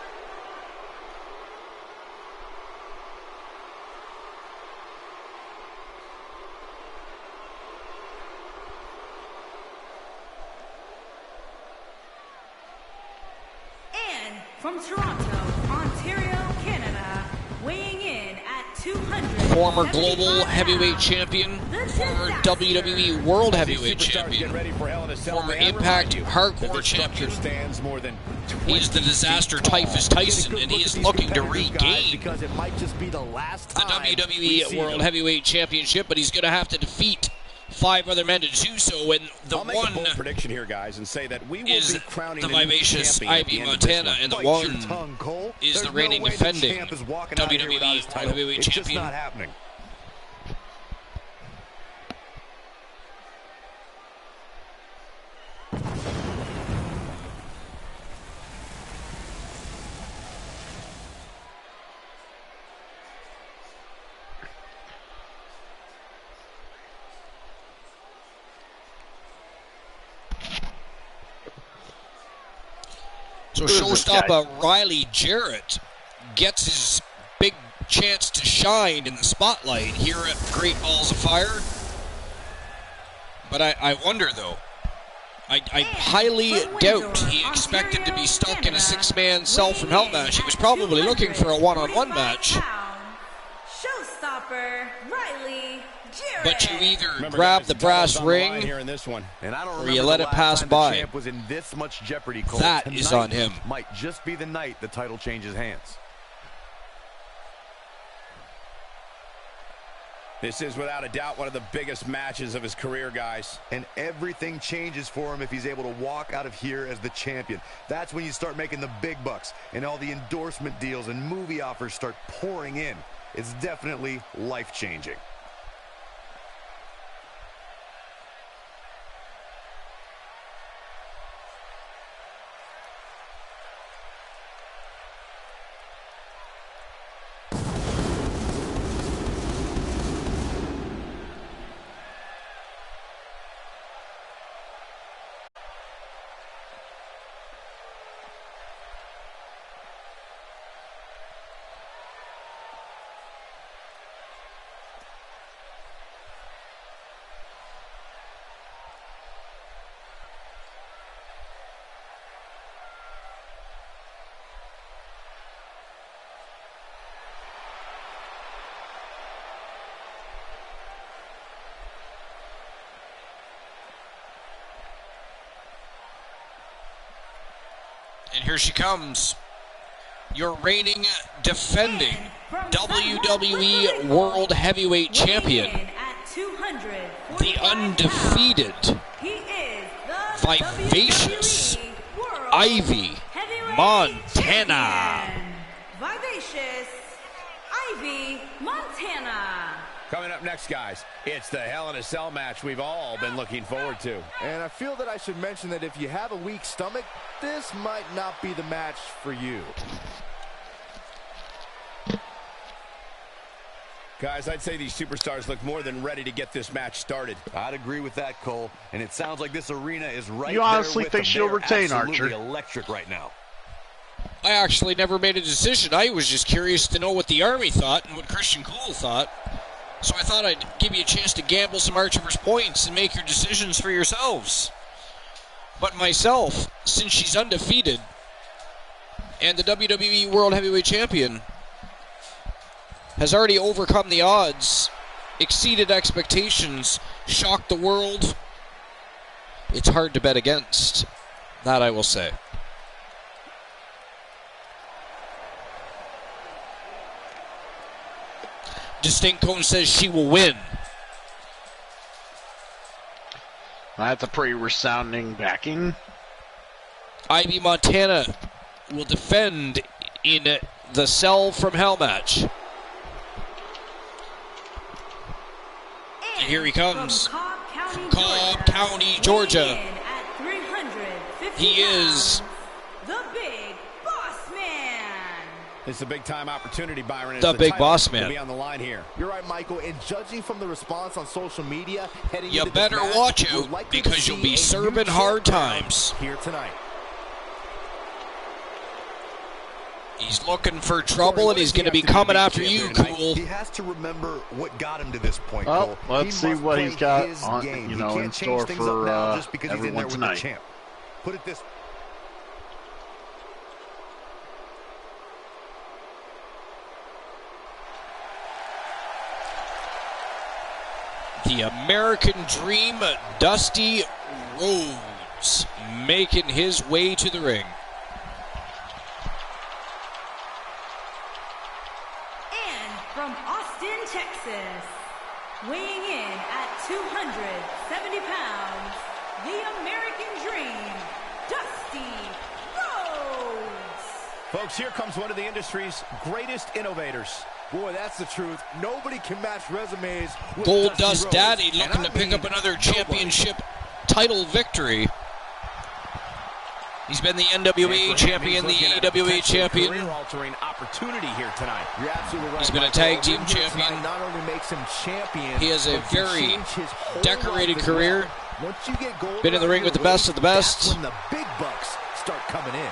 And from Toronto, Ontario, Canada, weighing in at 200. Former Global Heavyweight Champion, former WWE World Heavyweight Champion, former Impact Hardcore Champion. He's the Disaster Typhus Tyson, and he is looking to regain the WWE World Heavyweight Championship, but he's going to have to defeat 5 other men to do so, and the one prediction here, guys, and say that we will is be crowning the vivacious Ivy Montana, and the one is the reigning defending WWE World Heavyweight Champion. It's just not happening. So showstopper Riley Jarrett gets his big chance to shine in the spotlight here at Great Balls of Fire. But I wonder, though. I highly doubt he expected to be stuck in a 6-man Cell from Hell match. He was probably looking for a one-on-one match. Showstopper Riley Jarrett. But you either grab the brass ring here in this one, and I don't or you let it pass by. Champ was in this much jeopardy, Cole. That is on him. Might just be the night the title changes hands. This is without a doubt one of the biggest matches of his career, guys. And everything changes for him if he's able to walk out of here as the champion. That's when you start making the big bucks and all the endorsement deals and movie offers start pouring in. It's definitely life-changing. And here she comes, your reigning, defending WWE World Heavyweight Champion, the undefeated, vivacious Ivy Montana. Vivacious Ivy Montana. Coming up next, guys, it's the Hell in a Cell match we've all been looking forward to. And I feel that I should mention that if you have a weak stomach, this might not be the match for you. Guys, I'd say these superstars look more than ready to get this match started. I'd agree with that, Cole. And it sounds like this arena is right You honestly there with think them. she'll They're retain, absolutely Archer? electric right now. I actually never made a decision. I was just curious to know what the Army thought and what Christian Cole thought. So I thought I'd give you a chance to gamble some Archer vs. points and make your decisions for yourselves. But myself, since she's undefeated and the WWE World Heavyweight Champion, has already overcome the odds, exceeded expectations, shocked the world, it's hard to bet against. That I will say. Distinct Cone says she will win. That's a pretty resounding backing. Ivy Montana will defend in the Cell from Hell match. And here he comes from Cobb County, Georgia. He is the Big Boss Man. It's a big-time opportunity, Byron. The Big Boss Man. To be on the line here. You're right, Michael. And judging from the response on social media, heading You into better this match, watch we're out likely to because you'll see be a serving new hard champion times. here tonight. He's looking for trouble, and he's going to be coming after you, Cool. He has to remember what got him to this point, Well, Cole. let's see what he's got on, in store for everyone tonight. Champ. Put it this. The American Dream, Dusty Rhodes, making his way to the ring. And from Austin, Texas, weighing in at 270 pounds, the American Dream, Dusty Rhodes. Folks, here comes one of the industry's greatest innovators. Boy, that's the truth. Nobody can match resumes with Gold Dusty Dust Rhodes. Daddy And looking I to pick mean up another nobody. championship title victory. He's been the NWA champion, the AWA champion. Career-altering opportunity here tonight. You're absolutely right. He's been a Michael. tag team Winning here champion. tonight not only makes him champion, He has a but can very change his whole decorated life as career. well. Once you get gold Been in the around ring your with the best waist, of the best. That's when the big bucks start coming in.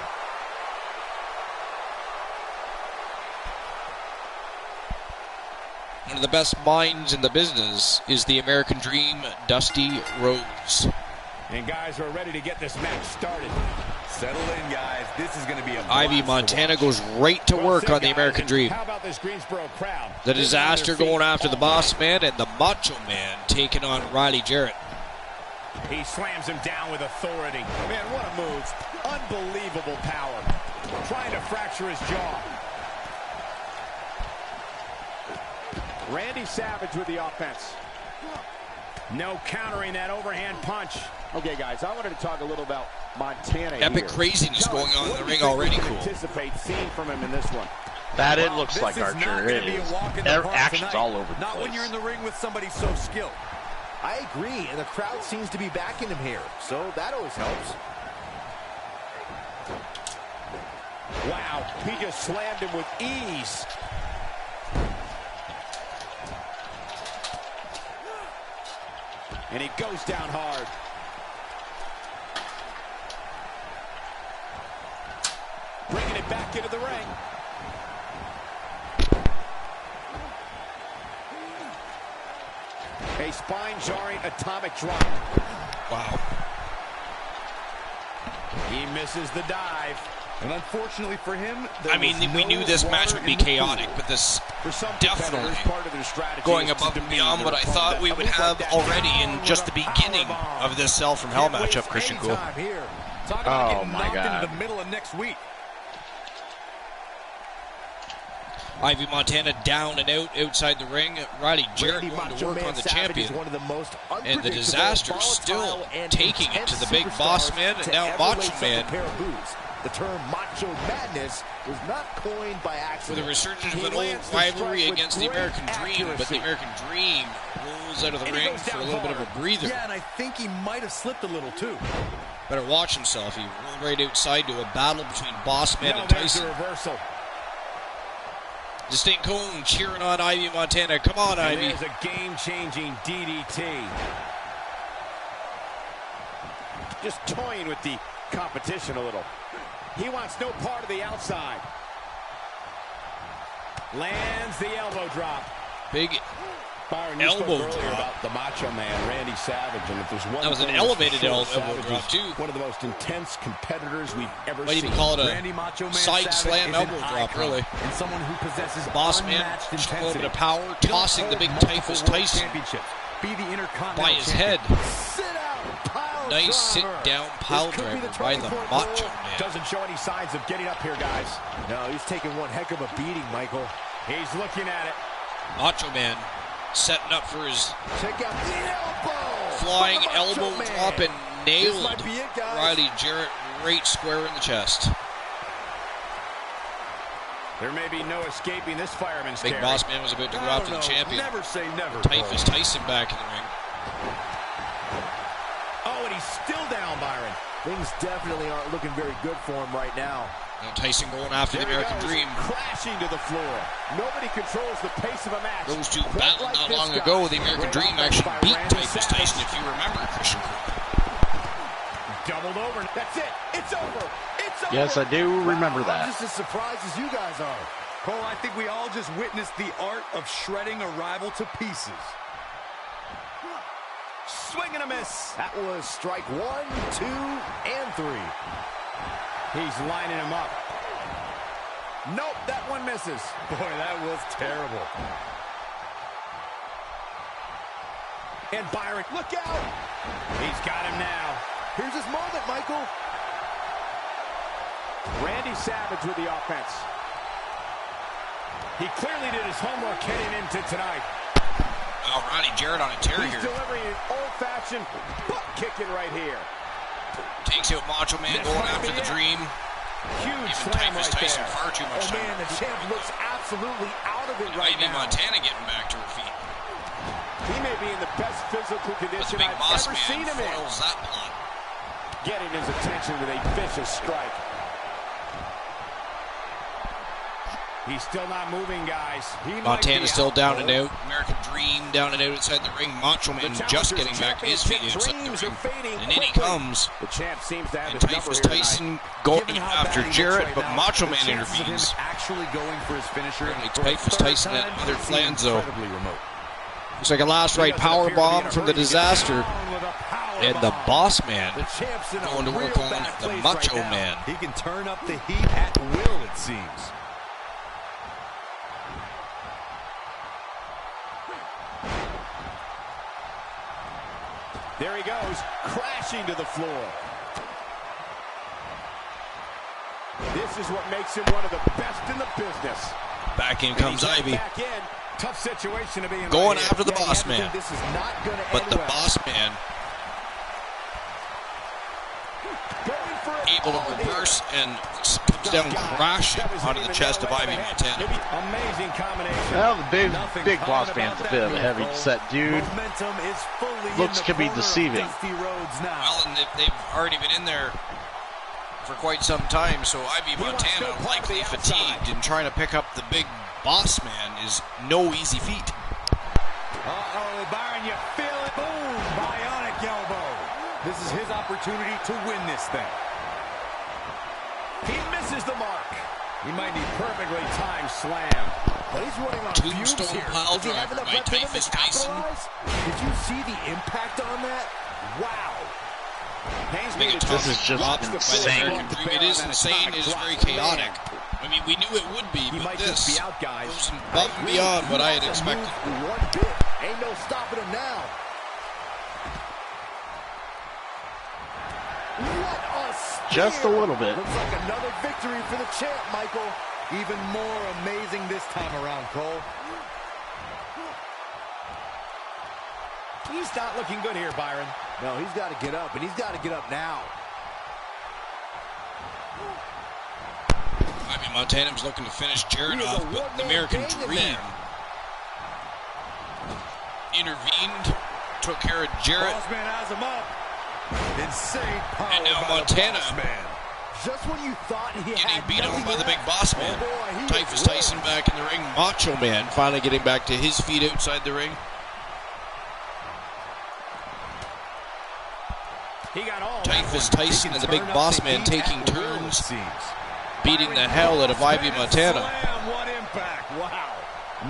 One of the best minds in the business is the American Dream, Dusty Rhodes. And guys, we're ready to get this match started. Settle in, guys. This is going to be a Ivy blast to Montana watch. goes right to work on the American Dream. How about this Greensboro crowd? The Disaster going after the Boss Man, and the Macho Man taking on Riley Jarrett. He slams him down with authority. Man, what a move. Unbelievable power. Trying to fracture his jaw. Randy Savage with the offense. No countering that overhand punch. Okay, guys, I wanted to talk a little about Montana. Epic craziness going on in the ring already. Cool. Anticipate seeing from him in this one. That it looks like Archer. It is. Their action's all over the Not place. when you're in the ring with somebody so skilled. I agree, and the crowd seems to be backing him here, so that always helps. Wow, he just slammed him with ease. And he goes down hard. Bringing it back into the ring. A spine-jarring atomic drop. Wow. He misses the dive. And unfortunately for him, I mean, we knew this match would be chaotic, but this definitely part of their strategy going above and beyond what I thought we would have already in just the beginning of this Cell from Hell matchup, Christian Cool. Oh my God. In the middle of next week. Ivy Montana down and out outside the ring. Riley Jarrett Randy going to Macho work Man on the Savage champion. is one of the most And the unpredictable, Disaster still volatile, and taking it to the big intense boss superstars man, and to now ever Macho lace up a Man. pair of boots. The term Macho Madness was not coined by For accident. the resurgence of He an old lands the rivalry strike with against the great American Dream, but the accuracy. American Dream rolls out of the And he ring goes for a down little bit of a hard. breather. Yeah, and I think he might have slipped a little too. Better watch himself. He rolled right outside to a battle between Boss Man and There's the Tyson. reversal. Distinct Cone cheering on Ivy Montana. Come on, And Ivy. there's a game-changing DDT. Just toying with the competition a little. He wants no part of the outside. Lands the elbow drop. Big Byron, you elbow spoke earlier drop. about the Macho Man, Randy Savage, and if there's one That was an thing that's elevated for sure, elbow Savage drop, is too. one of the most intense competitors we've ever Might seen. even call it Randy Macho a Man side Savage slam is an elbow drop, icon, really. and someone who possesses Boss Man, unmatched just a little bit intensity. of power, Don't tossing the hold big multiple Typhus world Tyson championships. Be the Intercontinental by his head. champion. Sit out, pile Nice driver. sit-down pile This could be driver the by turning the point, Macho Cole. Man. Doesn't show any signs of getting up here, guys. No, he's taking one heck of a beating, Michael. He's looking at it. Macho Man setting up for his Check out the elbow. flying from the Macho elbow Man. drop and This nailed might be it, guys. Riley Jarrett right square in the chest. There may be no escaping this fireman's Big carry. Boss Man was about to go after the champion. Never say never. Typhus Tyson back in the ring. Oh, and he's still down, Byron. Things definitely aren't looking very good for him right now. Now Tyson going after the There he American goes, Dream. crashing to the floor. Nobody controls the pace of a match. Those two quite battled like not this long guy. ago. The American Great Dream offense actually by beat Randy Typhus Savage. Tyson, if you remember, Christian. Doubled over. That's it. It's over. It's over. Yes, I do remember I'm that. just as surprised as you guys are. Cole, I think we all just witnessed the art of shredding a rival to pieces. Swing and a miss. That was strike 1, 2, and 3. He's lining him up. Nope, that one misses. Boy, that was terrible. And Byron, look out. He's got him now. Here's his moment, Michael. Randy Savage with the offense. He clearly did his homework heading into tonight. Oh, Ronnie Jarrett on a tear He's here. delivering an old-fashioned butt kicking right here. Takes out Macho Man This going might after be the it. Dream. Huge Even slam Typhus right Tyson there. far too much Oh, time. man, the champ looks absolutely out of it right Ivy now. Montana getting back to her feet. He may be in the best physical But the condition Big I've Boss ever seen Man him in. foils that plot. Getting his attention with a vicious strike. He's still not moving, guys. He might Montana be still out down and cold. out. American Dream down and out outside the ring. Macho Man just getting back to his feet outside the Dreams are ring. fading And in he quickly. comes. The champ seems to have And his number Typhus here tonight. Tyson going Given how after bad he Jarrett, looks but right now, Macho the Man chances of him intervenes. actually going for his finisher Makes for a Typhus third Tyson that time other seem flange, though. incredibly remote. Looks like a last right power bomb from the Disaster. And the Boss Man The champ's in a going to work real on bad the place Macho right now. Man. He can turn up the heat at will, it seems. There he goes, crashing to the floor. This is what makes him one of the best in the business. Back in comes Ivy. Back in. Tough situation to be in. Going right after here. the boss man. This is not going to But end the well. boss man Going for it able all to here. reverse and comes down crashing onto the chest of Ivy Montana. Amazing combination. Well, the Nothing big common boss man's a about bit of a that heavy move, set dude. Momentum is fully Looks in the can be corner of deceiving. Dusty Rhodes now. Well, and they've already been in there for quite some time, so Ivy Montana, likely fatigued, and trying to pick up the big boss man is no easy feat. Uh-oh, Byron, you feel it. Boom, bionic elbow. This is his opportunity to win this thing. He misses the mark. He might need perfectly timed slam. But he's running on Tombstone fumes here. pile Does he have driver enough by left in him to Typhus Tyson. capitalize? Did you see the impact on that? Wow. Haynes Big made a atomic This is just drop by the insane. American Dream. It is insane. It is very chaotic. I mean, we knew it would be, He but might just this be out, guys. goes above and beyond what I had expected. One bit. Ain't no stopping him now. What a spear. Just a little bit. Looks like another victory for the champ, Michael. Even more amazing this time around, Cole. He's not looking good here, Byron. No, he's got to get up, and he's got to get up now. I mean, Montana was looking to finish Jarrett He is a off, but the one-man American gang in Dream there. intervened, took care of Jarrett, Bossman has him up. Insane power and now by the Montana Bossman. Just when you thought he getting had beat up nothing by the big left. boss man. Oh boy, he Typhus is Tyson rolling. back in the ring. Macho Man finally getting back to his feet outside the ring. He got all Typhus that one. Tyson He and the can big turn boss up the man heat taking at will, it turns, seems. beating the hell out of Ivy Montana. Slam, what impact. Wow.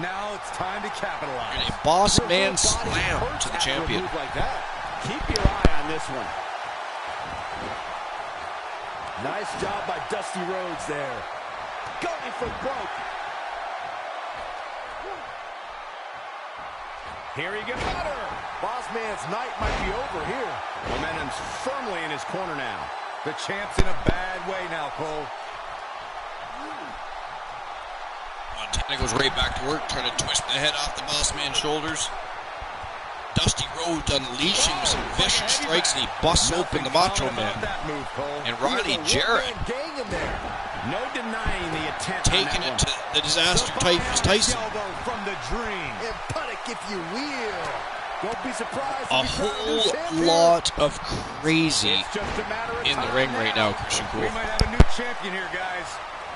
Now it's time to capitalize. And a boss Your man whole body slam hurts to the after a champion. move like that. Keep your eye on this one. Nice job by Dusty Rhodes there. Going for broke. Here he goes. Boss man's night might be over here. Momentum's firmly in his corner now. The champ's in a bad way now, Cole. Montana goes right back to work, trying to twist the head off the boss man's shoulders. Dusty Rhodes unleashing some vicious strikes, and he busts open the Macho Nothing Man. about that move, Cole. And Riley There's a Jarrett one-man gang in there. No denying the attempt taking on it that to the disaster The Typhus bionic Tyson. elbow from the Dream. And Puttick, if you will. Don't be surprised. A if we crown new whole champion. lot of crazy It's just a matter of in the time ring right now, Christian We Cole. might have a new champion here, guys.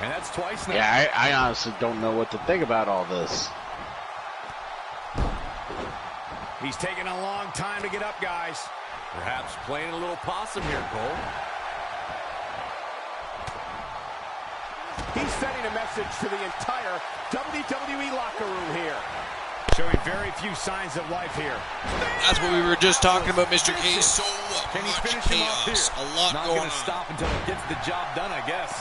And that's twice now. Yeah, I honestly don't know what to think about all this. He's taking a long time to get up, guys. Perhaps playing a little possum here, Cole. He's sending a message to the entire WWE locker room here. Showing very few signs of life here. That's what we were just talking about, Mr. K. So Can he much finish him off here? chaos, a lot Not going gonna on. stop until it gets the job done, I guess.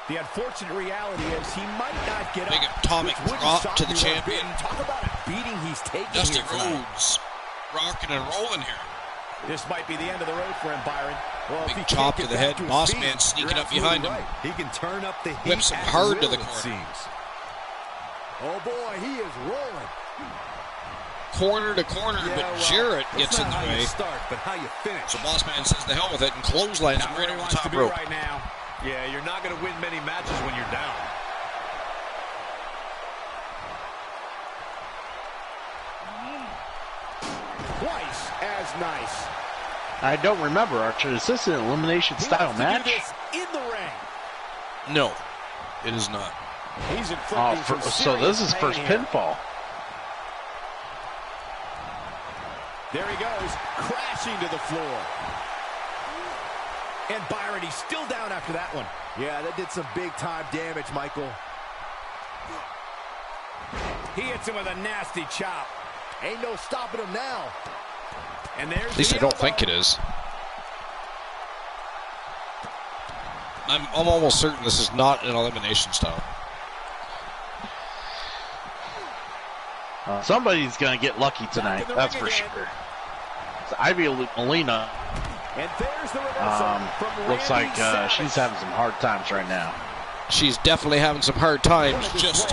The unfortunate reality is he might not get Big up. atomic Which wouldn't drop shock to the me one champion. bit. Talk about a beating he's taking Dusty here tonight. Rhodes rocking and rolling here. This might be the end of the road for him, Byron. Well, Big if he chop can't to the get head. back to his Boss feet, man sneaking you're up behind absolutely him. right. He can turn up the heat Whips him at hard to will, the it corner. seems. Oh boy, he is rolling. Corner to corner, Yeah, but well, Jarrett it's gets in not the how way. you start, but how you finish. So Boss Man says the hell with it and clotheslines him Not right where he over the wants to top be rope. right now. Yeah, you're not going to win many matches when you're down. Twice as nice. I don't remember, Archer. Is this an elimination He style wants to do match? this in the ring. No, it is not. He's Oh, inflicting some so this serious is first pain here. pinfall. There he goes, crashing to the floor. And Byron, he's still down after that one. Yeah, that did some big time damage, Michael. He hits him with a nasty chop. Ain't no stopping him now. And there's At least I the don't elbow. think it is. I'm almost certain this is not an elimination style. Somebody's going to get lucky tonight, in the that's ring for again. sure. It's Ivy Molina And there's the reversal from Looks like Randy she's having some hard times right now. She's definitely having some hard times, just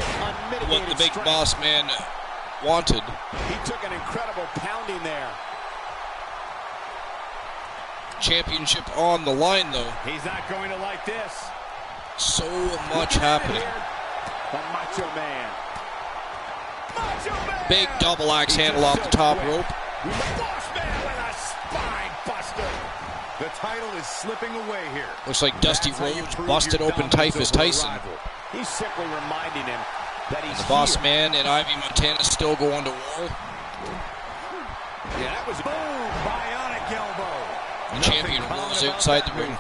what the big boss man wanted. He took an incredible pounding there. Championship on the line, though. He's not going to like this. So much happening. The Macho Man. Macho Man! Big double axe handle off the top rope. Boss Man with a spine buster. The title is slipping away here. Looks like Dusty Rhodes busted open Typhus Tyson. He's simply reminding him that he's The boss here. man and Ivy Montana still going to war. Yeah, that was boom, bionic elbow. The champion rolls outside the ring.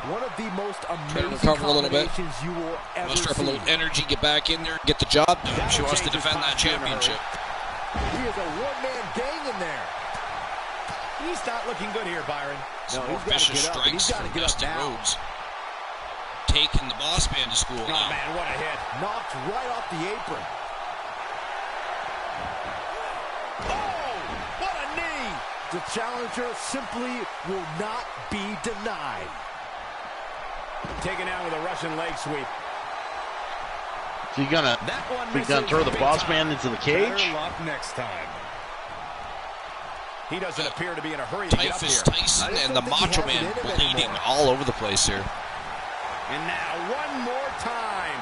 One of the most Trying to amazing recover a little bit. combinations you will ever Muster up a see. little energy, get back in there, get the job done. She wants to defend that championship. He is a one-man gang in there. He's not looking good here, Byron. Some No, more he's vicious gotta get up, and he's strikes gotta from get up Dusty now. Rhodes. Taking the boss man to school Oh, now. man, what a hit. Knocked right off the apron. Oh, what a knee. The challenger simply will not be denied. Taken out with a Russian leg sweep. Is he gonna throw the boss man into the cage? Better luck next time. He doesn't appear to be in a hurry to get up Typhus here. Tyson and the Macho Man bleeding all over the place here. And now one more time.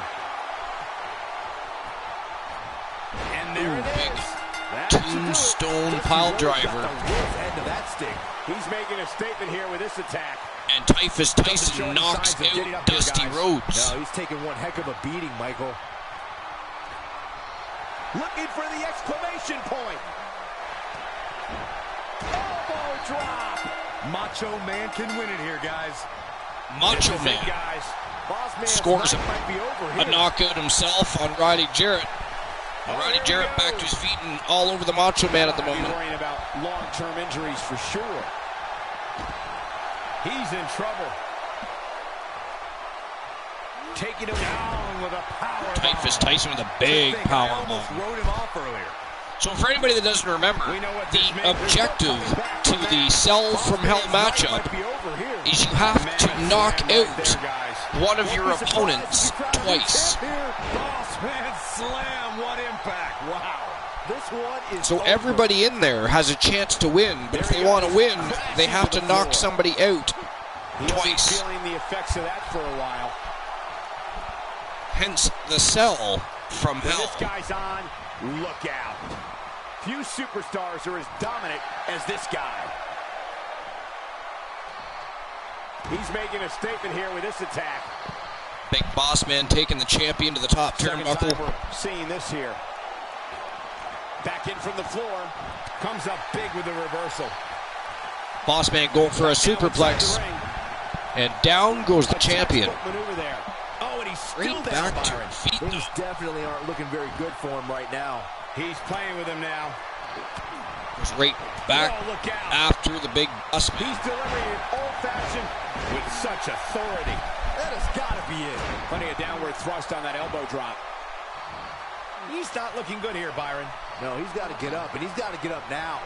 And there it big is. That should do it. Tombstone pile driver. The rope end of that stick. He's making a statement here with this attack. And Typhus Doesn't show Tyson any knocks signs of getting out up here, Dusty guys. Rhodes. No, he's taking one heck of a beating, Michael. Looking for the exclamation point. Elbow drop. Macho Man can win it here, guys. Macho This is it, Man guys. Boss man's scores night might be over a here. knockout himself on Riley Jarrett. Riley Jarrett back to his feet and all over the Macho Man at the I'd be moment. worrying about long-term injuries for sure. He's in trouble. Taking him down with a power Typhus bomb. Tyson with a big I power almost bomb. wrote him off earlier. So for anybody that doesn't remember, We know what the this means. objective to the Cell from Hell matchup Might be over here. is you have to Man knock slam right out there, guys. one of your opponents twice. Boss Man slam, what impact. Wow. This one is So over. everybody in there has a chance to win, but if they want to win, they have to knock somebody out He'll be twice. feeling the effects of that for a while. Hence the Cell from When Hell. this guy's on, look out. Few superstars are as dominant as this guy. He's making a statement here with this attack. Big boss man taking the champion to the top Second time turnbuckle. we're seeing this here. Back in from the floor. Comes up big with the reversal. Boss man going for a Now inside superplex. the ring. And down goes the A champion. textbook maneuver there. Oh, and he's still Right down, back to Byron. her feet Things though. definitely aren't looking very good for him right now. He's playing with him now. Goes right back Oh, look out. after the big boss man. He's delivering it old-fashioned with such authority. That has got to be it. Plenty of downward thrust on that elbow drop. He's not looking good here, Byron. No, he's got to get up, and he's got to get up now.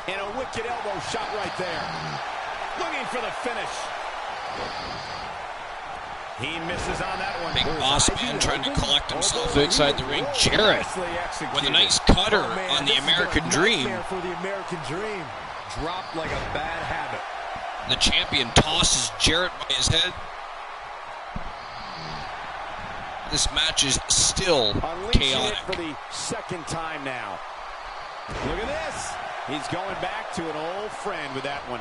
And a wicked elbow shot right there. Looking for the finish. He misses on that one. Big boss man trying to collect himself outside the ring. Jarrett Nicely executed. with a nice cutter Oh, man, on the this is a American Dream. nightmare for the American Dream. Dropped like a bad habit. The champion tosses Jarrett by his head. This match is still Unleashing it chaotic. for the second time now. Look at this. He's going back to an old friend with that one.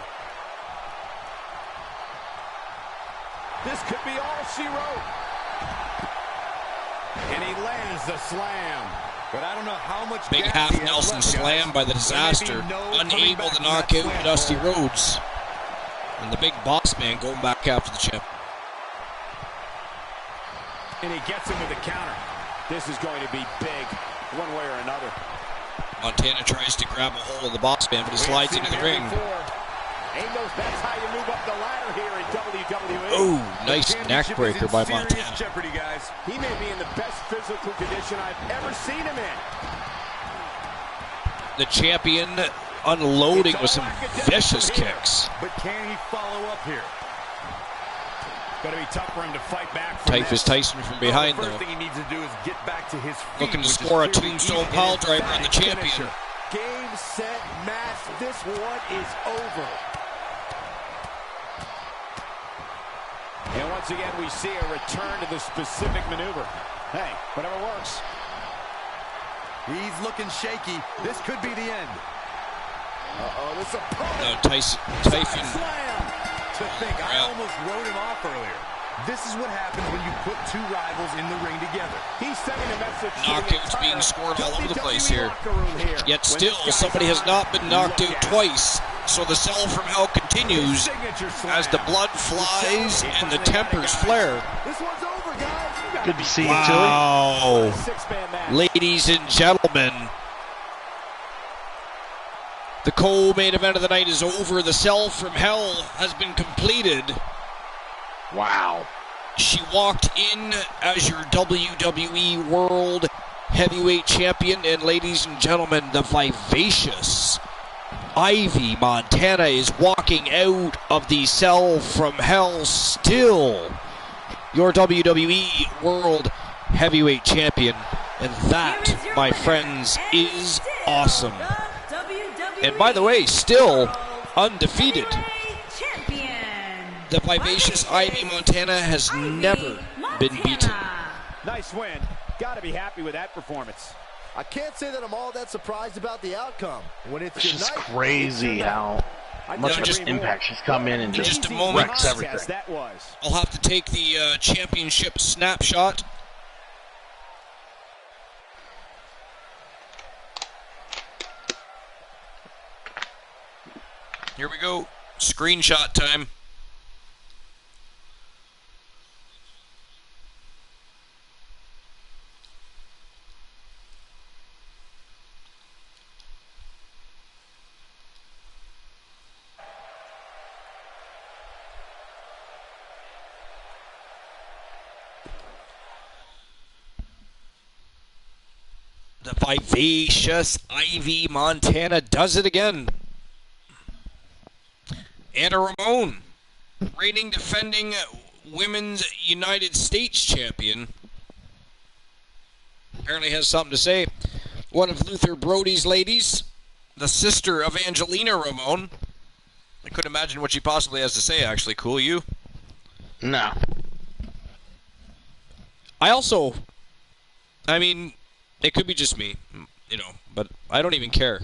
This could be all she wrote. And he lands the slam. But I don't know how much Big gas half he has Nelson left, slam guys. by the There may be disaster. no coming Unable back to from knock that out slam, Dusty Cole. Rhodes. And the big boss man going back after the champ. And he gets him with the counter. This is going to be big, one way or another. Montana tries to grab a hold of the boss man, but he slides into the ring. That's how you move up the ladder here in WWE. Oh, nice neck Championship breaker is in by serious Montana. jeopardy, guys. He may be in the best physical condition I've ever seen him in. The champion unloading with some vicious kicks. But can he follow up here? Going to be tough for him to fight back. Typhus Tyson from behind, the though. first thing he needs to do is get back to his feet. Looking to score a tombstone pile driver on the champion. Game, set, match. This one is over. And once again, we see a return to the specific maneuver. Hey, whatever works. He's looking shaky. This could be the end. Uh-oh, this opponent. No, Typhon. Slam. To think, I almost wrote him off earlier. This is what happens when you put two rivals in the ring together. He's sending a message. Knockouts being scored all over the place here. Yet still, somebody has not been knocked out twice. So the Cell from Hell continues as the blood flies and the tempers flare. This one's over, guys. Good to see you, Wow. Ladies and gentlemen, the co-main event of the night is over. The Cell from Hell has been completed. Wow. She walked in as your WWE World Heavyweight Champion, and ladies and gentlemen, the vivacious Ivy Montana is walking out of the Cell from Hell still your WWE World Heavyweight Champion. And that, my friends, is awesome. And by the way, still undefeated. The vivacious Ivy Montana has never been beaten. Nice win. Got to be happy with that performance. I can't say that I'm all that surprised about the outcome. When it's just crazy how much of an impact she's come in and just a moment. wrecks everything. That was. I'll have to take the championship snapshot. Here we go. Screenshot time. The vivacious Ivy Montana does it again. Anna Ramon, reigning defending Women's United States Champion, apparently has something to say. One of Luther Brody's ladies, the sister of Angelina Ramon. I couldn't imagine what she possibly has to say, actually. Cool, you? No. I mean, it could be just me, you know, but I don't even care.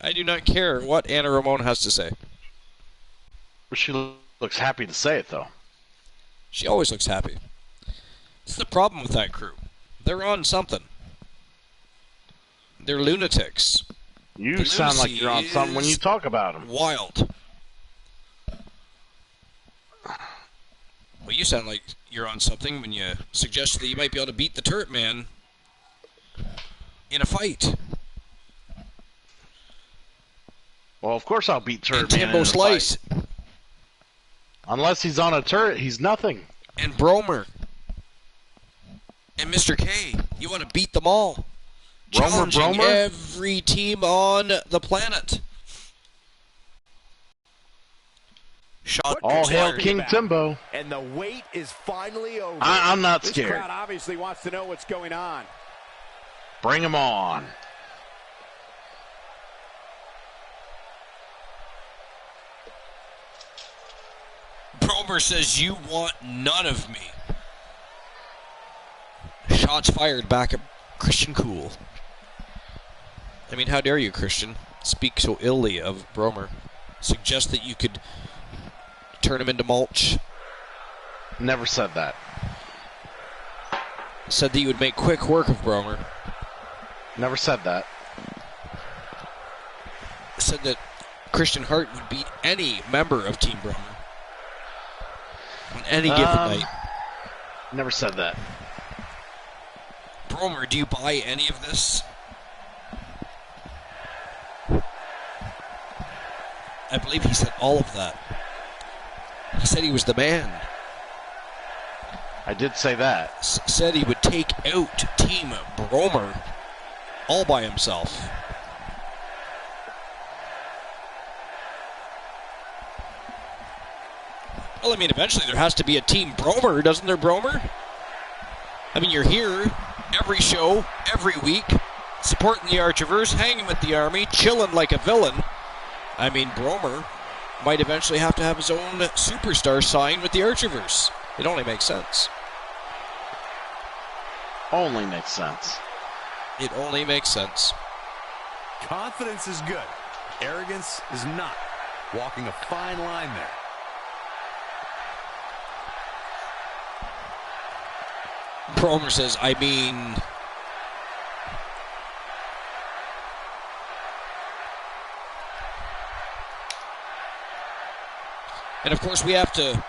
I do not care what Anna Ramon has to say. She looks happy to say it, though. She always looks happy. That's the problem with that crew. They're on something. They're lunatics. You sound like you're on something when you talk about them. Wild. Well, you sound like you're on something when you suggested that you might be able to beat the Turret Man in a fight. Well, of course I'll beat Turret Man Timbo in a Slice. fight. Unless he's on a turret, he's nothing. And Bromer. And Mr. K. You want to beat them all. Challenging every team on the planet. Shot all hail King Timbo. And the wait is finally over. I'm not scared. This crowd obviously wants to know what's going on. Bring him on. Bromer says, you want none of me. Shots fired back at Christian Cool. I mean, how dare you, Christian, speak so illy of Bromer. Suggest that you could turn him into mulch. Never said that. Said that you would make quick work of Bromer. Never said that. Said that Christian Hart would beat any member of Team Bromer on any given night. Never said that. Bromer, do you buy any of this? I believe he said all of that. He said he was the man. I did say that. Said he would take out Team Bromer all by himself. Well, I mean, eventually there has to be a Team Bromer, doesn't there, Bromer? I mean, you're here every show, every week, supporting the Archivers, hanging with the Army, chilling like a villain. I mean, Bromer might eventually have to have his own superstar sign with the Archivers. It only makes sense. Only makes sense. It only makes sense. Confidence is good. Arrogance is not. Walking a fine line there. Bromer says, I mean... And of course we have to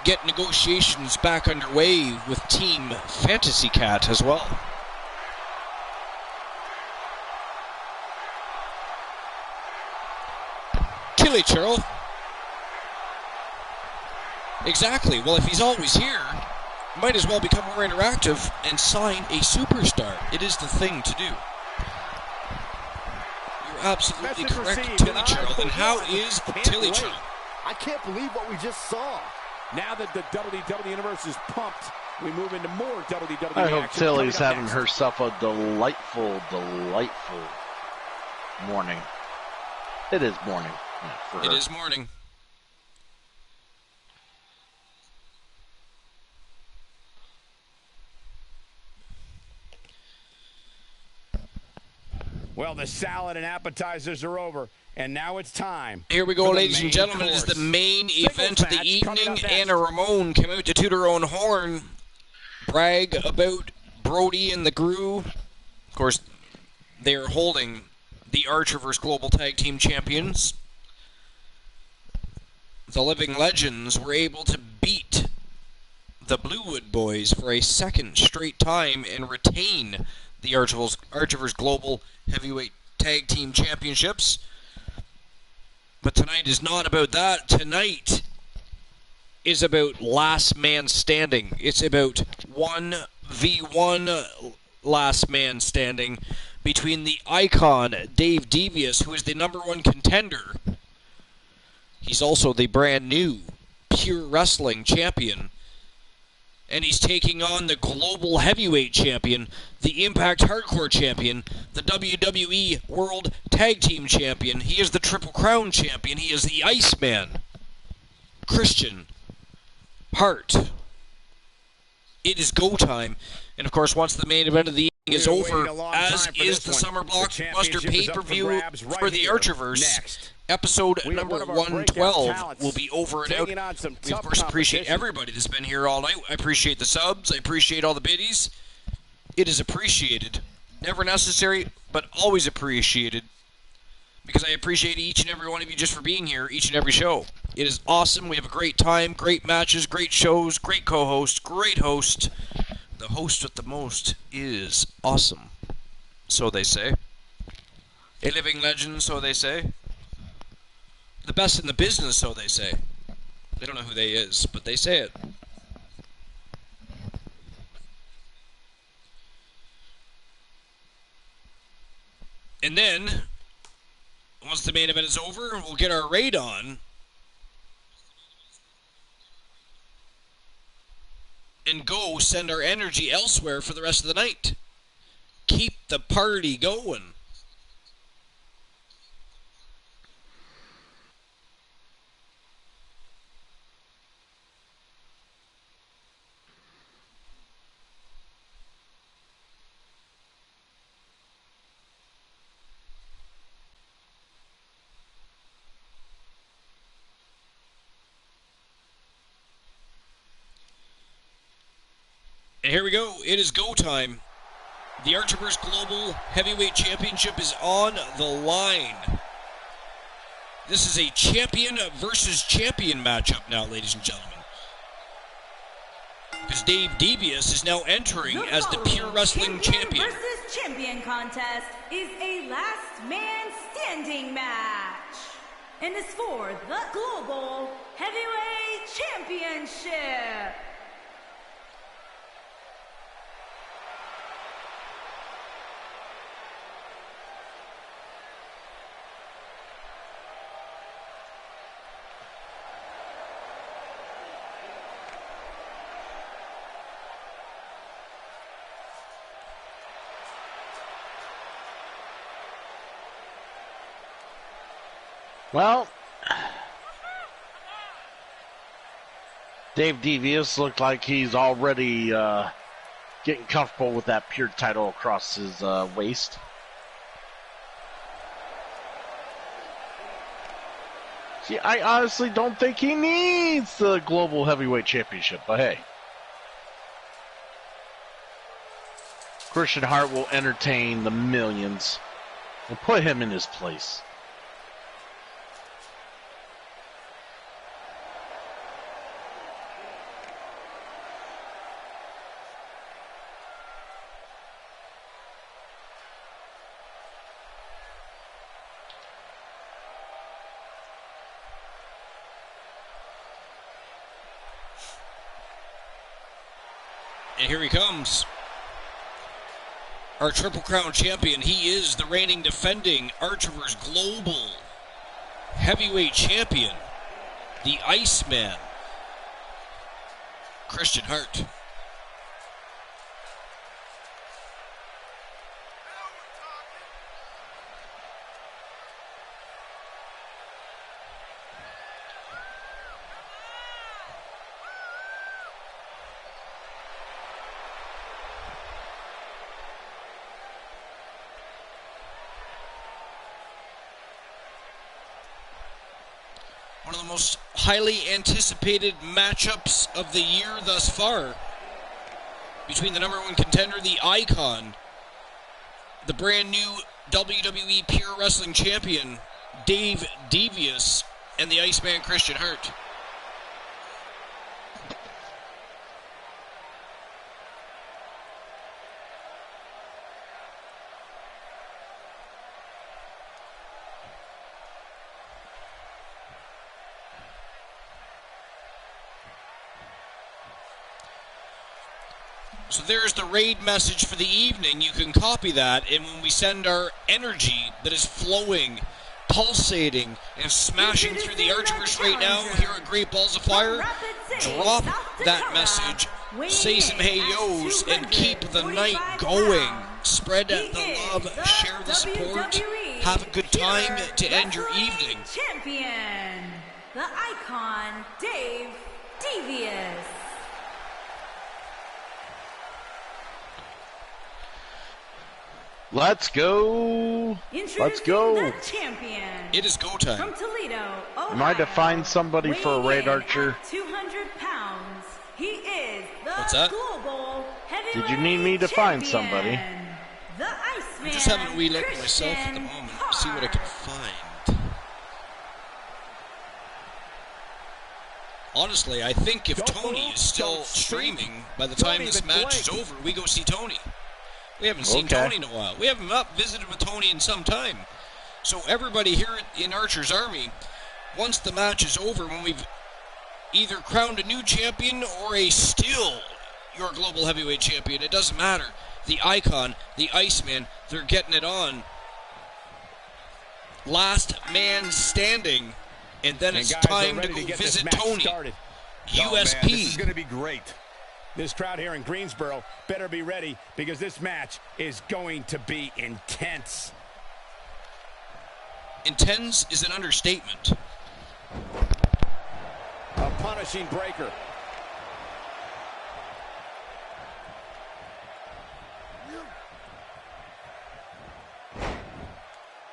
get negotiations back underway with Team Fantasy Cat as well. Chili Churl. Exactly. Well, if he's always here, might as well become more interactive and sign a superstar. It is the thing to do. You're absolutely correct, Tilly Churl. And how is Tilly Churl? I can't believe what we just saw. Now that the WWE Universe is pumped, we move into more WWE I hope action. Tilly's having herself a delightful morning. It is morning for her. It is morning. Well, the salad and appetizers are over, and now it's time. Here we go, ladies and gentlemen. It is the main event of the evening. Anna Ramon came out to toot her own horn, brag about Brody and the Gru. Of course, they are holding the Archivers Global Tag Team Champions. The Living Legends were able to beat the Bluewood Boys for a second straight time and retain the Archivers Global Heavyweight Tag Team Championships. But tonight is not about that. Tonight is about last man standing. It's about 1v1 last man standing between the Icon, Dave Devious, who is the #1 contender. He's also the brand new Pure Wrestling Champion. And he's taking on the Global Heavyweight Champion, the Impact Hardcore Champion, the WWE World Tag Team Champion. He is the Triple Crown Champion. He is the Iceman, Christian Hart. It is go time. And of course, once the main event of the evening is over, as is the Summer Blockbuster pay-per-view for the Archivers, episode number 112 will be over and out. We, of course, appreciate everybody that's been here all night. I appreciate the subs. I appreciate all the biddies. It is appreciated. Never necessary, but always appreciated. Because I appreciate each and every one of you just for being here each and every show. It is awesome. We have a great time, great matches, great shows, great co-host, great host. The host with the most is awesome. So they say. A living legend, so they say. The best in the business, so they say. They don't know who they is, but they say it. And then, once the main event is over, we'll get our raid on. And go send our energy elsewhere for the rest of the night. Keep the party going. And here we go. It is go time. The Archivers Global Heavyweight Championship is on the line. This is a champion versus champion matchup now, ladies and gentlemen. Because Dave Devious is now entering as the Pure Wrestling Champion. Versus champion contest is a last man standing match. And is for the Global Heavyweight Championship. Well, Dave Devious looked like he's already getting comfortable with that pure title across his waist. See, I honestly don't think he needs the Global Heavyweight Championship, but hey. Christian Hart will entertain the millions and put him in his place. And here he comes. Our Triple Crown champion. He is the reigning defending Archerverse Global Heavyweight Champion, the Iceman, Christian Hart. One of the most highly anticipated matchups of the year thus far between the number one contender, the Icon, the brand new WWE Pure Wrestling Champion, Dave Devious, and the Iceman, Christian Hart. So there's the raid message for the evening. You can copy that, and when we send our energy that is flowing, pulsating, and smashing through the Archerverse right now here at Great Balls of Fire, drop that message, say some hey yo's, and keep the night going. Spread the love, share the support, have a good time to end your evening. Champion, the Icon, Dave Devious. Let's go. Let's go. The champion. It is go time. From Toledo, Ohio. Am I to find somebody for a raid archer? 200 pounds. He is the What's that? Global Heavyweight Did you need me to find somebody? Champion, the Iceman. I'm just having a wee look at myself at the moment, see what I can find. Honestly, I think if Tony is still streaming by the time this match is over, we go see Tony. We haven't seen Tony in a while. We haven't visited with Tony in some time. So everybody here in Archer's Army, once the match is over, when we've either crowned a new champion or a still your Global Heavyweight Champion, it doesn't matter. The Icon, the Iceman, they're getting it on. Last man standing, and then it's time to go visit Tony. USP. Oh, man, this is going to be great. This crowd here in Greensboro better be ready because this match is going to be intense. Intense is an understatement. A punishing breaker.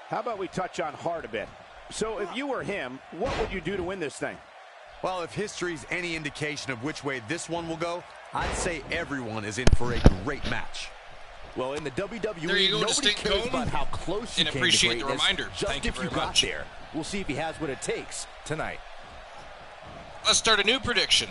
How about we touch on Hart a bit? So if you were him, what would you do to win this thing? Well, if history's any indication of which way this one will go, I'd say everyone is in for a great match. Well, in the WWE, there you go, nobody Distinct cares Cone. about how close you And came appreciate to the greatness, reminder. just Thank you if very got much. there. We'll see if he has what it takes tonight. Let's start a new prediction.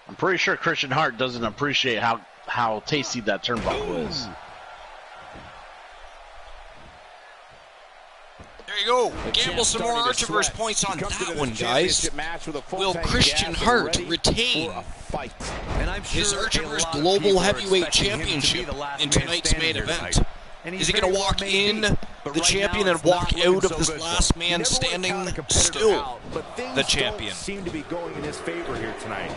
I'm pretty sure Christian Hart doesn't appreciate how tasty that turnbuckle is. There you go. Gamble some more Archerverse points on that one, guys. Will Christian Hart retain And I'm sure his Archerverse Global Heavyweight Championship in tonight's main event? Is he going to walk in the champion and walk out of this last man standing still the champion? Seem to be going in his favor here tonight.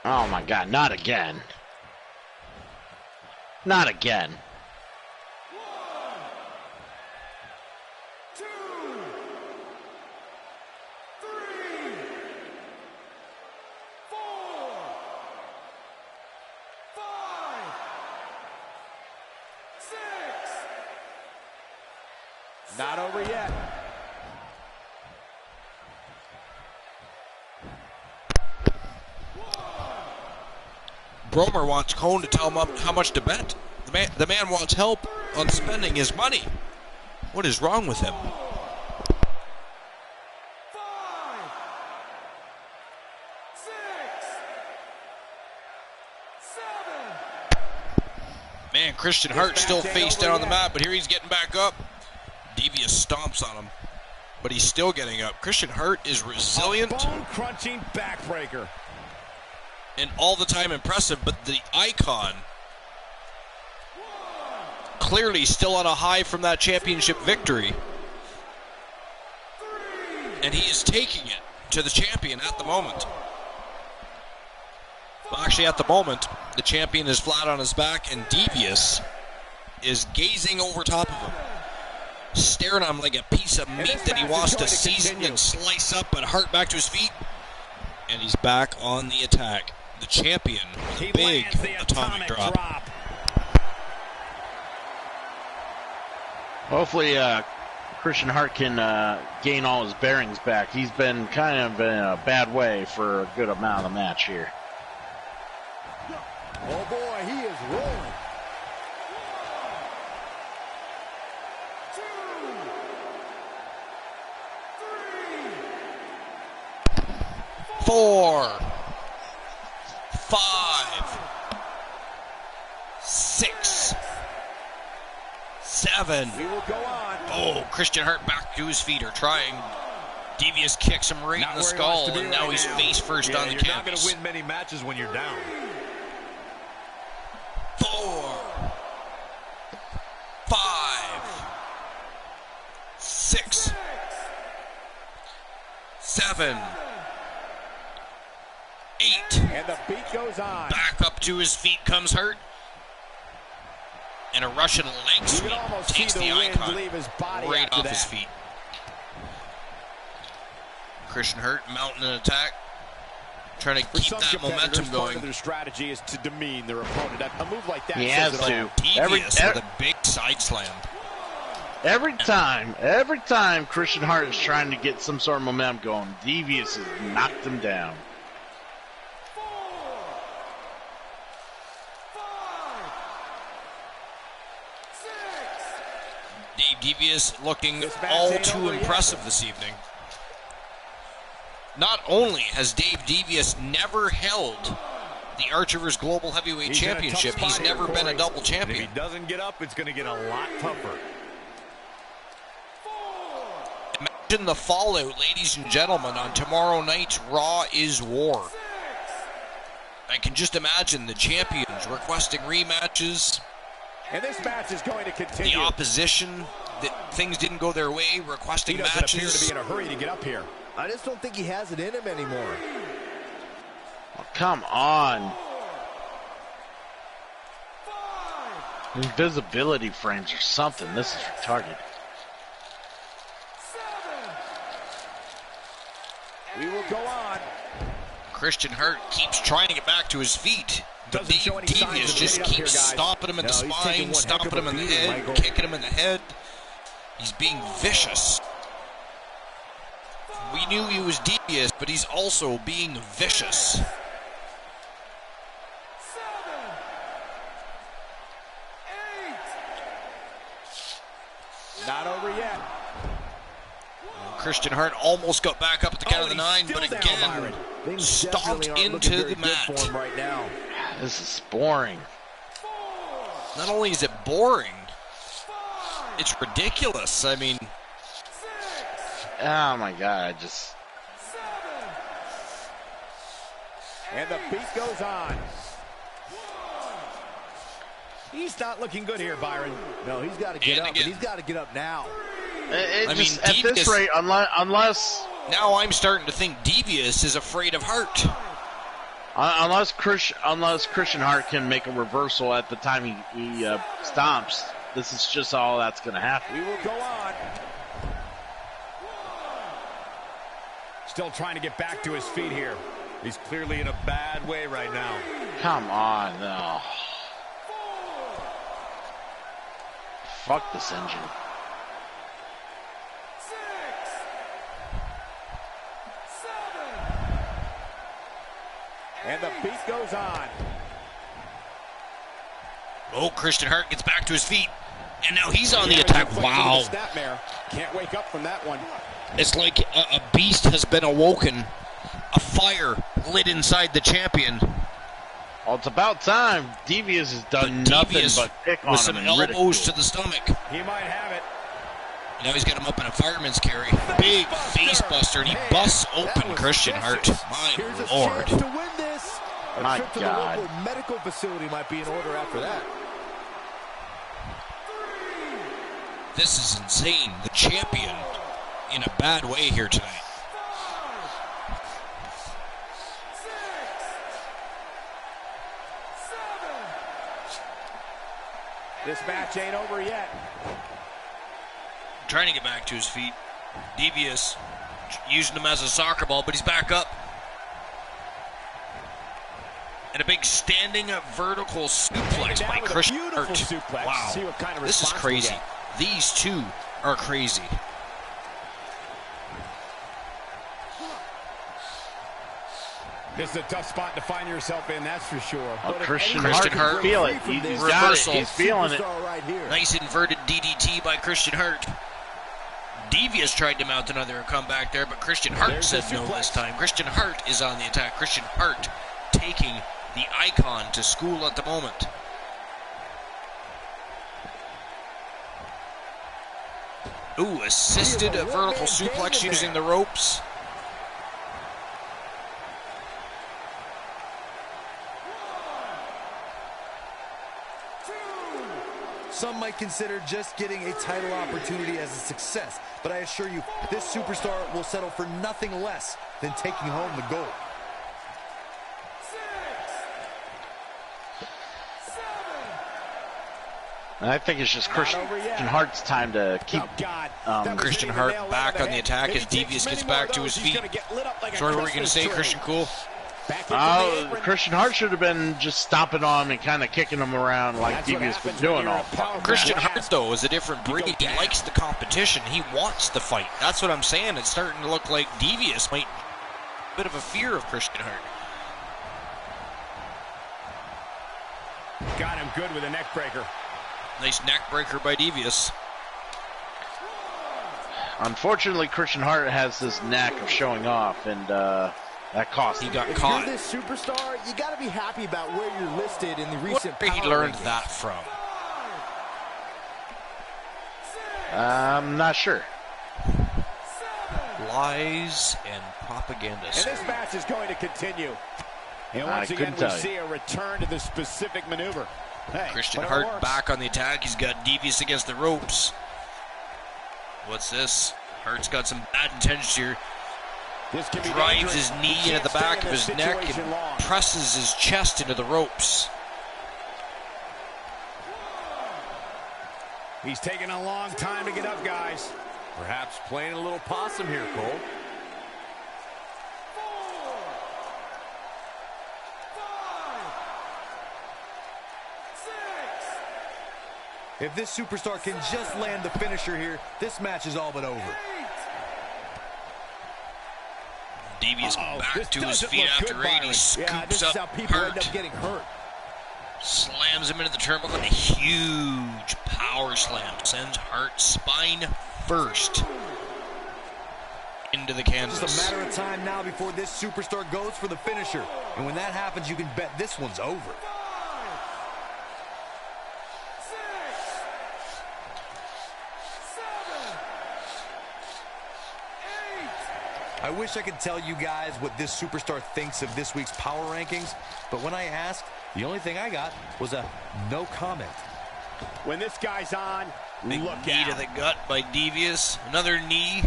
Oh my God, not again. Not again. 1, 2, 3, 4, 5, 6. Not over yet. Bromer wants Cone to tell him how much to bet. The man wants help on spending his money. What is wrong with him? 5, 6, 7. Man, Christian Hart still face down on the mat, but here he's getting back up. Devious stomps on him, but he's still getting up. Christian Hart is resilient. Bone-crunching backbreaker. And all the time impressive, but the icon clearly still on a high from that championship victory. And he is taking it to the champion at the moment. Well, actually, at the moment, the champion is flat on his back, and Devious is gazing over top of him, staring at him like a piece of meat that he wants to season and slice up, but Hart back to his feet. And he's back on the attack. The champion, big atomic drop. Hopefully, Christian Hart can gain all his bearings back. He's been kind of in a bad way for a good amount of the match here. Oh boy, he is rolling. 2, 3, 4, 5, 6, 7. We will go on. Oh, Christian Hart back to his feet, or trying. Devious kicks him right in the skull, and now he's face first on the canvas. You're not going to win many matches when you're down. 4, 5, 6, 7, 8. And the beat goes on. Back up to his feet comes Hart. And a Russian leg sweep takes the icon right off his feet. Christian Hart mounting an attack, trying to keep that momentum going. Part of their strategy is to demean their opponent. A move like that He has to. Devious with a big side slam. Every time Christian Hart is trying to get some sort of momentum going, Devious has knocked him down. 4, 5, 6. Dave Devious looking all too impressive this evening. Not only has Dave Devious never held the Archivers Global Heavyweight Championship, he's never been a double champion. If he doesn't get up, it's going to get a lot tougher. 4. Imagine the fallout, ladies and gentlemen, on tomorrow night's Raw is War. I can just imagine the champions requesting rematches. And this match is going to continue. The opposition, that things didn't go their way, requesting He doesn't matches. appear to be in a hurry to get up here. I just don't think he has it in him anymore. Oh, come on. 5, Invisibility frames or something. This is retarded. 7. We will go on. Christian Hart keeps trying to get back to his feet. But Doesn't show any signs Devious of just getting up keeps here, guys. stomping him in the No, he's taking spine, one stomping heck of him in a the beating, head, Michael. kicking him in the head. He's being vicious. We knew he was devious, but he's also being vicious. 7, 8. Not over yet. Christian Hart almost got back up at the count of the 9, but again, stomped into the mat. Right now. This is boring. 4, Not only is it boring, 5, it's ridiculous. I mean, 6, Oh my God, 7. And the beat goes on. 1, He's not looking good here, Byron. No, he's got to get up, and he's got to get up now. At this rate, unless now I'm starting to think Devious is afraid of Hart. Unless Christian Hart can make a reversal at the time he stomps, this is just all that's going to happen. We will go on. Still trying to get back to his feet here. He's clearly in a bad way right now. Come on, no. Fuck this engine. 6, 7, And the beat goes on. Oh, Christian Hart gets back to his feet. And now he's on the attack. Wow. Snapmare. Can't wake up from that one. It's like a beast has been awoken. A fire lit inside the champion. Well, it's about time. Devious has done nothing but pick on with him some and elbows ridicule. to the stomach. He might have it. Now he's got him up in a fireman's carry. Big face buster, and he busts open Christian Hart. Here's My a Lord. chance to win this. A My trip to God. the local medical facility might be in order after that. This is insane. The champion in a bad way here tonight. 6, 7. This match ain't over yet. Trying to get back to his feet. Devious using him as a soccer ball, but he's back up. And a big standing vertical suplex by Christian Hart. Wow, See what kind of this is response we crazy. get. These two are crazy. This is a tough spot to find yourself in, that's for sure. Well, But if Christian anyone Hart Christian can Hart feel it. He's got it. reversal. He's feeling it. Superstar right here. Nice inverted DDT by Christian Hart. Devious tried to mount another comeback there, but Christian Hart There's said the no suplex. this time. Christian Hart is on the attack. Christian Hart taking the icon to school at the moment. Ooh, assisted vertical suplex using the ropes. Some might consider just getting a title opportunity as a success, but I assure you, this superstar will settle for nothing less than taking home the gold. 6, 7. And I think it's just Christian over yet. Hart's time to keep Oh, God. That was Christian hitting the Hart nail right back on on the head. attack If as he takes Devious many gets more back of to his those, he's feet. gonna get lit up like a Sorry, what were you going to Christmas say, tree. Christian? Cool? Back into the apron. Christian Hart should have been just stomping on him and kind of kicking him around like That's what Devious was happens when doing you're all a powerful Christian man. Hart, though, is a different breed. He down. likes the competition. He wants the fight. That's what I'm saying. It's starting to look like Devious might a bit of a fear of Christian Hart. Got him good with a neck breaker. Nice neck breaker by Devious. Unfortunately, Christian Hart has this knack of showing off, and that cost He him. got If caught. you're this superstar, you got to be happy about where you're listed in the recent Where he power learned rankings. that from. I'm not sure. Lies and propaganda. And this match is going to continue. And once I again, couldn't we tell you. see a return to the specific maneuver. Hey, Christian but it Hart works. back on the attack. He's got Devious against the ropes. What's this? Hart's got some bad intentions here. This can be Drives dangerous. his knee He into can't the stay back in of this his neck situation and long. presses his chest into the ropes. He's taking a long time to get up, guys. Perhaps playing a little possum here, Cole. 4, 5, 6, If this superstar can just land the finisher here, this match is all but over. 8. Devious Uh-oh, back this to his doesn't feet look after good, 8. He Byron. scoops Yeah, this is how up people end Hart. up getting hurt. Slams him into the turnbuckle. A huge power slam. Sends Hart spine first into the canvas. Just a matter of time now before this superstar goes for the finisher. And when that happens, you can bet this one's over. 5, 6, 7, 8. I wish I could tell you guys what this superstar thinks of this week's power rankings, but when I ask, The only thing I got was a no comment. When this guy's on, Big look knee out. to the gut by Devious. Another knee.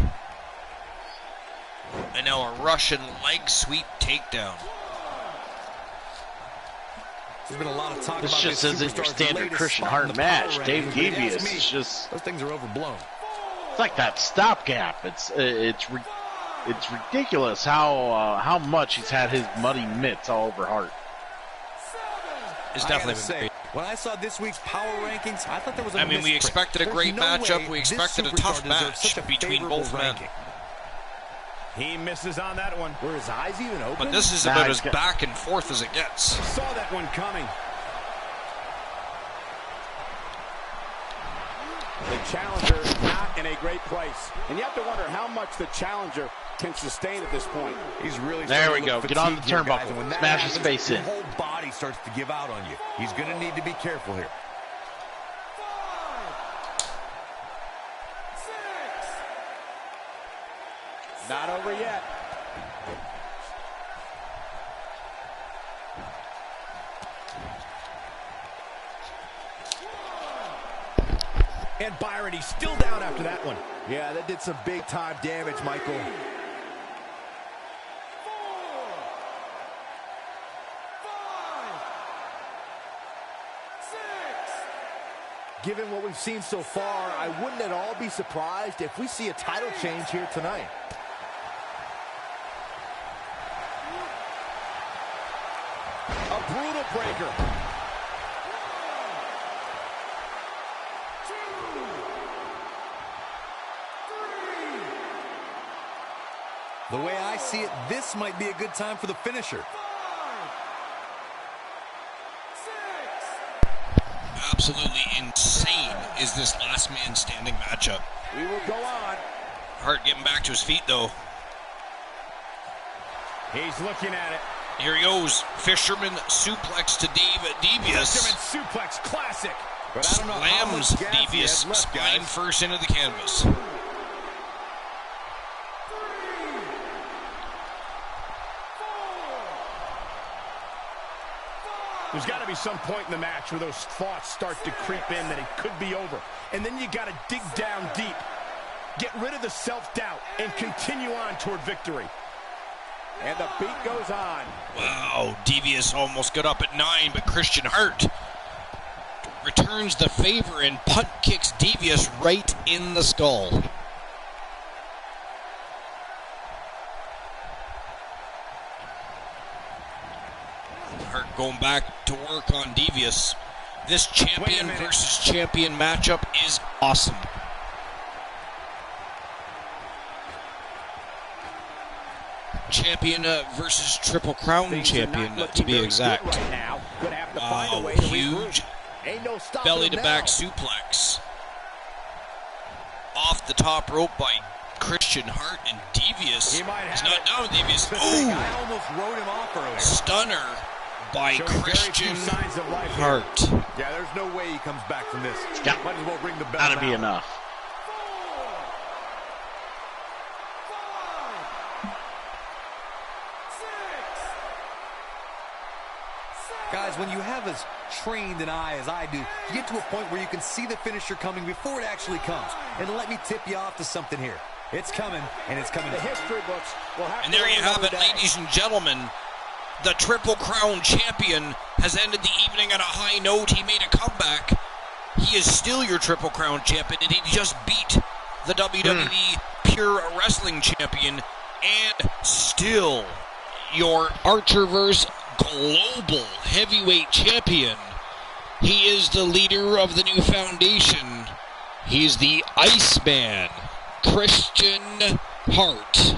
And now a Russian leg sweep takedown. There's been a lot of talk This about just this isn't your superstar's standard latest Christian spot in Hart the match. power Dave rankings, but if you ask Devious me, is just, those things are overblown. it's like that stopgap. It's ridiculous how much he's had his muddy mitts all over Hart. It's I gotta definitely been say, great. when I saw this week's power rankings, I thought there was a I mean, we misprint. expected a There's great no matchup. way We this expected a superstar tough deserves match such a between favorable both men. ranking. He misses on that one. Were his eyes even open? But this is Nah, about he's as got- back and forth as it gets. Saw that one coming. The challenger not in a great place. And you have to wonder how much the challenger can sustain at this point. He's really There we starting to go. look Get on the fatigued here, guys, turnbuckle. and when that Smash his happens, face in. Your whole body starts to give out on you. He's going to need to be careful here. 5, 6, Not over yet. And Byron, he's still down after that one. Yeah, that did some big time damage, Michael. 4, 5, Given what we've seen so far, I wouldn't at all be surprised if we see a title change here tonight. A brutal breaker. The way I see it, this might be a good time for the finisher. 5, 6. Absolutely insane is this last man standing matchup. We will go on. Hart getting back to his feet though. He's looking at it. Here he goes. Fisherman suplex to Devious. Fisherman suplex, classic. But I don't know how Slams much gas he Devious has left, spine guys. first into the canvas. There's got to be some point in the match where those thoughts start to creep in that it could be over. And then you got to dig down deep. Get rid of the self-doubt and continue on toward victory. And the beat goes on. Wow, Devious almost got up at 9, but Christian Hart returns the favor and punt kicks Devious right in the skull. Hart going back to work on Devious. This champion versus champion matchup is awesome. Champion versus Triple Crown Things are not champion, looking to be very exact. good right now. Gonna have to find a way to Huge Ain't no stopping belly to him back now. suplex. Off the top rope by Christian Hart, and Devious He might is have not it. down. Devious. I Oh, almost wrote him off earlier. stunner by Showing very Christian few signs of life here. Hart. Yeah, there's no way he comes back from this. got- Might as well ring the bell Gotta be now. enough. 4, 5, 6, 7. Guys, when you have as trained an eye as I do, you get to a point where you can see the finisher coming before it actually comes. And let me tip you off to something here. It's coming, and it's coming. The history books will have And to there you wait have another it, day. ladies and gentlemen. The Triple Crown champion has ended the evening on a high note. He made a comeback. He is still your Triple Crown champion, and he just beat the WWE Pure Wrestling champion, and still your Archerverse Global Heavyweight champion. He is the leader of the new foundation. He's the Iceman, Christian Hart.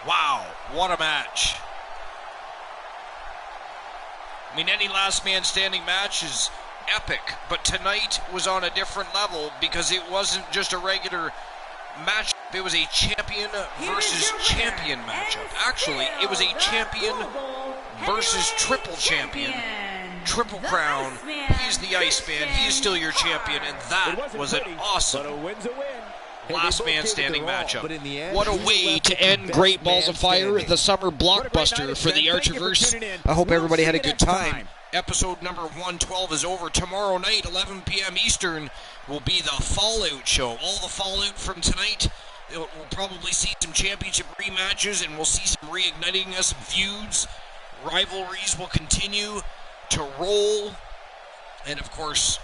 Wow, what a match. I mean, any last man standing match is epic, but tonight was on a different level because it wasn't just a regular match. It was a champion versus champion matchup. Actually, it was a champion versus triple champion. Triple Crown. He's the Iceman. He is still your champion, and It that wasn't was an pretty, awesome but a win's a win. Last man standing matchup. but in the end, What a we were way left to with the end best Great Balls man of Fire, standing. the summer blockbuster for the Archerverse. I hope everybody had a good time. Episode number 112 is over. Tomorrow night, 11 p.m. Eastern, will be the Fallout show. All the Fallout from tonight. We'll probably see some championship rematches, and we'll see some reigniting of some feuds. Rivalries will continue to roll. And, of course,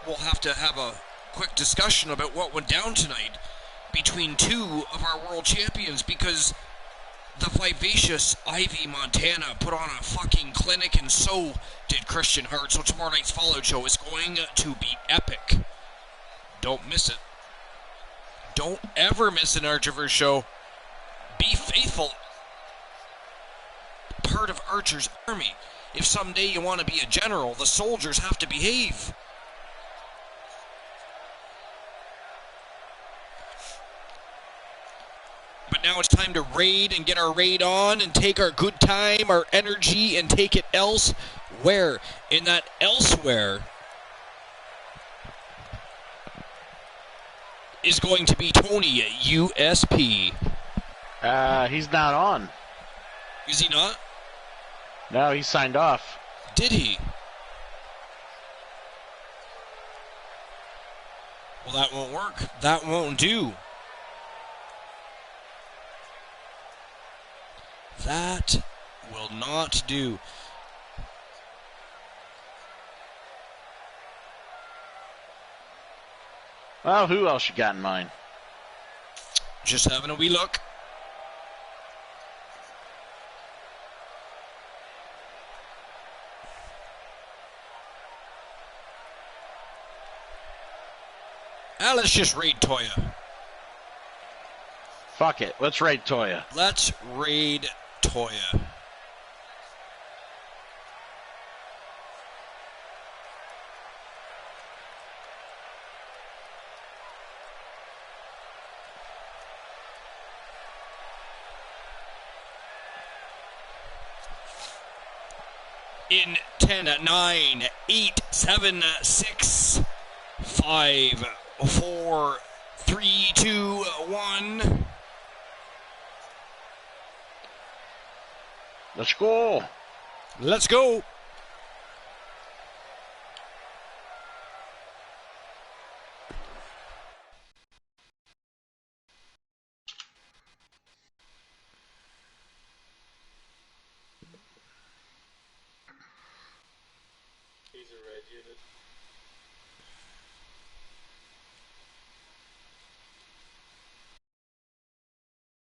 we'll have to have a quick discussion about what went down tonight between two of our world champions, because the vivacious Ivy Montana put on a fucking clinic, and so did Christian Hart. So tomorrow night's Fallout show is going to be epic. Don't miss it. Don't ever miss an Archerverse show. Be faithful. Part of Archer's army. If someday you want to be a general, the soldiers have to behave. But now it's time to raid and get our raid on and take our good time, our energy, and take it elsewhere. In that elsewhere is going to be Tony at USP. He's not on. Is he not? No, he signed off. Did he? Well, that won't work. That won't do. That will not do. Well, who else you got in mind? Just having a wee look. Let's just raid Toya. Fuck it. Let's raid Toya. Let's raid Toya. In 10, 9, 8, 7, 6, 5, 4, 3, 2, 1. Let's go. Let's go. He's a red unit.